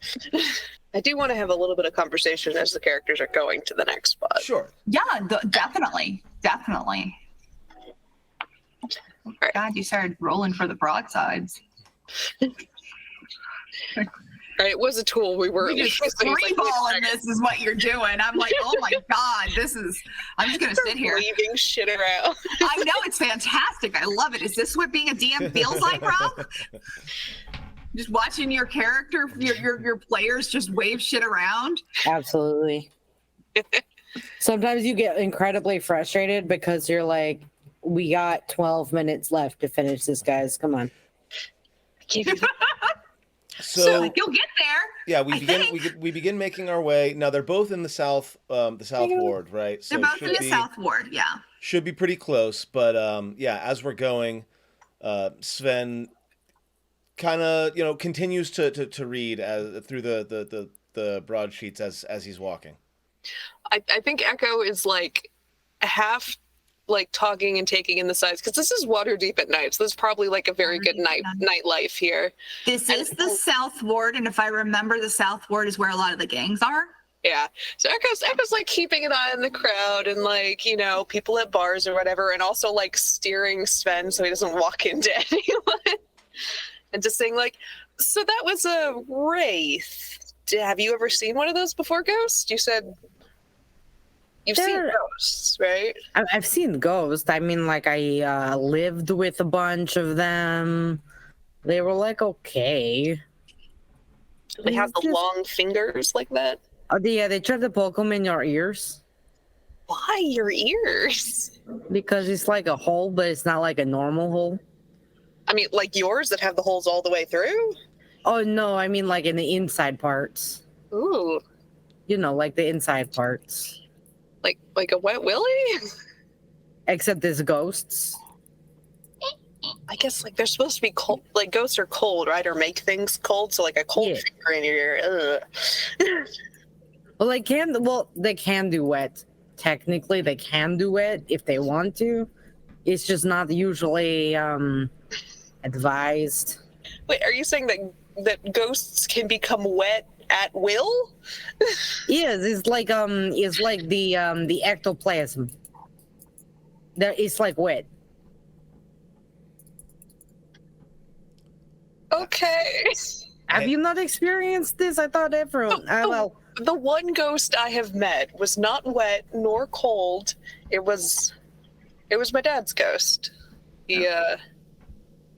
I do want to have a little bit of conversation as the characters are going to the next spot.
Sure.
Yeah, definitely.
All right.
God, you started rolling for the broadsides.
It was a tool we were
just freeballing. This is what you're doing. I'm like, oh my god, I'm just gonna sit here
leaving shit around.
I know, it's fantastic. I love it. Is this what being a DM feels like, Rob? Just watching your character, your players just wave shit around.
Absolutely. Sometimes you get incredibly frustrated because you're like, we got 12 minutes left to finish this, guys. Come on.
So
you'll get there.
Yeah, we begin making our way. Now they're both in the south ward, right? So
they're both in the south ward. Yeah.
Should be pretty close, but as we're going, Sven kind of continues to read through the broadsheets as he's walking.
I think Echo is like half like talking and taking in the sights because this is Waterdeep at night, so there's probably like a very good nightlife here.
This is the South Ward, and if I remember, the South Ward is where a lot of the gangs are.
Yeah, so Echo's like keeping an eye on the crowd and like people at bars or whatever, and also like steering Sven so he doesn't walk into anyone, and just saying like, so that was a wraith. Have you ever seen one of those before, Ghost? You said. You've seen ghosts, right?
I've seen ghosts. I mean, like, I lived with a bunch of them. They were, like, okay.
They have the long fingers like that?
Oh, yeah, they tried to poke them in your ears.
Why your ears?
Because it's like a hole, but it's not like a normal hole.
I mean, like yours that have the holes all the way through?
Oh, no, I mean, like, in the inside parts.
Ooh.
Like the inside parts.
Like a wet willy?
Except there's ghosts.
I guess like they're supposed to be cold. Like ghosts are cold, right? Or make things cold. So like a cold finger in your ear.
Well, they can do it. Technically, they can do it if they want to. It's just not usually advised.
Wait, are you saying that ghosts can become wet at will?
Yes, it's like the ectoplasm. It's like wet.
Okay.
Have you not experienced this? I thought everyone.
The one ghost I have met was not wet nor cold. It was my dad's ghost. He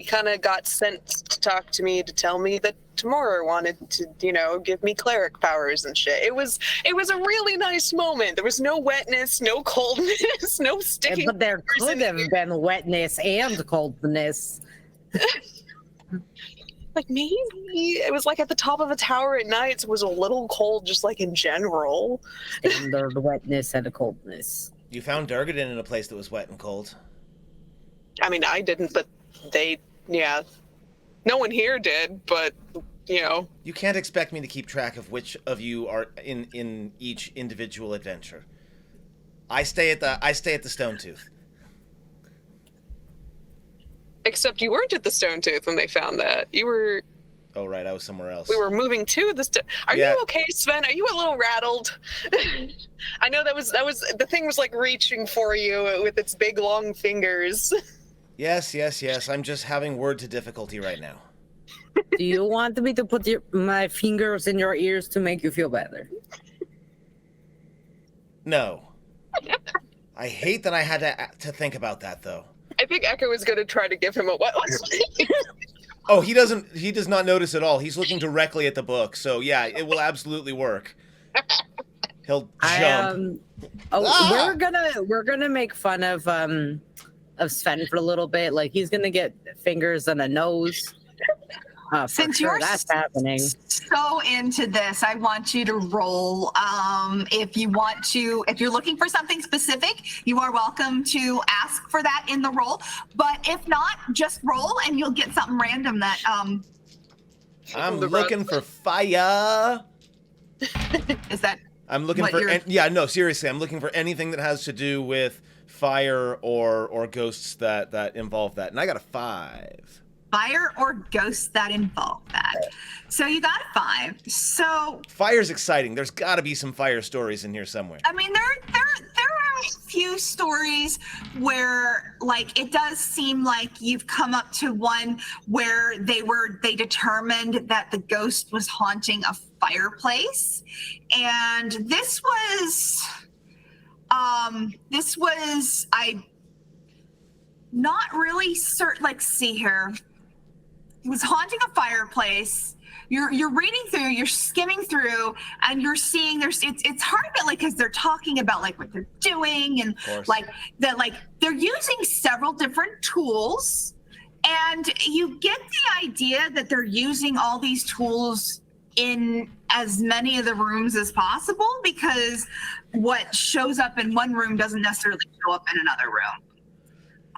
kind of got sent to talk to me to tell me that Tamora wanted to, give me cleric powers and shit. It was a really nice moment. There was no wetness, no coldness, no sticking.
But there could have been wetness and coldness.
Like maybe it was like at the top of a tower at night, so it was a little cold, just like in general.
Standard wetness and coldness.
You found Durgadin in a place that was wet and cold.
I mean, I didn't, but no one here did. But
you can't expect me to keep track of which of you are in each individual adventure. I stay at the Stone Tooth.
Except you weren't at the Stone Tooth when they found that. You were.
Oh right, I was somewhere else.
We were moving to the. Are you okay, Sven? Are you a little rattled? I know that was the thing was like reaching for you with its big long fingers.
Yes. I'm just having word to difficulty right now.
Do you want me to put my fingers in your ears to make you feel better?
No. I hate that I had to think about that though.
I think Echo was going to try to give him a what was
Oh, he does not notice at all. He's looking directly at the book. So yeah, it will absolutely work. He'll jump.
We're gonna make fun of Sven for a little bit. Like he's gonna get fingers on a nose.
Since
sure,
you're
that's happening.
So into this, I want you to roll. If you're looking for something specific, you are welcome to ask for that in the roll. But if not, just roll and you'll get something random that.
I'm looking for fire.
Is that?
I'm looking for. No, seriously, I'm looking for anything that has to do with fire or ghosts that involve that, and I got a 5.
Fire or ghosts that involve that. So you got a 5. So
fire's exciting. There's got to be some fire stories in here somewhere.
I mean, there are a few stories where, like, it does seem like you've come up to one where they determined that the ghost was haunting a fireplace, and this was I not really certain. Like, see here. It was haunting a fireplace. You're reading through, you're skimming through, and you're seeing it's hard to like because they're talking about like what they're doing and like they're using several different tools, and you get the idea that they're using all these tools in as many of the rooms as possible because what shows up in one room doesn't necessarily show up in another room.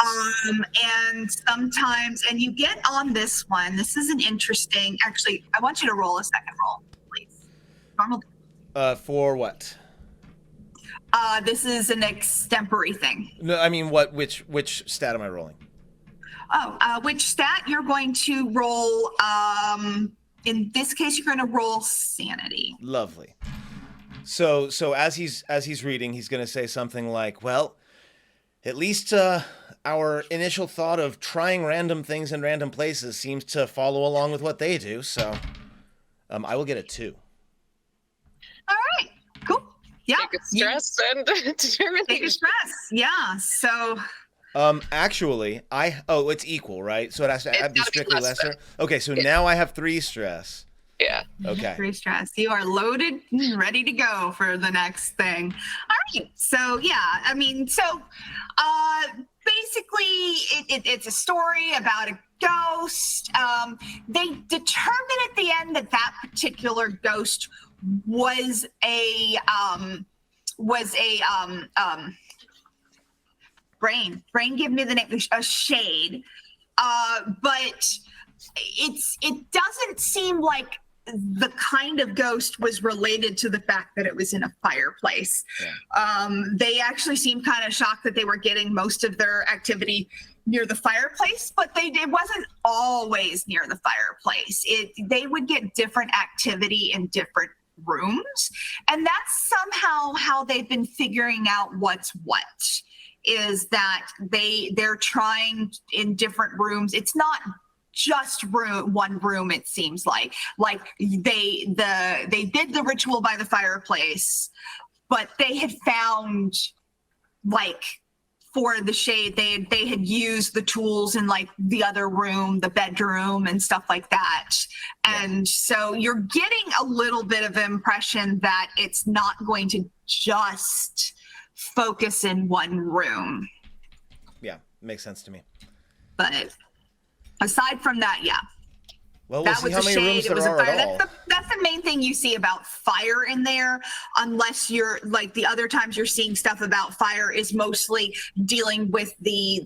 And sometimes, and you get on this one, this is an interesting, actually, I want you to roll a second roll, please. Normal.
For what?
This is an extempore thing.
No, I mean, which stat am I rolling?
Which stat you're going to roll, in this case, you're going to roll sanity.
Lovely. So as he's reading, he's going to say something like, well, at least, our initial thought of trying random things in random places seems to follow along with what they do, so I will get a 2.
All right, cool. Yeah.
Take a stress and determine.
Take a stress, yeah. So.
Actually, it's equal, right? So it has to be strictly lesser. Okay, so now I have 3 stress.
Yeah.
Okay.
3 stress. You are loaded and ready to go for the next thing. All right. So yeah, I mean, basically it's a story about a ghost. They determined at the end that particular ghost was a brain give me the name, a shade. But it doesn't seem like the kind of ghost was related to the fact that it was in a fireplace. They actually seemed kind of shocked that they were getting most of their activity near the fireplace, but it wasn't always near the fireplace. They would get different activity in different rooms, and that's somehow how they've been figuring out what's what. Is that they're trying in different rooms. It's not just one room, it seems like they did the ritual by the fireplace, but they had found, like, for the shade, they had used the tools in, like, the other room, the bedroom and stuff like that. And so you're getting a little bit of impression that it's not going to just focus in one room.
Yeah, makes sense to me.
But aside from that, yeah.
Well, we'll see how many rooms there are at all.
That's the main thing you see about fire in there, unless you're like the other times you're seeing stuff about fire is mostly dealing with the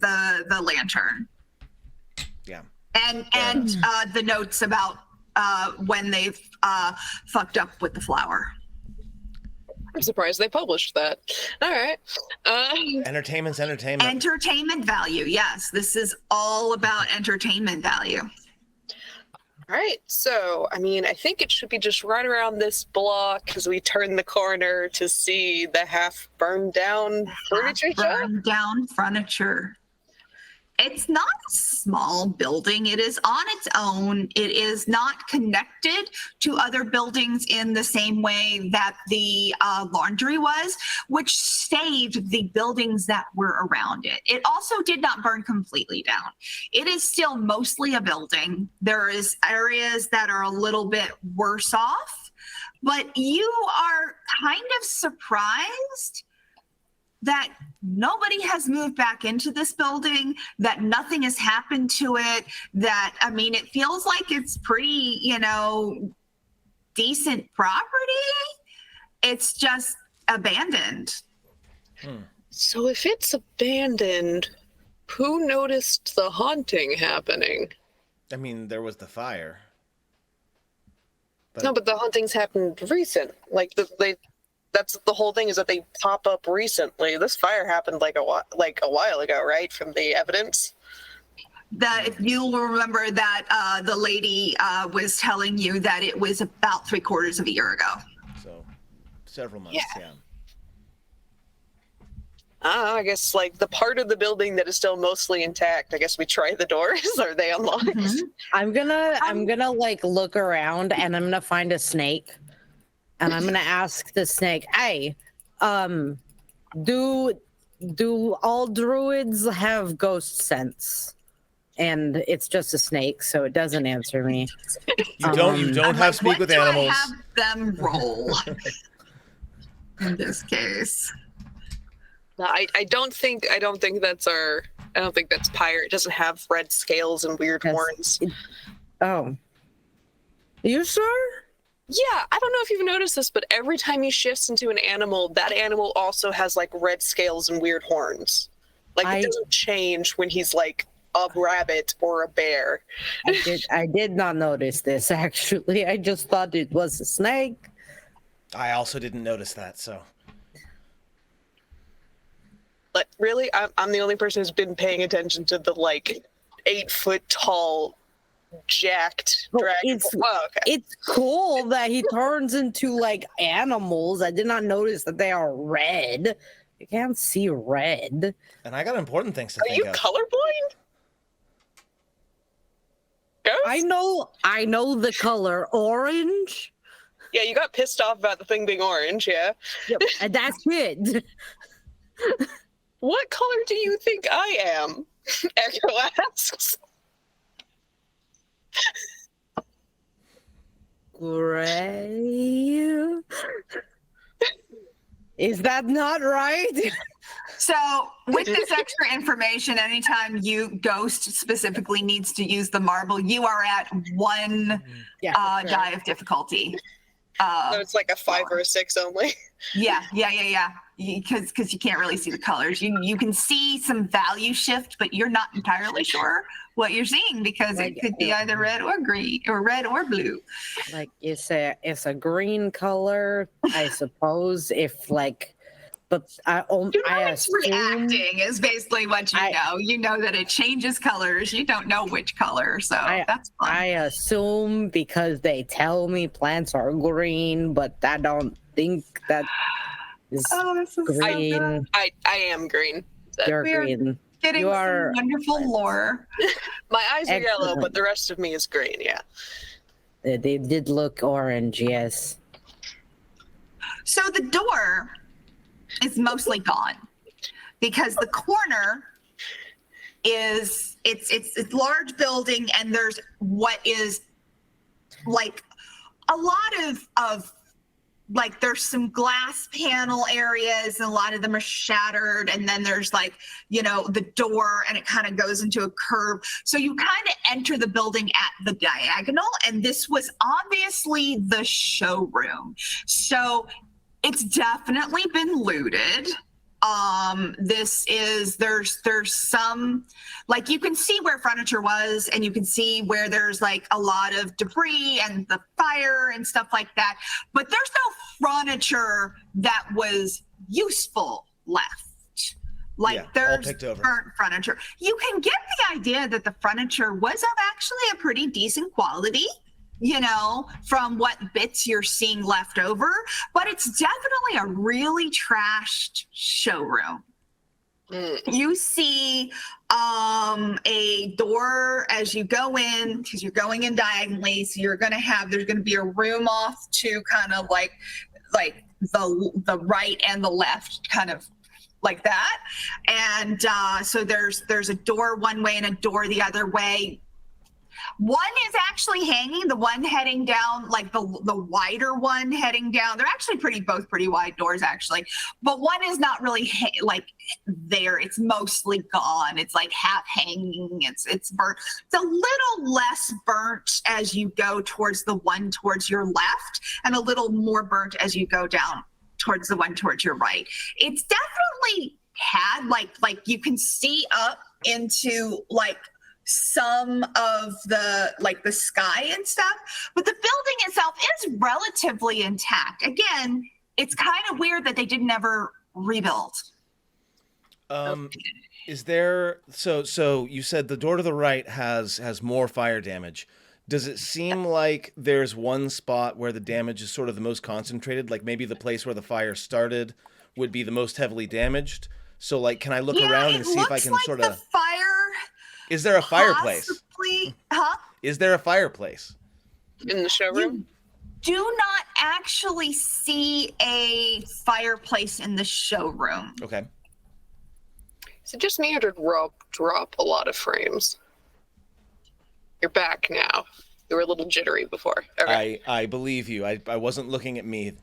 lantern.
Yeah.
And the notes about when they've fucked up with the flower.
I'm surprised they published that. All right.
Entertainment's entertainment.
Entertainment value. Yes, this is all about entertainment value.
All right. So, I mean, I think it should be just right around this block as we turn the corner to see the half burned down furniture shop.
Burned down furniture. It's not a small building. It is on its own. It is not connected to other buildings in the same way that the laundry was, which saved the buildings that were around it. It also did not burn completely down. It is still mostly a building. There is areas that are a little bit worse off, but you are kind of surprised that nobody has moved back into this building, that nothing has happened to it, that, I mean, it feels like it's pretty, decent property. It's just abandoned.
So if it's abandoned, who noticed the haunting happening?
I mean, there was the fire.
No, but the hauntings happened recent. Like, that's the whole thing, is that they pop up recently. This fire happened like a while ago, right? From the evidence.
That if you'll remember that the lady was telling you that it was about 3/4 of a year ago.
So several months, yeah.
I guess like the part of the building that is still mostly intact. I guess we try the doors. Are they unlocked?
Mm-hmm. I'm gonna like look around and I'm gonna find a snake. And I'm gonna ask the snake, hey, do all druids have ghost sense? And it's just a snake, so it doesn't answer me.
You don't have speak with animals.
I have them roll in this case.
No, I don't think that's Pyre. It doesn't have red scales and weird horns.
Oh. Are you sure?
Yeah, I don't know if you've noticed this, but every time he shifts into an animal, that animal also has like red scales and weird horns. Like it doesn't change when he's like a rabbit or a bear.
I did not notice this actually. I just thought it was a snake.
I also didn't notice that, so.
But really, I'm the only person who's been paying attention to the like 8-foot tall jacked dragon.
It's cool that he turns into like animals. I did not notice that they are red. I can't see red.
And I got important things to think of.
Are you colorblind? Ghost?
I know the color orange.
Yeah, you got pissed off about the thing being orange, yeah?
Yep, and that's it.
What color do you think I am? Echo asks.
Gray. Is that not right?
So with this extra information, anytime you ghost specifically needs to use the marble, you are at one die of difficulty.
So it's like a 5 or a 6 only.
Yeah. because you can't really see the colors. You can see some value shift, but you're not entirely sure what you're seeing because it could be either red or green or red or blue.
Like it's a green color, I suppose. If like, but
It's reacting is basically what you know. You know that it changes colors. You don't know which color, so that's fun.
I assume because they tell me plants are green, but I don't think that is
this is
green.
so good.
I am green.
You're green.
Getting
You
some
are
wonderful lore.
My eyes are yellow,
Excellent.
but the rest of me is green. Yeah.
They did look orange, yes.
So the door is mostly gone because the corner is it's a large building and there's what is like a lot of like there's some glass panel areas and a lot of them are shattered, and then there's like, you know, the door and it kind of goes into a curve, so you kind of enter the building at the diagonal, and this was obviously the showroom, so it's definitely been looted. There's some, like, you can see where furniture was and you can see where there's like a lot of debris and the fire and stuff like that, but there's no furniture that was useful left. Like there's burnt furniture. You can get the idea that the furniture was of actually a pretty decent quality, you know, from what bits you're seeing left over, but it's definitely a really trashed showroom. You see a door as you go in, because you're going in diagonally, so there's going to be a room off to kind of like the right and the left, kind of like that. And so there's a door one way and a door the other way. One is actually hanging, the one heading down, like the wider one heading down. They're actually both pretty wide doors, actually. But one is not really like there. It's mostly gone. It's like half hanging. It's burnt. It's a little less burnt as you go towards the one towards your left, and a little more burnt as you go down towards the one towards your right. It's definitely had like you can see up into like some of the sky and stuff, but the building itself is relatively intact. Again, it's kind of weird that they didn't ever rebuild.
Is there so you said the door to the right has more fire damage. Does it seem like there's one spot where the damage is sort of the most concentrated, like maybe the place where the fire started would be the most heavily damaged? So like, can I look around and see if I can
like
sort of
the fire.
Is there a fireplace? Is there a fireplace
in the showroom?
You do not actually see a fireplace in the showroom.
Okay.
Is it just me or did Rob drop a lot of frames? You're back now. You were a little jittery before. Okay.
I believe you. I wasn't looking at me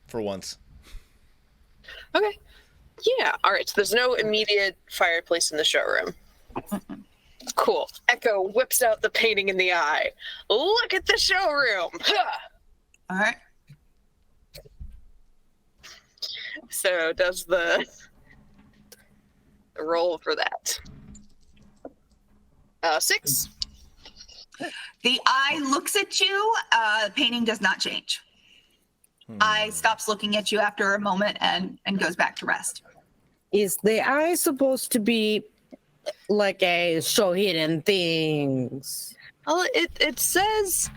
for once.
Okay. Yeah. All right. So there's no immediate fireplace in the showroom. Cool. Echo whips out the painting in the eye. Look at the showroom.
All right.
So does the roll for that. 6.
The eye looks at you. The painting does not change. Eye stops looking at you after a moment and goes back to rest.
Is the eye supposed to be like a show hidden things?
Well, it says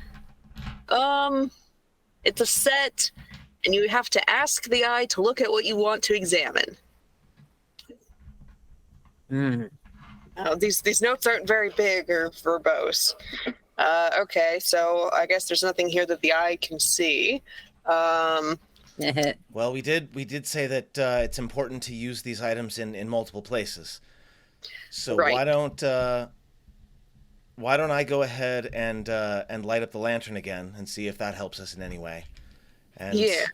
it's a set, and you have to ask the eye to look at what you want to examine. These notes aren't very big or verbose. Okay, so I guess there's nothing here that the eye can see.
Well, we did say that it's important to use these items in multiple places. So
right.
why don't I go ahead and light up the lantern again and see if that helps us in any way? And
yeah.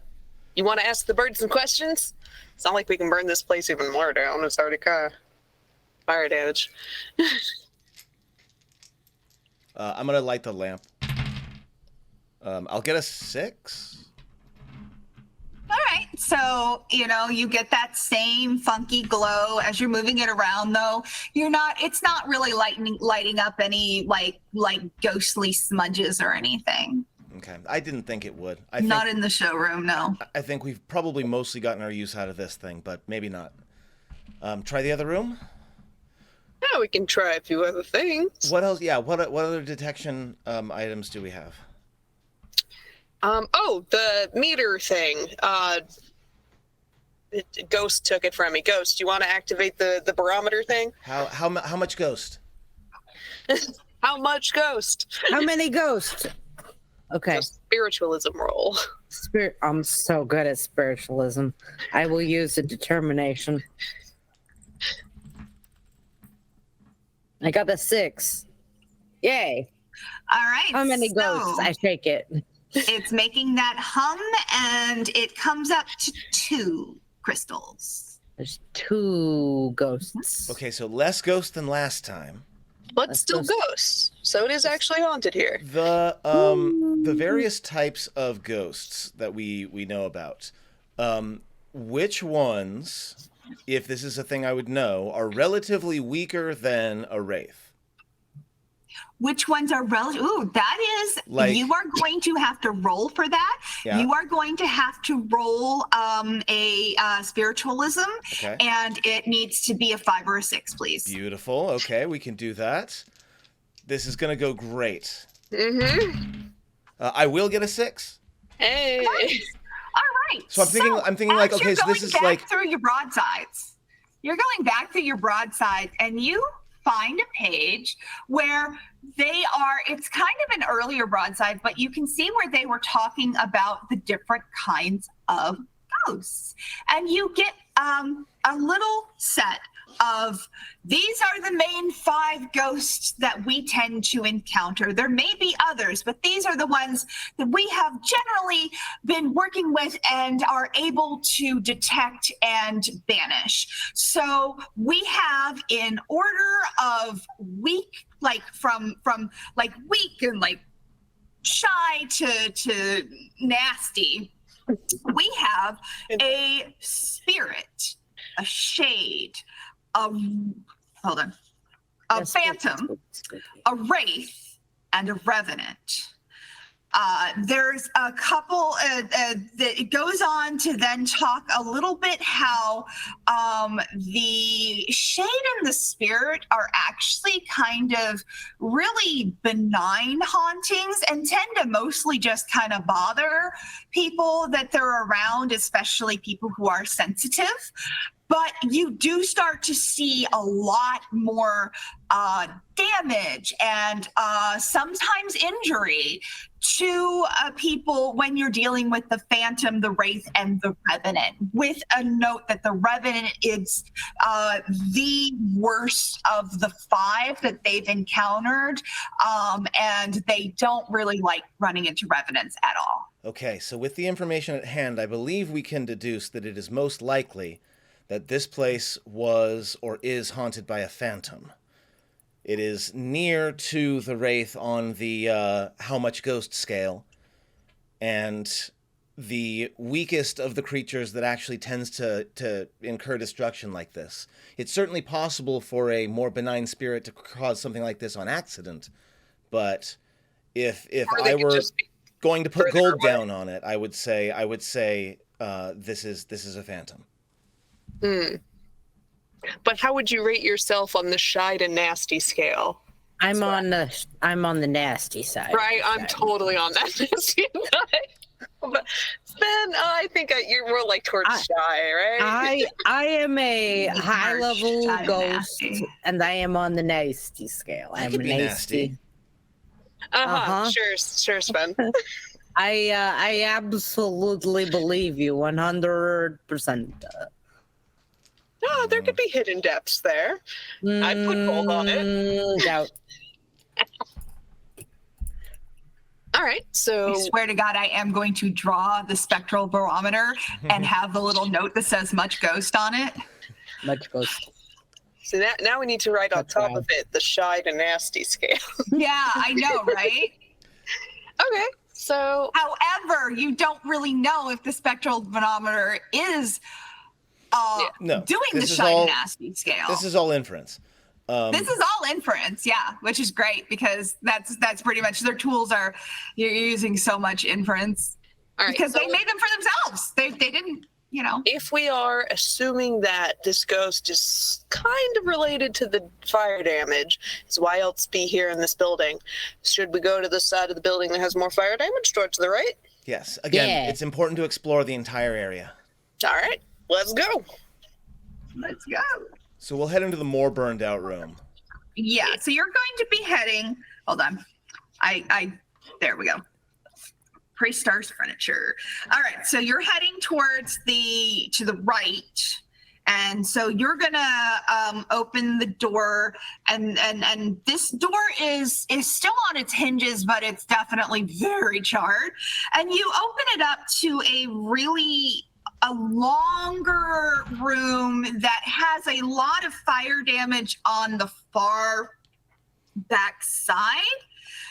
You want to ask the bird some questions? It's not like we can burn this place even more down. It's already kind of fire damage.
I'm gonna light the lamp. I'll get a 6.
All right. So, you get that same funky glow as you're moving it around, though. It's not really lighting up any like ghostly smudges or anything.
Okay. I didn't think it would.
Not in the showroom, no.
I think we've probably mostly gotten our use out of this thing, but maybe not. Try the other room?
Yeah, we can try a few other things.
What else? Yeah, what other detection items do we have?
The meter thing. Ghost took it from me. Ghost, you want to activate the barometer thing?
How much ghost?
How much ghost?
How many ghosts? Okay.
The spiritualism roll.
I'm so good at spiritualism. I will use the determination. I got a 6. Yay.
All right.
How many ghosts? I shake it.
It's making that hum, and it comes up to 2 crystals.
There's 2 ghosts.
Okay, so less ghost than last time.
But still ghosts. So it is actually haunted here.
The various types of ghosts that we know about. Which ones, if this is a thing I would know, are relatively weaker than a wraith?
Which ones are relative? Ooh, that is, you are going to have to roll for that.
Yeah.
You are going to have to roll a spiritualism,
Okay.
and it needs to be a 5 or a 6, please.
Beautiful. Okay, we can do that. This is going to go great.
Mm-hmm.
I will get a 6.
Hey.
Nice. All right.
So I'm thinking like, okay, so this is
back
like
through your broadsides. You're going back through your broadsides, and you find a page where it's kind of an earlier broadside, but you can see where they were talking about the different kinds of ghosts. And you get a little set of, these are the main 5 ghosts that we tend to encounter. There may be others, but these are the ones that we have generally been working with and are able to detect and banish. So we have, in order of weak, like from like weak and like shy to nasty, we have a spirit, a shade, a phantom, a wraith, and a revenant. There's a couple that it goes on to then talk a little bit how the shade and the spirit are actually kind of really benign hauntings and tend to mostly just kind of bother people that they're around, especially people who are sensitive. But you do start to see a lot more damage and sometimes injury to people when you're dealing with the Phantom, the Wraith, and the Revenant, with a note that the Revenant is the worst of the 5 that they've encountered, and they don't really like running into Revenants at all.
Okay, so with the information at hand, I believe we can deduce that it is most likely that this place was or is haunted by a phantom. It is near to the Wraith on the how much ghost scale, and the weakest of the creatures that actually tends to incur destruction like this. It's certainly possible for a more benign spirit to cause something like this on accident, but if I were going to put gold down on it, I would say this is a phantom.
But how would you rate yourself on the shy to nasty scale?
I'm on the nasty side.
Right, I'm totally on that nasty side. But Sven, I think you're more like towards shy, right?
I am a high level
shy
ghost,
nasty.
and I am on the nasty scale.
I
I'm
could be nasty.
Sure, Sven.
I absolutely believe you 100%.
No, there could be hidden depths there. I'd put gold on it.
Doubt.
All right, so
I swear to God, I am going to draw the spectral barometer and have the little note that says much ghost on it.
Much ghost.
So now we need to write on top of it the shy to nasty scale.
Yeah, I know, right?
Okay, So
However, you don't really know if the spectral manometer is
No,
doing the
this is
shine
all-
nasty scale.
This is all inference.
This is all inference, yeah, which is great because that's pretty much their tools are. You're using so much inference
all right,
because
so
they made them for themselves. They didn't, you know.
if we are assuming that this ghost is kind of related to the fire damage, so why else be here in this building? Should we go to the side of the building that has more fire damage, towards the right?
Yes. Again,
Yeah.
it's important to explore the entire area.
All right, let's go.
Let's go.
So we'll head into the more burned out room.
Yeah, so you're going to be heading. Hold on, I there we go. Praise Stars furniture. All right, so you're heading towards to the right, and so you're gonna open the door, and this door is still on its hinges, but it's definitely very charred, and you open it up to a longer room that has a lot of fire damage on the far back side.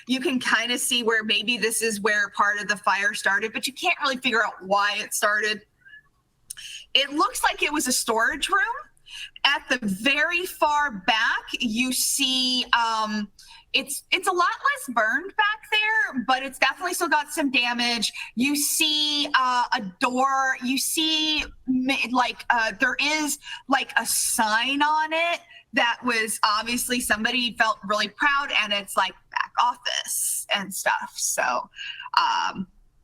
You can kind of see where maybe this is where part of the fire started, but you can't really figure out why it started. It looks like it was a storage room. At the very far back, you see it's a lot less burned back there, but it's definitely still got some damage. You see a door. You see there is like a sign on it that was obviously somebody felt really proud, and it's like back office and stuff. So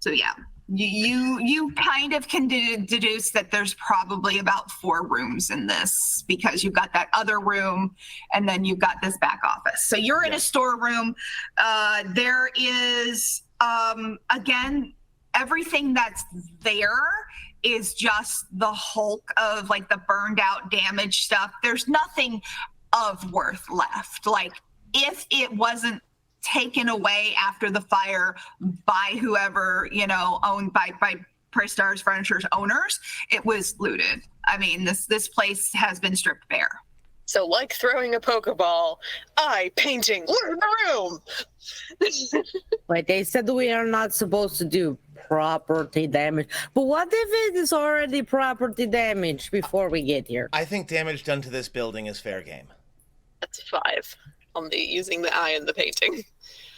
yeah. You kind of can deduce that there's probably about 4 rooms in this because you've got that other room and then you've got this back office. So you're in a storeroom. There is, again, everything that's there is just the hulk of like the burned out damaged stuff. There's nothing of worth left. Like if it wasn't taken away after the fire by whoever, owned by Stars Furniture's owners, it was looted. I mean, this place has been stripped bare.
So like throwing a Pokeball, painting, leave the room.
Like they said, we are not supposed to do property damage. But what if it is already property damage before we get here?
I think damage done to this building is fair game.
That's 5 on the using the eye in the painting.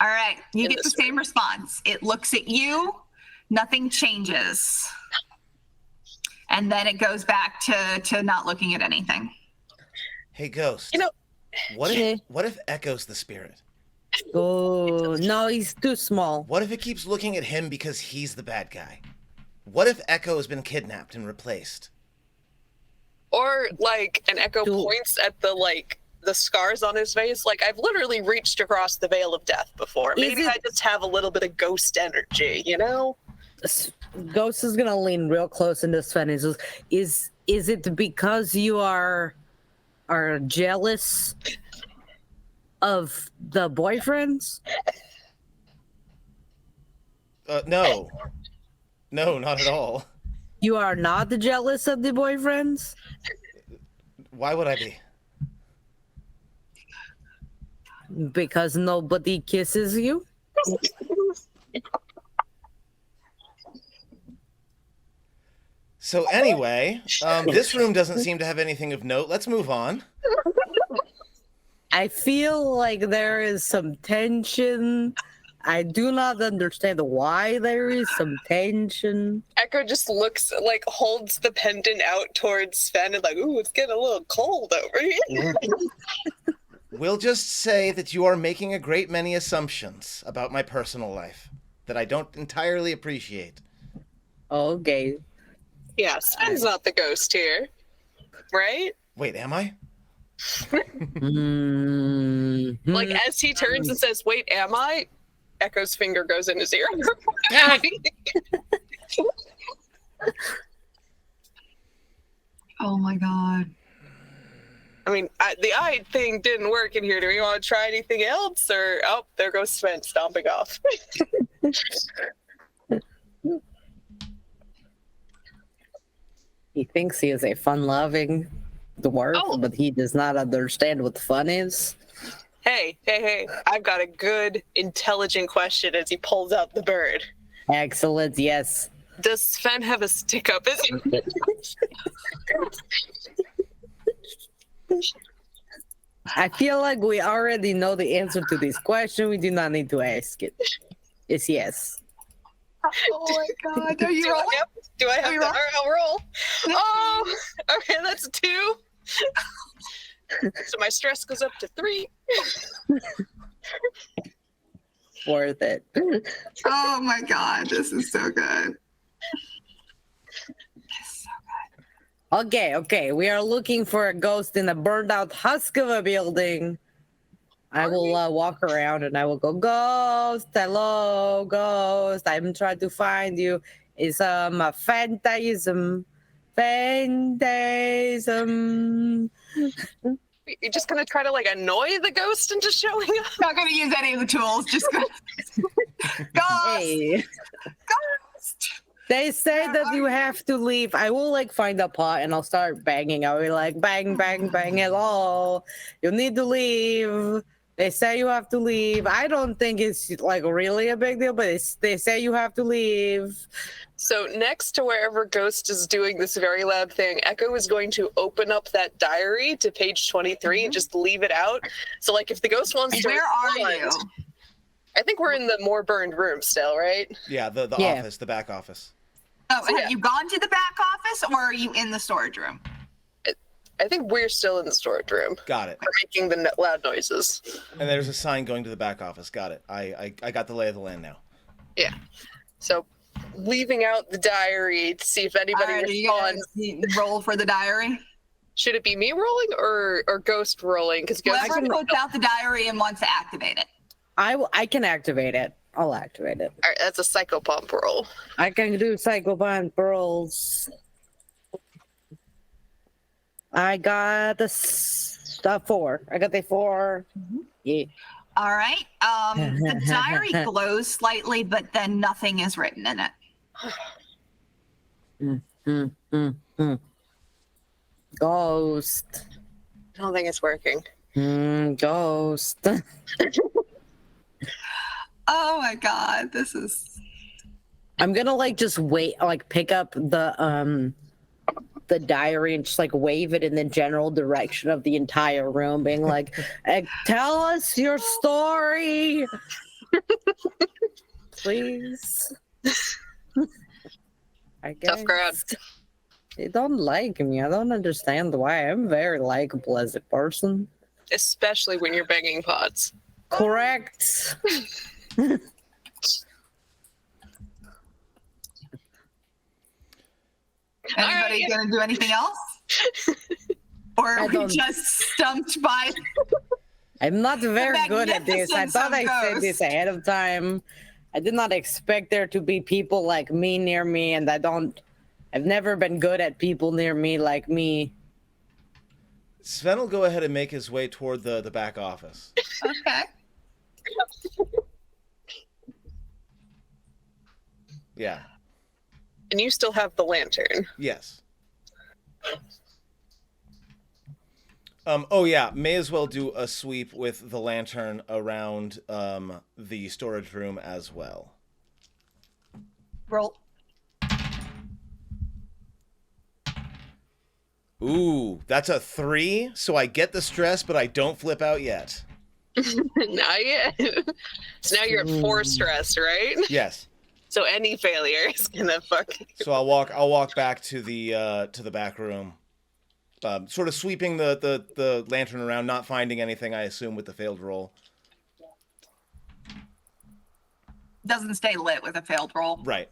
All right, you
In
get the
this
same response. It looks at you, nothing changes. And then it goes back to not looking at anything.
Hey, Ghost. What if Echo's the spirit?
Oh, no, he's too small.
What if it keeps looking at him because he's the bad guy? What if Echo has been kidnapped and replaced?
Or like an Echo
Dude.
points at the scars on his face. Like I've literally reached across the veil of death before. Maybe I just have a little bit of ghost energy,
Ghost is gonna lean real close into Sven. Is it because you are jealous of the boyfriends?
No, not at all.
You are not jealous of the boyfriends?
Why would I be?
Because nobody kisses you?
So anyway, this room doesn't seem to have anything of note. Let's move on.
I feel like there is some tension. I do not understand why there is some tension.
Echo just looks holds the pendant out towards Sven and ooh, it's getting a little cold over here.
We'll just say that you are making a great many assumptions about my personal life that I don't entirely appreciate.
Okay.
Yeah, Sven's not the ghost here, right?
Wait, am I?
Like as he turns and says, "Wait, am I?" Echo's finger goes in his ear.
Oh my God.
I mean, the eye thing didn't work in here. Do we want to try anything else? Or, there goes Sven stomping off.
He thinks he is a fun-loving dwarf, but he does not understand what fun is.
Hey. I've got a good, intelligent question as he pulls out the bird.
Excellent. Yes.
Does Sven have a stick up his
I feel like we already know the answer to this question. We do not need to ask it. It's yes.
Oh my god. Are you rolling?
Do I have
Are you
to?
rolling?
All right, I'll roll. Oh, okay, that's a 2. So my stress goes up to 3.
Worth it.
Oh my god, this is so good.
Okay. We are looking for a ghost in a burned out husk of a building. I will walk around and I will go, ghost, hello, ghost. I'm trying to find you. It's a phantasm. Phantasm.
You're just gonna try to like annoy the ghost into showing up?
Not gonna use any of the tools, just gonna ghost.
Hey.
Ghost.
They say that you have to leave. I will like find a pot and I'll start banging. I'll be like, bang, bang, bang, hello. You need to leave. They say you have to leave. I don't think it's like really a big deal, but they say you have to leave.
So next to wherever Ghost is doing this very loud thing, Echo is going to open up that diary to page 23 and just leave it out. So like if the ghost wants to
Where are
respond-
you?
I think we're in the more burned room still, right?
Yeah, the
Yeah.
office, the back office.
Oh,
So,
have
yeah.
you gone to the back office or are you in the storage room?
I think we're still in the storage room.
Got it.
We're making the loud noises.
And there's a sign going to the back office. Got it. I got the lay of the land now.
Yeah. So leaving out the diary to see if anybody
Alright, are you
responds.
gonna roll for the diary?
Should it be me rolling or Ghost rolling? Because Ghost
Whoever puts out the diary and wants to activate it.
I can activate it. I'll activate it.
All right, that's a psychopomp roll.
I can do psychobind rolls. I got a 4. I got the 4. Yeah.
All right. The diary glows slightly, but then nothing is written in it.
Ghost.
I don't think it's working.
Ghost.
Oh my god, this is.
I'm gonna like just wait, like pick up the diary and just like wave it in the general direction of the entire room, being like, "Tell us your story, please." I guess.
Tough crowd.
They don't like me. I don't understand why. I'm a very likable as a person.
Especially when you're banging pots.
Correct.
Anybody
Alright.
gonna do anything else? Or
I
are we
don't-
just stumped by?
I'm not very good at this. I
magnificence
thought
of
I said
ghosts.
this ahead of time. I did not expect there to be people like me near me, and I've never been good at people near me like me.
Sven will go ahead and make his way toward the back office.
Okay.
Yeah.
And you still have the lantern.
Yes. Oh yeah, may as well do a sweep with the lantern around the storage room as well.
Roll.
Ooh, that's a 3, so I get the stress, but I don't flip out yet.
Not yet. So now you're at 4 stress, right?
Yes.
So any failure is gonna fuck.
So I'll walk back to the back room, sort of sweeping the lantern around, not finding anything. I assume with the failed roll.
Doesn't stay lit with a failed roll.
Right,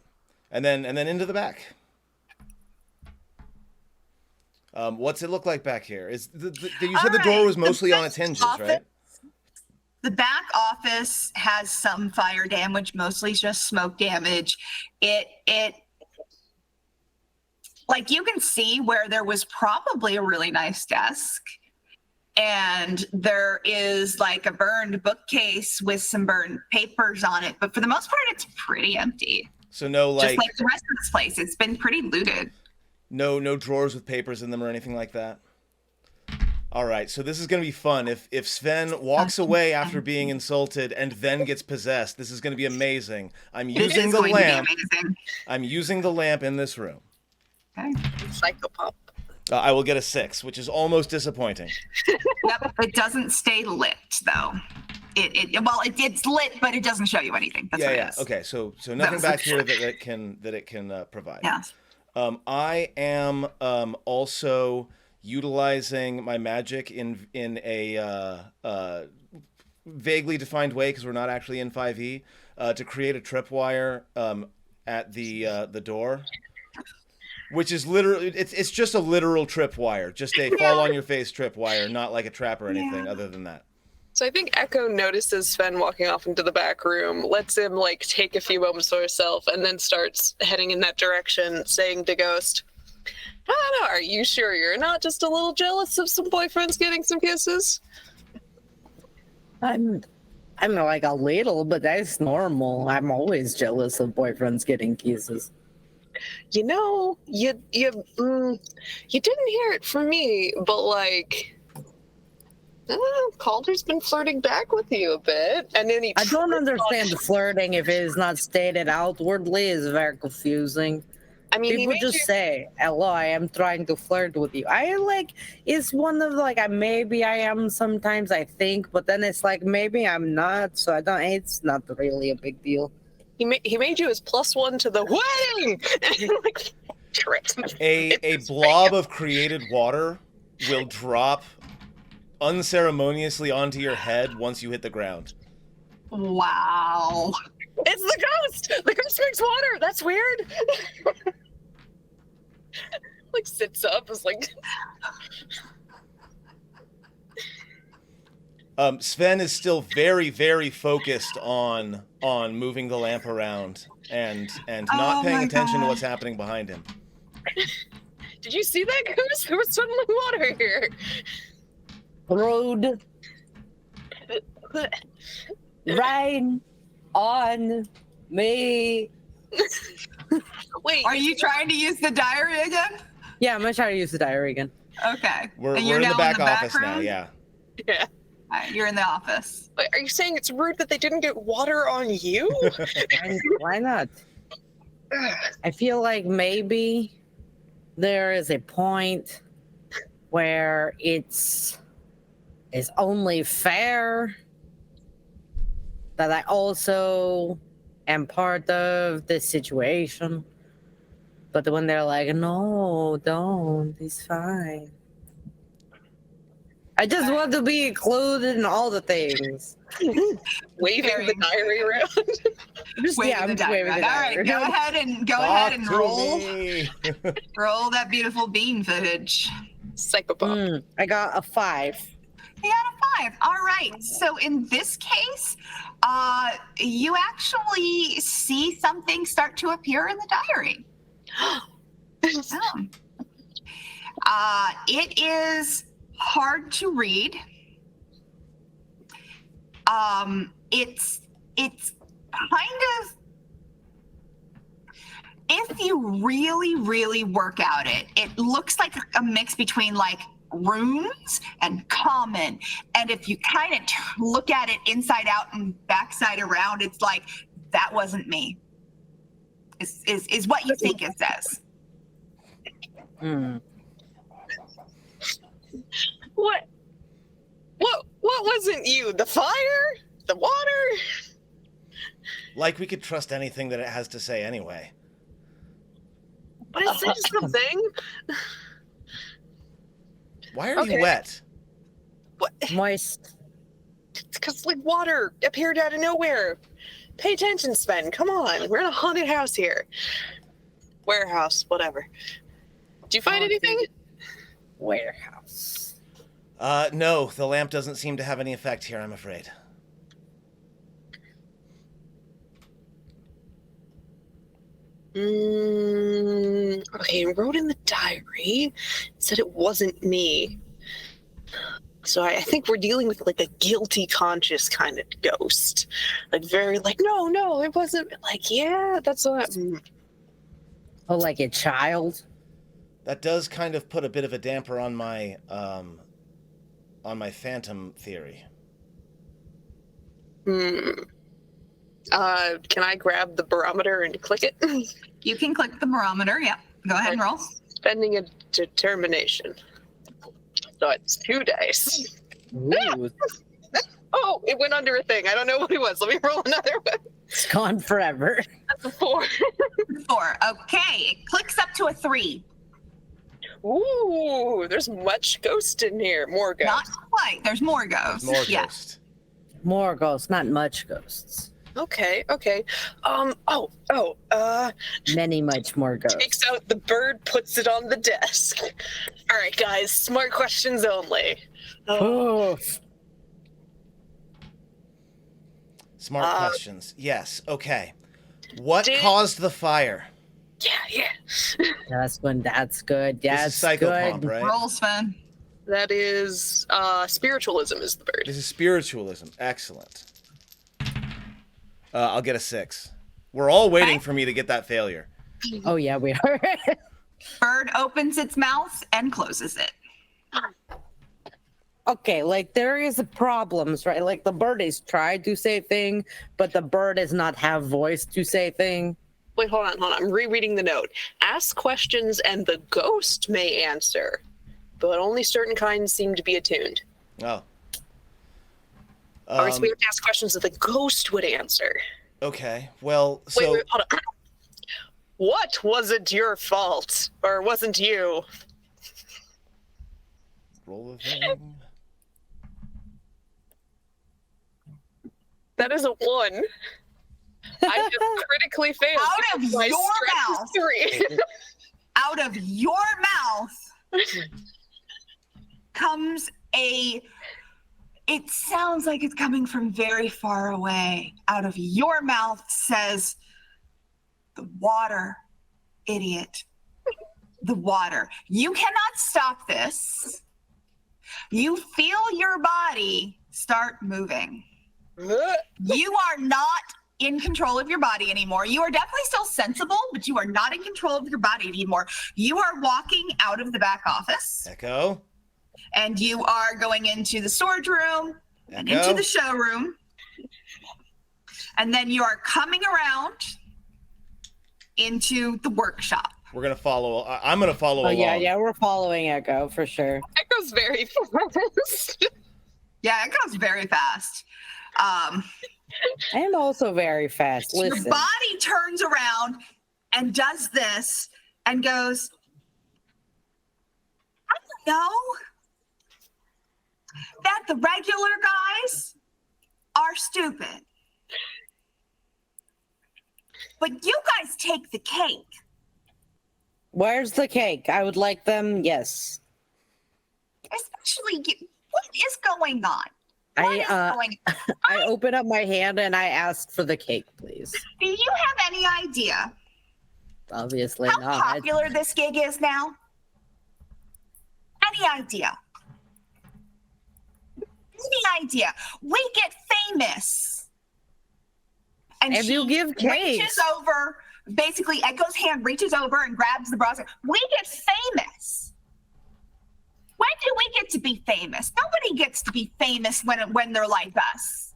and then into the back. What's it look like back here? Is you said the door was mostly on its hinges, right?
The back office has some fire damage, mostly just smoke damage. It like you can see where there was probably a really nice desk, and there is like a burned bookcase with some burned papers on it, but for the most part it's pretty empty.
So no
Just like the rest of this place, it's been pretty looted.
no drawers with papers in them or anything like that. All right, so this is going to be fun. If Sven walks away after being insulted and then gets possessed, this is going to be amazing. I'm
It
using
is
the
going to be
lamp.
amazing.
I'm using the lamp in this room.
Okay.
Psychopop.
I will get a 6, which is almost disappointing.
Yep. It doesn't stay lit though. It's lit, but it doesn't show you anything. That's what it is.
Okay, so nothing back here that it can provide.
Yeah.
I am also utilizing my magic in a vaguely defined way, because we're not actually in 5e, to create a tripwire at the door, which is literally it's just a literal tripwire, just a fall on your face tripwire, not like a trap or anything other than that.
So I think Echo notices Sven walking off into the back room, lets him like take a few moments for himself, and then starts heading in that direction, saying to Ghost, "I don't know, are you sure you're not just a little jealous of some boyfriends getting some kisses?"
I'm like a little, but that's normal. I'm always jealous of boyfriends getting kisses.
You know, you didn't hear it from me, but like, Calder's been flirting back with you a bit, and then
I don't understand the flirting if it is not stated outwardly. It's very confusing.
I mean,
People just say, "Hello, I am trying to flirt with you." It's one of maybe I am sometimes, I think, but then it's like maybe I'm not. So I don't. It's not really a big deal.
He made you his +1 to the wedding, and like tripped.
A blob of created water will drop unceremoniously onto your head once you hit the ground.
Wow.
It's the ghost! The ghost drinks water! That's weird! Like, sits up, is like...
Sven is still very, very focused on moving the lamp around and not paying attention to what's happening behind him.
Did you see that ghost? There was suddenly water here.
Road. Rain on me.
Wait.
Are you trying to use the diary again?
Yeah, I'm gonna try to use the diary again.
Okay.
We're
And you're
in the
now
back
back
office now,
room?
yeah.
Yeah.
You're in the office.
Wait, are you saying it's rude that they didn't get water on you?
And why not? I feel like maybe there is a point where it's only fair that I also am part of this situation. But when they're like, no, don't, it's fine. I just want to be included in all the things.
Waving the diary around.
I'm just waving the diary.
All right, go ahead and roll. Roll that beautiful bean footage.
Psychopath.
I got a 5.
You got a 5. All right. So in this case, you actually see something start to appear in the diary. It is hard to read. It's kind of, if you really work out it looks like a mix between like runes and common, and if you kind of look at it inside out and backside around, it's like, that wasn't me, is what you think it says.
What wasn't you? The fire? The water?
Like we could trust anything that it has to say anyway.
But it says something.
Why are you wet?
What?
Moist.
It's because like water appeared out of nowhere. Pay attention, Sven. Come on. We're in a haunted house here. Warehouse, whatever. Did you find anything?
Warehouse.
No, the lamp doesn't seem to have any effect here, I'm afraid.
Okay, wrote in the diary, said it wasn't me. So I think we're dealing with like a guilty conscious kind of ghost. Like very like, no, it wasn't. Like, yeah, that's what.
Oh, like a child?
That does kind of put a bit of a damper on my on my phantom theory.
Can I grab the barometer and click it?
You can click the barometer. Yep. Go ahead and roll.
Spending a determination. So it's 2 dice.
Ooh,
Oh, it went under a thing. I don't know what it was. Let me roll another one.
it's gone forever.
That's a 4.
4. Okay. It clicks up to a 3.
Ooh, there's much ghost in here. More ghost.
Not quite. There's more ghosts.
More
Yeah.
ghost.
More ghosts, not much ghosts.
Okay.
Many much more ghosts.
Takes out the bird, puts it on the desk. All right, guys, smart questions only.
Oof.
Smart questions. Yes. Okay. What
Did-
caused the fire?
Yeah.
That's good.
This
That's
is psychopomp,
good.
right?
Roll, Sven.
That is spiritualism is the bird.
This is spiritualism. Excellent. I'll get a 6. We're all waiting
Okay.
for me to get that failure.
Oh yeah, we are.
Bird opens its mouth and closes it.
Okay, like there is problems, right? Like the bird is trying to say thing, but the bird does not have voice to say thing.
Wait, hold on. I'm rereading the note. Ask questions and the ghost may answer, but only certain kinds seem to be attuned.
Oh.
Or so we have to ask questions that the ghost would answer.
Okay. Well, so
Wait, hold on. What wasn't your fault? Or wasn't you?
roll the thing.
That is a 1. I have critically failed.
Out of
My
your
stress
mouth.
is 3.
Out of your mouth comes a. It sounds like it's coming from very far away. Out of your mouth says, "The water, idiot. The water. You cannot stop this. You feel your body start moving. You are not in control of your body anymore. You are definitely still sensible, but you are not in control of your body anymore. You are walking out of the back office,
Echo.
and you are going into the storage room and
Echo.
into the showroom. And then you are coming around into the workshop.
We're gonna follow. I'm gonna follow
Oh
along.
yeah, we're following Echo for sure.
That goes very fast.
Yeah, it goes very fast.
And also very fast.
Your
Listen.
body turns around and does this and goes, I don't know that the regular guys are stupid. But you guys take the cake.
Where's the cake? I would like them. Yes.
Especially you. What is going on? What is
I
going
I open up my hand and I ask for the cake, please.
Do you have any idea
Obviously
how
not.
popular this gig is now? Any idea? Any idea? We get famous.
And
she
you give
reaches
cakes.
over, basically Echo's hand reaches over and grabs the bra. We get famous. When do we get to be famous? Nobody gets to be famous when they're like us.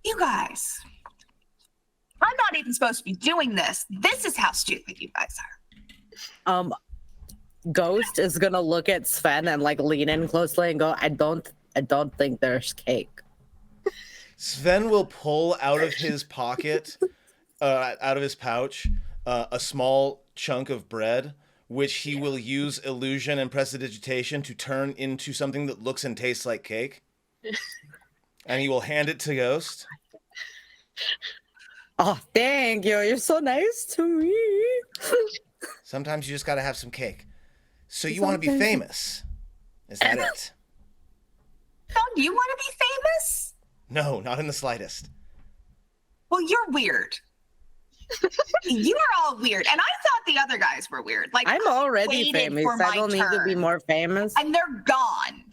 You guys, I'm not even supposed to be doing this. This is how stupid you guys are.
Ghost is gonna look at Sven and like lean in closely and go, I don't think there's cake.
Sven will pull out of his pocket, out of his pouch, a small chunk of bread, which he will use illusion and prestidigitation to turn into something that looks and tastes like cake. And he will hand it to Ghost.
Oh, thank you. You're so nice to me.
Sometimes you just gotta have some cake. So you want to be famous? Is that it?
Do you want to be famous?
No, not in the slightest.
Well, you're weird. You are all weird. And I thought the other guys were weird. Like
I'm already
waited
famous.
for
I
my
don't need to be
turn.
more famous.
And they're gone.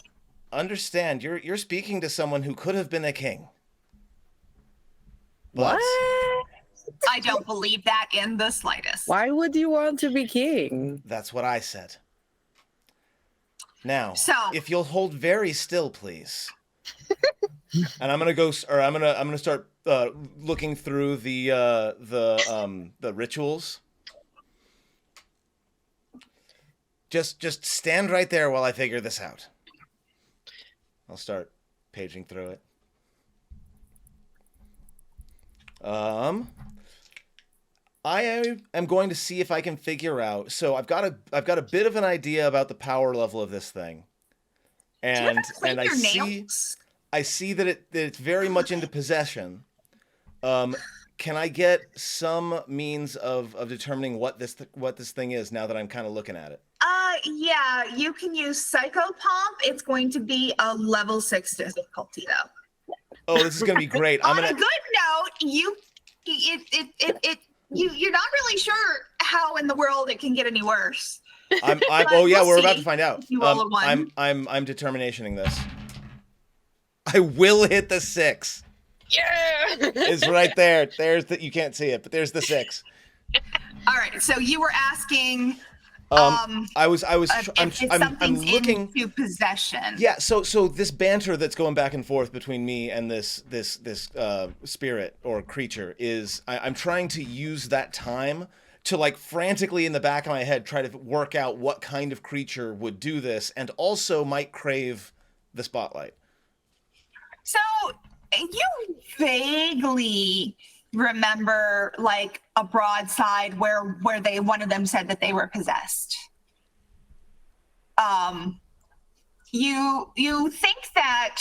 Understand, you're speaking to someone who could have been a king. But
What?
I don't believe that in the slightest.
Why would you want to be king?
that's what I said. Now,
So-
if you'll hold very still, please. And I'm gonna start looking through the rituals. Just stand right there while I figure this out. I'll start paging through it. I am going to see if I can figure out. So I've got a bit of an idea about the power level of this thing, and I see that it's very much into possession. Can I get some means of determining what this thing is now that I'm kind of looking at it?
Yeah, you can use Psychopomp. It's going to be a level 6 difficulty though.
Oh, this is gonna be great.
On a good note, you're not really sure how in the world it can get any worse.
We're about to find out.
You roll a 1.
I'm determinationing this. I will hit the 6.
Yeah.
It's right there. You can't see it, but there's the 6.
All right. So you were asking.
I'm
something's
looking
into possession.
Yeah. So this banter that's going back and forth between me and this spirit or creature is I'm trying to use that time to like frantically in the back of my head try to work out what kind of creature would do this and also might crave the spotlight.
So you vaguely remember like a broadside where one of them said that they were possessed. You think that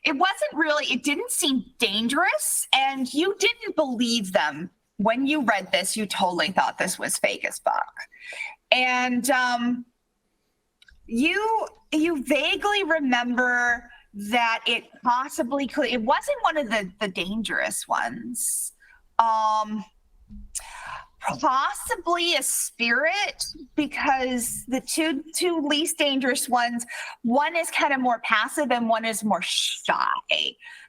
it didn't seem dangerous, and you didn't believe them when you read this. You totally thought this was fake as fuck. And you vaguely remember that it possibly could. It wasn't one of the dangerous ones. Possibly a spirit, because the two least dangerous ones, one is kind of more passive and one is more shy.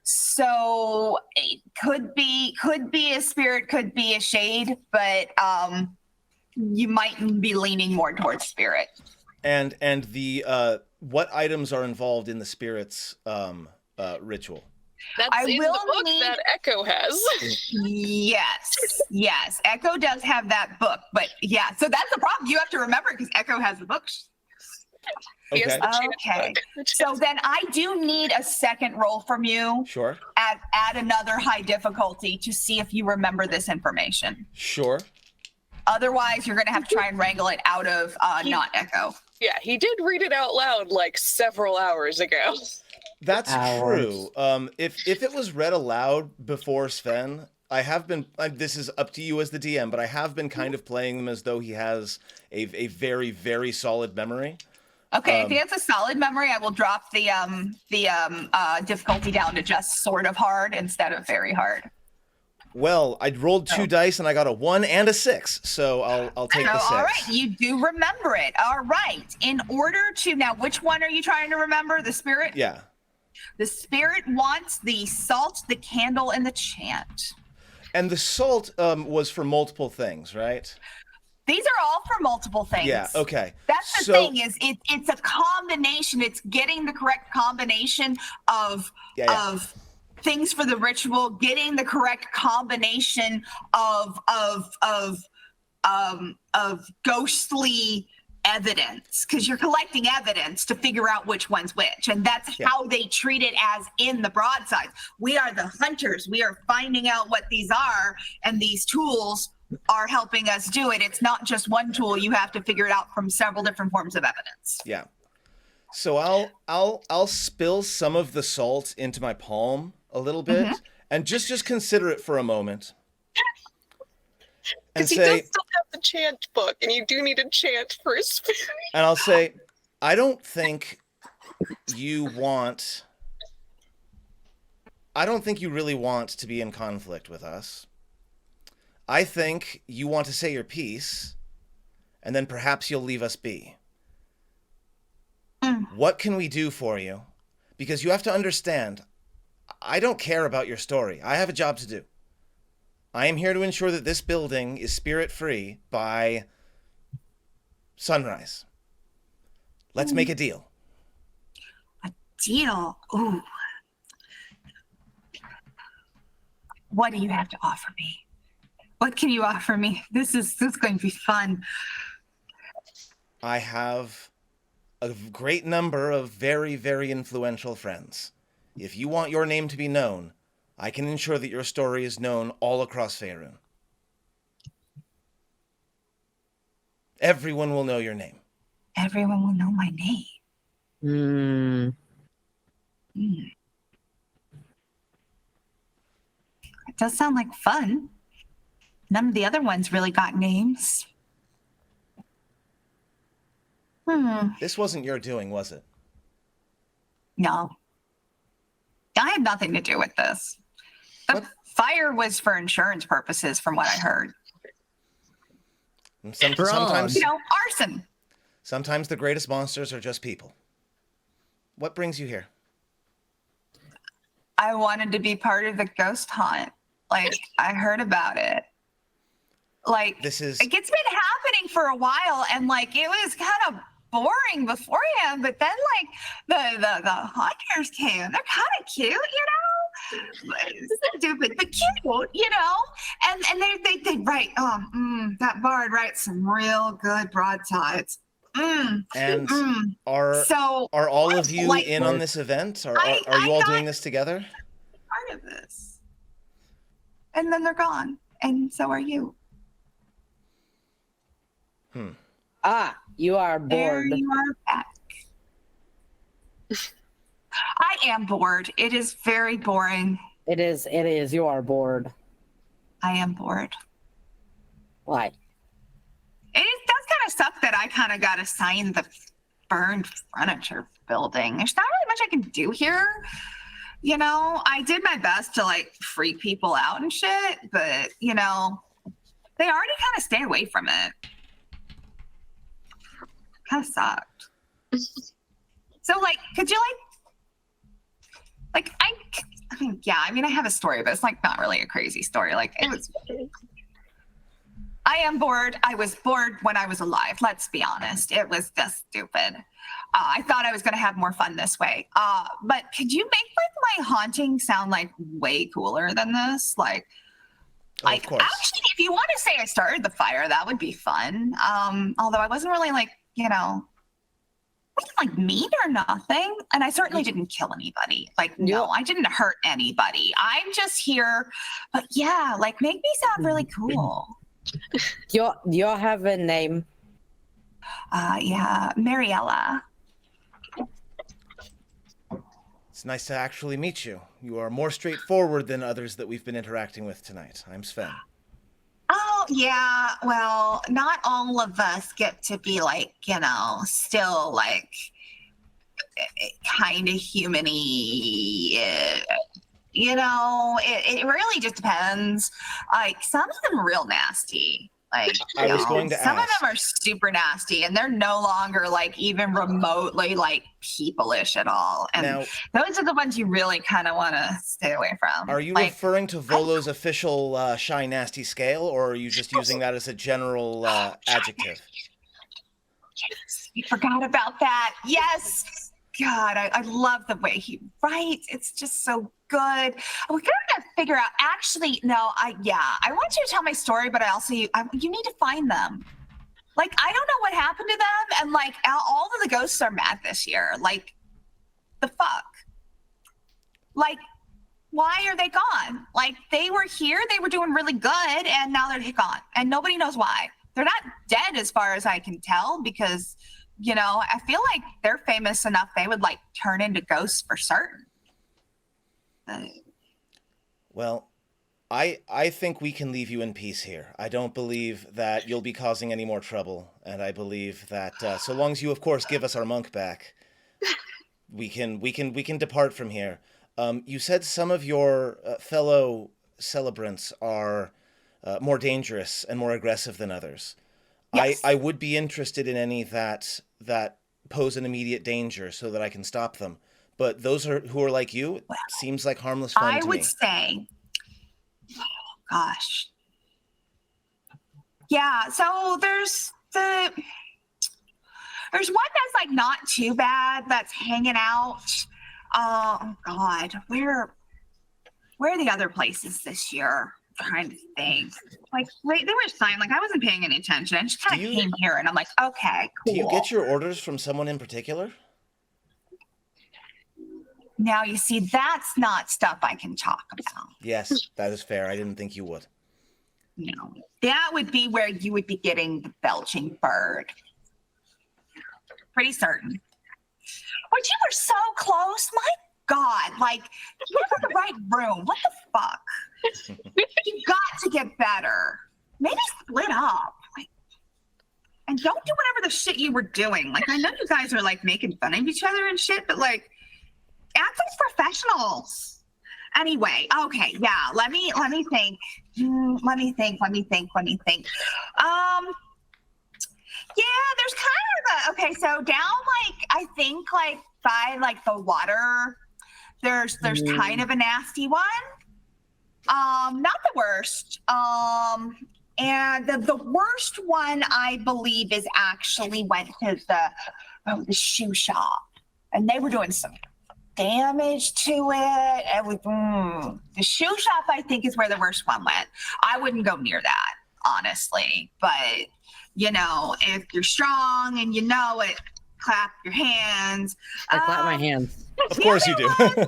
So it could be a spirit, could be a shade, but you might be leaning more towards spirit.
And the what items are involved in the spirit's ritual?
That's in the book that Echo has.
Yes. Echo does have that book, but yeah. So that's the problem. You have to remember because Echo has the books.
Okay.
Okay. So then I do need a second roll from you.
Sure.
At another high difficulty to see if you remember this information.
Sure.
Otherwise, you're going to have to try and wrangle it out of not Echo.
Yeah, he did read it out loud like several hours ago.
That's true. If it was read aloud before Sven, I have been. This is up to you as the DM, but I have been kind of playing them as though he has a very, very solid memory.
Okay, if he has a solid memory, I will drop the difficulty down to just sort of hard instead of very hard.
Well, I rolled 2 dice and I got a 1 and a 6, so I'll take the 6.
All right, you do remember it. All right. In order to now, which one are you trying to remember? The spirit?
Yeah.
The spirit wants the salt, the candle, and the chant.
And the salt was for multiple things, right?
These are all for multiple things.
Yeah, okay.
That's the thing is it's a combination. It's getting the correct combination of things for the ritual, getting the correct combination of ghostly evidence, because you're collecting evidence to figure out which one's which, and that's how they treat it as in the broadside. We are the hunters. We are finding out what these are, and these tools are helping us do it. It's not just one tool. You have to figure it out from several different forms of evidence.
Yeah. So I'll spill some of the salt into my palm a little bit, and just consider it for a moment.
Because he does still have the chant book, and you do need a chant for his spirit.
And I'll say, I don't think you really want to be in conflict with us. I think you want to say your piece, and then perhaps you'll leave us be. What can we do for you? Because you have to understand, I don't care about your story. I have a job to do. I am here to ensure that this building is spirit-free by sunrise. Let's make a deal.
Deal. Ooh. What do you have to offer me? What can you offer me? This is going to be fun.
I have a great number of very, very influential friends. If you want your name to be known, I can ensure that your story is known all across Faerun. Everyone will know your name.
Everyone will know my name. It does sound like fun. None of the other ones really got names.
This wasn't your doing, was it?
No. I had nothing to do with this. The fire was for insurance purposes, from what I heard.
Sometimes,
Arson.
sometimes the greatest monsters are just people. What brings you here?
I wanted to be part of the ghost hunt. Like, I heard about it. Like, it gets been happening for a while, and like it was kind of boring beforehand, but then like the hunters came. They're kind of cute, stupid but cute, and they write that bard writes some real good broadsides.
And are all of you in on this event? Are you all doing this together?
Part of this, and then they're gone, and so are you.
You are bored.
There you are back. I am bored. It is very boring.
It is. You are bored.
I am bored.
Why?
It does kind of suck that I kind of got assigned the burned furniture building. There's not really much I can do here. I did my best to like freak people out and shit, but they already kind of stay away from it. Kind of sucked. So like, could you I have a story, but it's like not really a crazy story. Like it was, I am bored. I was bored when I was alive. Let's be honest. It was just stupid. I thought I was going to have more fun this way. But could you make like my haunting sound like way cooler than this? Like,
of course.
Actually, if you want to say I started the fire, that would be fun. Although I wasn't really like, wasn't like mean or nothing. And I certainly didn't kill anybody. Like, no, I didn't hurt anybody. I'm just here. But yeah, like make me sound really cool.
Do you have a name?
Yeah, Mariella.
It's nice to actually meet you. You are more straightforward than others that we've been interacting with tonight. I'm Sven.
Oh, yeah. Well, not all of us get to be like, still like kind of human-y. It really just depends. Like, some of them are real nasty. Like,
I was going to
some
ask.
of them are super nasty, and they're no longer like even remotely like people-ish at all. And
Now,
those are the ones you really kind of want to stay away from.
are you
like,
referring to Volo's official Shy Nasty scale, or are you just using that as a general adjective?
Yes, we forgot about that. Yes. God, I love the way he writes. It's just so good. We're gonna figure out. Actually, no. I want you to tell my story, but you need to find them. Like, I don't know what happened to them, and like all of the ghosts are mad this year. Like, the fuck. Like, why are they gone? Like, they were here, they were doing really good, and now they're gone, and nobody knows why. They're not dead, as far as I can tell, because. I feel like they're famous enough they would like turn into ghosts for certain.
Well, I think we can leave you in peace here. I don't believe that you'll be causing any more trouble, and I believe that so long as you, of course, give us our monk back, we can depart from here. You said some of your fellow celebrants are more dangerous and more aggressive than others. Yes. I would be interested in any that pose an immediate danger so that I can stop them. But those who are like you, it seems like harmless fun to me.
I would say, oh gosh. Yeah, so there's There's one that's like not too bad that's hanging out. Oh God, where are the other places this year? I'm trying to think. Like, wait, they were signed. Like I wasn't paying any attention. I just kind of came here and I'm like, okay, cool.
Do you get your orders from someone in particular?
Now you see, that's not stuff I can talk about.
Yes, that is fair. I didn't think you would.
No, that would be where you would be getting the belching bird. Pretty certain. But you were so close. My God, like you're in the right room. What the fuck? You got to get better. Maybe split up. Like, and don't do whatever the shit you were doing. Like I know you guys are like making fun of each other and shit, but like act like professionals. Anyway, okay, yeah. Let me think. Let me think. Yeah, there's kind of okay. So down like I think like by like the water, there's kind of a nasty one. Not the worst. And the worst one I believe is actually went to the shoe shop, and they were doing some damage to it. The shoe shop I think is where the worst one went. I wouldn't go near that, honestly. But you know, if you're strong and you know it, clap your hands.
I clap my hands.
Of course you do.
I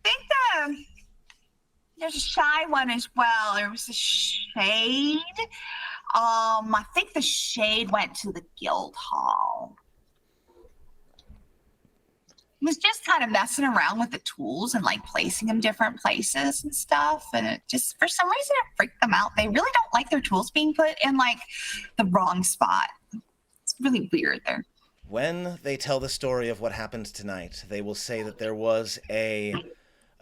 think there's a shy one as well. There was a shade. I think the shade went to the guild hall. Was just kind of messing around with the tools and like placing them different places and stuff, and it just for some reason it freaked them out. They really don't like their tools being put in like the wrong spot. It's really weird there.
When they tell the story of what happened tonight, they will say that there was a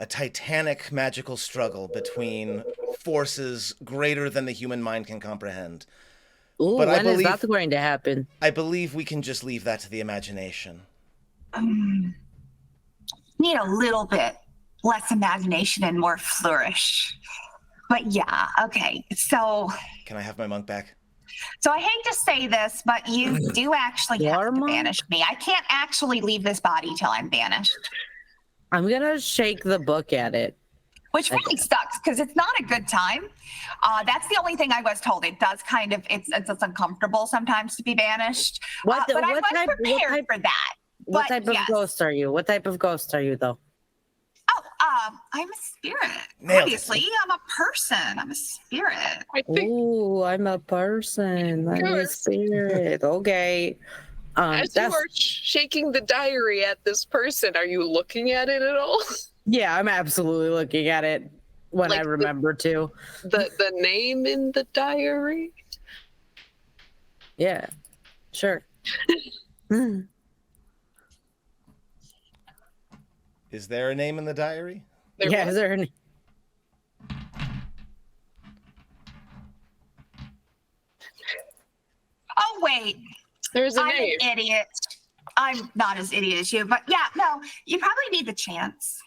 titanic magical struggle between forces greater than the human mind can comprehend.
Ooh,
but
when is that going to happen?
I believe we can just leave that to the imagination.
Need a little bit less imagination and more flourish. But yeah, okay. So
Can I have my monk back?
So I hate to say this, but you do actually have to banish me. I can't actually leave this body till I'm banished.
I'm gonna shake the book at it.
Which really sucks because it's not a good time. That's the only thing I was told. It does kind of, it's uncomfortable sometimes to be banished. But I was prepared for that.
What type of ghost are you? What type of ghost are you, though?
I'm a spirit.
Nailed
Obviously,
it.
I'm a person. I'm a spirit.
I think
Ooh, I'm a person. I'm a spirit. Okay.
as you are shaking the diary at this person, are you looking at it at all?
Yeah, I'm absolutely looking at it when
Like
I remember to.
The name in the diary?
Yeah, sure.
Is there a name in the diary?
Yeah, is there any?
Oh, wait.
There's a
I'm
name.
an idiot. I'm not as idiot as you, but yeah, no, you probably need the chance.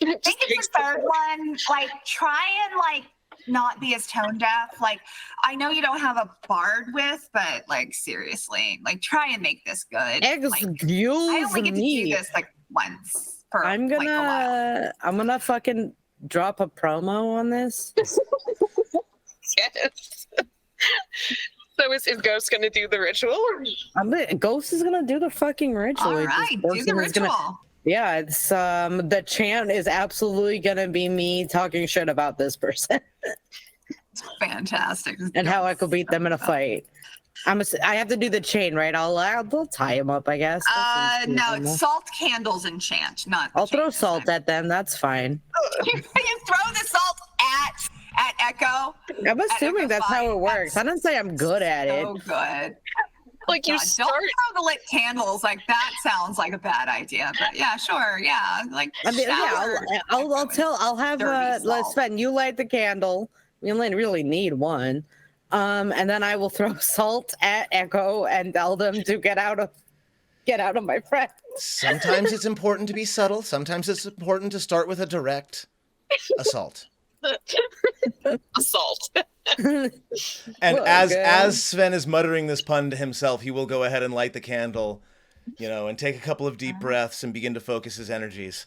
I think it's the third one. Like, try and like not be as tone deaf. Like, I know you don't have a bard with, but like seriously, like try and make this good. Like,
Excuse
I only get to do
me.
this like once for
I'm
like, a while.
gonna fucking drop a promo on this.
Yes. So is Ghost going to do the ritual?
Ghost is gonna do the fucking ritual.
All
This
right, do the
person is
ritual.
Yeah, it's the chant is absolutely gonna be me talking shit about this person
Fantastic.
and how I could beat them in a fight. I have to do the chain, right? I'll tie him up, I guess.
No, it's salt candles and chant, not.
I'll throw
chain
salt
this
at them. That's fine.
time. You throw the salt at Echo.
I'm assuming that's how it works.
That's
I didn't say I'm good at it.
So good.
Like you
God,
start.
Don't throw the lit candles. Like that sounds like a bad idea. But yeah, sure. Yeah, like.
I mean,
shower
I'll have
dirty
let's
salt.
Sven, you light the candle. We only really need one. And then I will throw salt at Echo and tell them to get out of my friend.
Sometimes it's important to be subtle. Sometimes it's important to start with a direct assault.
Assault.
And
Look,
as Sven is muttering this pun to himself, he will go ahead and light the candle, and take a couple of deep breaths and begin to focus his energies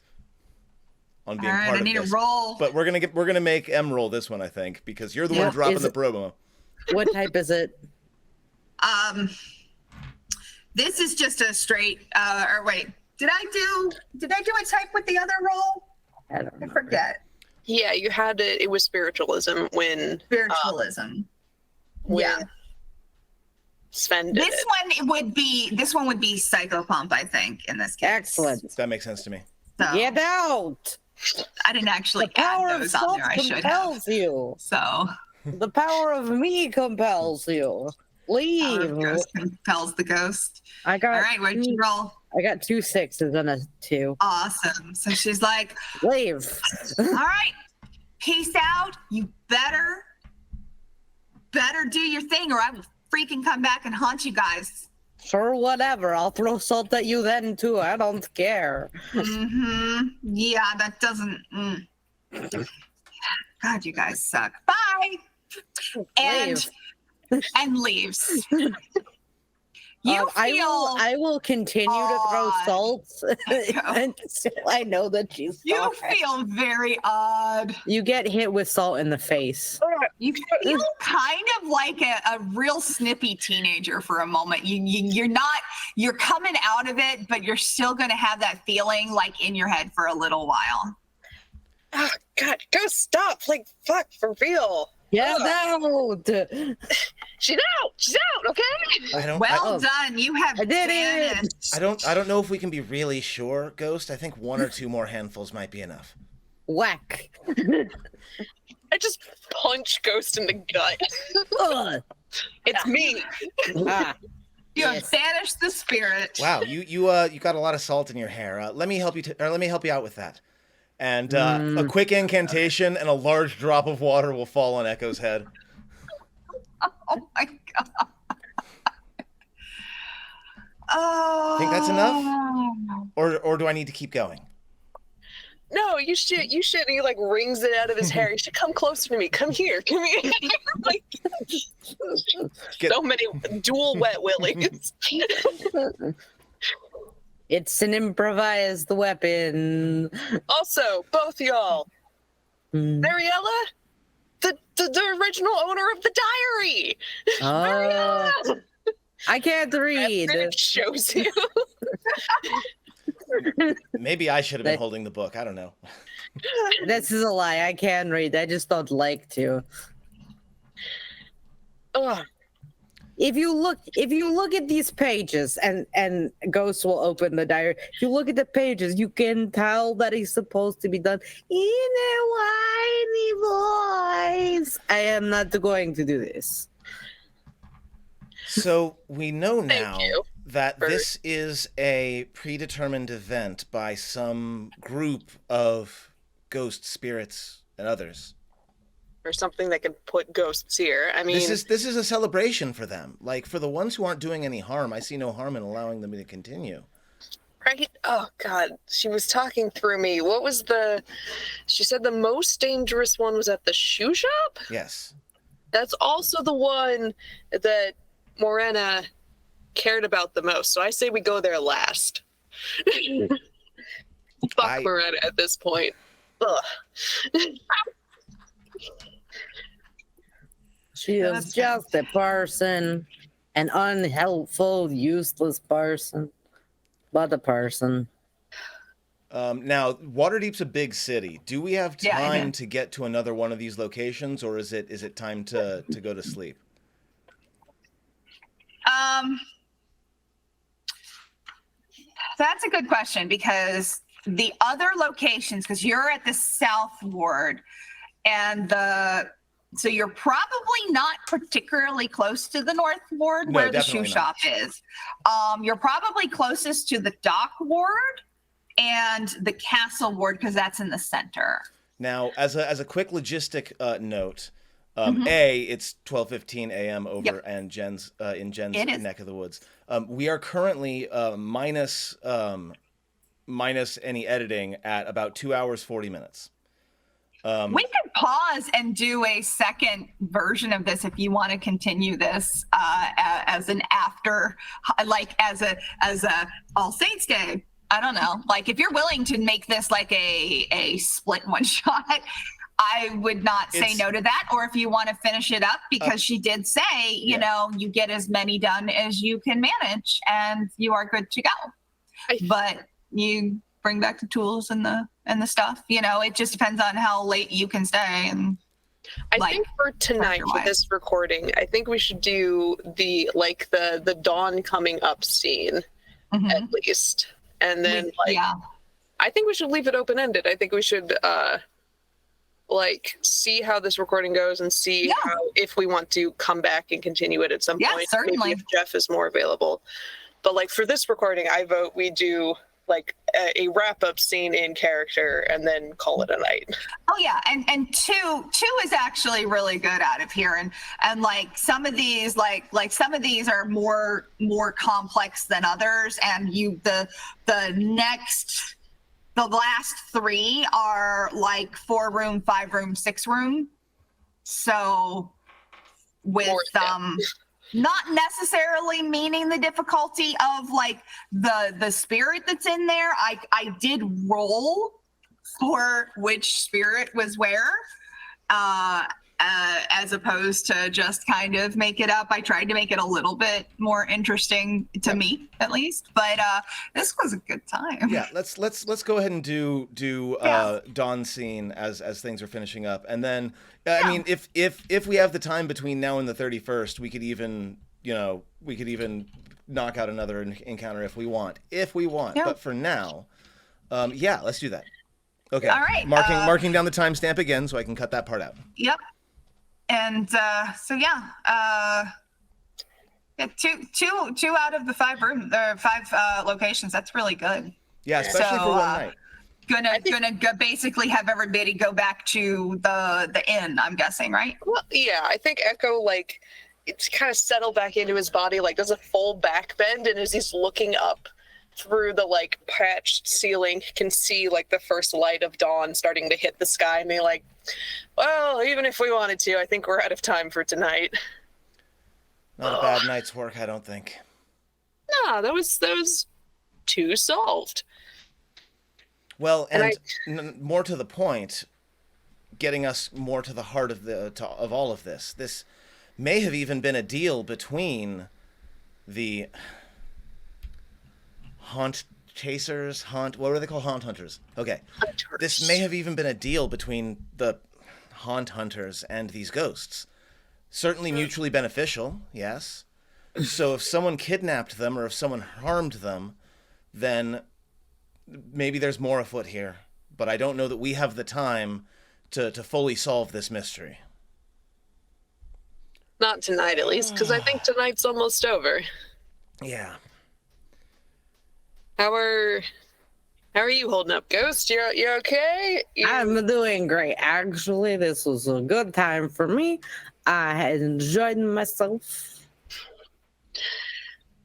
on being
All right,
part
I
of
need
this.
a roll.
But we're gonna make M roll this one, I think, because you're the one dropping
Is
the
it-
promo.
What type is it?
This is just a straight. Or wait, did I do a type with the other roll?
I don't
I
know.
forget.
Yeah, you had it. It was spiritualism when
Spiritualism.
when
Yeah.
Sven did it.
This one would be psychopump, I think, in this case.
Excellent.
That makes sense to me.
So,
Get out!
I didn't actually
The power
add
of
those on
salt
there. I should have.
compels you.
So
The power of me compels you. Leave.
ghost compels the ghost.
I got
All right, what'd you roll?
I got 2 6s and a 2.
Awesome. So she's like,
Leave.
all right, peace out. You better do your thing or I will freaking come back and haunt you guys.
Sure, whatever. I'll throw salt at you then too. I don't care.
Yeah, that doesn't. God, you guys suck. Bye. And leaves. You feel.
I will continue to throw
odd.
salts until I know that she's
You
fine.
feel very odd.
You get hit with salt in the face.
You feel kind of like a real snippy teenager for a moment. You're coming out of it, but you're still going to have that feeling like in your head for a little while.
Oh, God, go stop. Like, fuck, for real.
Get out!
She's out, okay?
I don't.
Well done. You have
I did it.
vanished.
I don't know if we can be really sure, Ghost. I think 1 or 2 more handfuls might be enough.
Whack.
I just punch Ghost in the gut.
Ugh.
It's me.
Ah,
You
Yes.
have banished the spirit.
Wow, you got a lot of salt in your hair. Let me help you. Let me help you out with that. And a quick incantation and a large drop of water will fall on Echo's head.
Oh my god. Oh.
Think that's enough? Or do I need to keep going?
No, you should. And he like wrings it out of his hair. You should come closer to me. Come here. Like
Get-
so many dual wet willies.
it's an improvised weapon.
Also, both y'all, Mariella, the original owner of the diary.
Oh, I can't
And
read.
it shows you.
Maybe I should have been holding the book. I don't know.
This is a lie. I can read. I just don't like to.
Ugh.
If you look at these pages, and Ghost will open the diary. If you look at the pages, you can tell that he's supposed to be done in a whiny voice. I am not going to do this.
So we know
Thank
now
you
that
for-
this is a predetermined event by some group of ghost spirits and others.
Or something that could put ghosts here. I mean,
This is a celebration for them. Like, for the ones who aren't doing any harm, I see no harm in allowing them to continue.
right? Oh God, she was talking through me. What was she said the most dangerous one was at the shoe shop?
Yes.
That's also the one that Morena cared about the most. So I say we go there last. Fuck Morena at this point. Ugh.
She is just a person, an unhelpful, useless person, but a person.
Now, Waterdeep's a big city. Do we have
Yeah, I know.
time to get to another one of these locations, or is it time to go to sleep?
That's a good question because the other locations, because you're at the south ward, and so you're probably not particularly close to the north ward
No,
where the shoe
definitely
shop is. You're probably closest to the dock ward and the castle ward because that's in the center.
Now, as a quick logistic note,
Mm-hmm.
it's 12:15 a.m. over
Yep.
and Jen's in Jen's
It is.
neck of the woods. We are currently minus any editing at about 2 hours 40 minutes.
We could pause and do a second version of this if you want to continue this as an after, like as a All Saints Day. I don't know. Like if you're willing to make this like a split one shot, I would not say no to that. Or if you want to finish it up, because she did say, you know, you get as many done as you can manage and you are good to go. But you bring back the tools and the stuff, you know, it just depends on how late you can stay. And
I think for tonight, for this recording, I think we should do the dawn coming up scene at least. And then I think we should leave it open-ended. I think we should see how this recording goes and see how, if we want to come back and continue it at some point.
Certainly.
Maybe if Jeff is more available. But like for this recording, I vote we do like a wrap-up scene in character and then call it a night.
Oh yeah, and two is actually really good out of here, and like some of these like some of these are more complex than others, and the last three are like 4-room, 5-room, 6-room. So with not necessarily meaning the difficulty of like the spirit that's in there. I did roll for which spirit was where, as opposed to just kind of make it up. I tried to make it a little bit more interesting to me, at least. But this was a good time.
Yeah, let's go ahead and do dawn scene as things are finishing up, and then I mean, if we have the time between now and the 31st, we could even knock out another encounter if we want. But for now, let's do that. Okay. All right. Marking down the timestamp again so I can cut that part out.
Yep. And two out of the 5 locations. That's really good.
Yeah, especially for one night.
Gonna basically have everybody go back to the inn, I'm guessing, right?
Well, yeah, I think Echo it's kind of settled back into his body, does a full back bend, and as he's looking up through the patched ceiling, can see the first light of dawn starting to hit the sky, and be like, well, even if we wanted to, I think we're out of time for tonight.
Not a bad night's work, I don't think.
No, that was 2 solved.
Well, and more to the point, getting us more to the heart of all of this. This may have even been a deal between the haunt chasers, what were they called? Haunt hunters. Okay. Hunters. This may have even been a deal between the haunt hunters and these ghosts. Certainly mutually beneficial, yes. So if someone kidnapped them or if someone harmed them, then maybe there's more afoot here, but I don't know that we have the time to fully solve this mystery.
Not tonight, at least, because I think tonight's almost over.
Yeah.
How are you holding up, Ghost? You okay?
I'm doing great. Actually, this was a good time for me. I had enjoyed myself.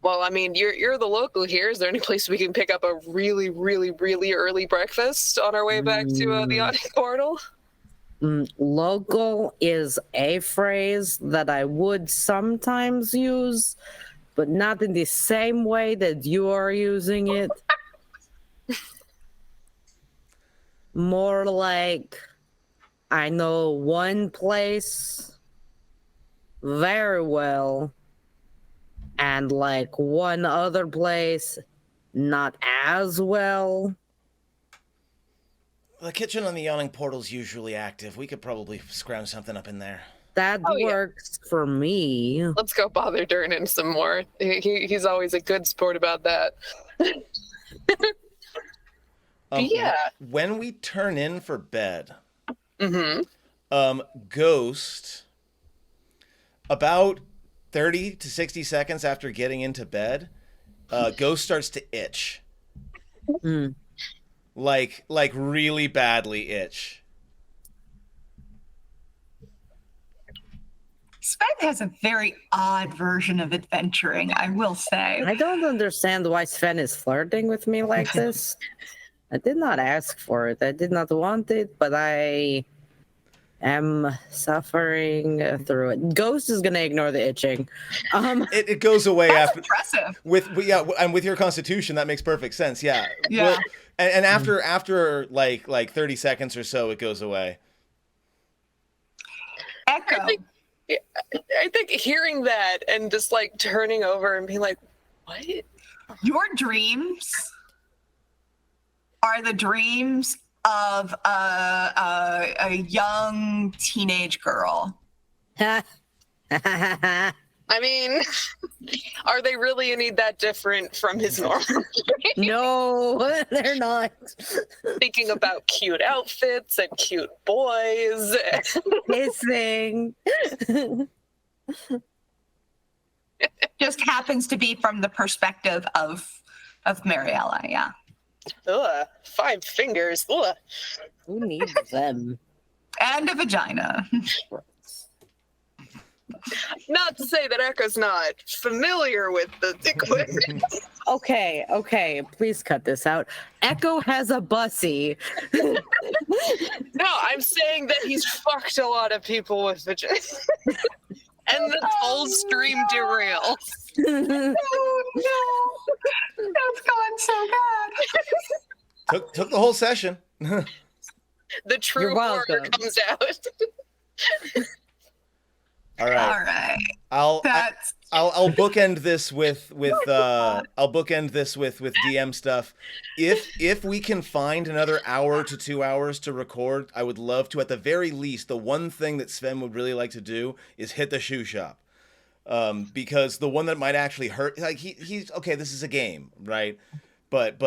Well, I mean, you're the local here. Is there any place we can pick up a really, really, really early breakfast on our way back to the Yawning Portal?
Local is a phrase that I would sometimes use, but not in the same way that you are using it. More like I know one place very well, and one other place not as well.
The kitchen on the Yawning Portal's usually active. We could probably scrounge something up in there.
That works for me.
Let's go bother Durnan some more. He's always a good sport about that.
When we turn in for bed, Ghost, about 30 to 60 seconds after getting into bed, Ghost starts to itch. Like really badly itch.
Sven has a very odd version of adventuring, I will say.
I don't understand why Sven is flirting with me like this. I did not ask for it. I did not want it, but I am suffering through it. Ghost is gonna ignore the itching.
It goes away
That's
after
impressive.
and with your constitution that makes perfect sense. Yeah.
Yeah.
Well, and after like 30 seconds or so it goes away.
Echo.
I think hearing that and just like turning over and being like, what?
Your dreams are the dreams of a young teenage girl.
I mean, are they really any that different from his normal?
No, they're not.
Thinking about cute outfits and cute boys.
Kissing.
Just happens to be from the perspective of Mariella, yeah.
Ugh, 5 fingers. Ugh.
Who needs them?
And a vagina.
Not to say that Echo's not familiar with the equipment.
Okay, please cut this out. Echo has a bussy.
No, I'm saying that he's fucked a lot of people with vagina. And the whole stream derails.
Oh no. That's gone so bad.
Took the whole session.
The true
You're
horror
welcome.
comes out.
All right.
All right.
I'll bookend this with DM stuff. If we can find another hour to 2 hours to record, I would love to. At the very least, the one thing that Sven would really like to do is hit the shoe shop, because the one that might actually hurt, like he's okay. This is a game, right? But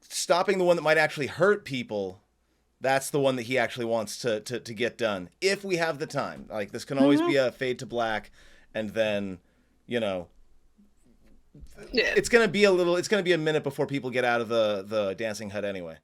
stopping the one that might actually hurt people. That's the one that he actually wants to get done. If we have the time. Like, this can always be a fade to black, and then,
Yeah.
it's going to be a minute before people get out of the dancing hut anyway.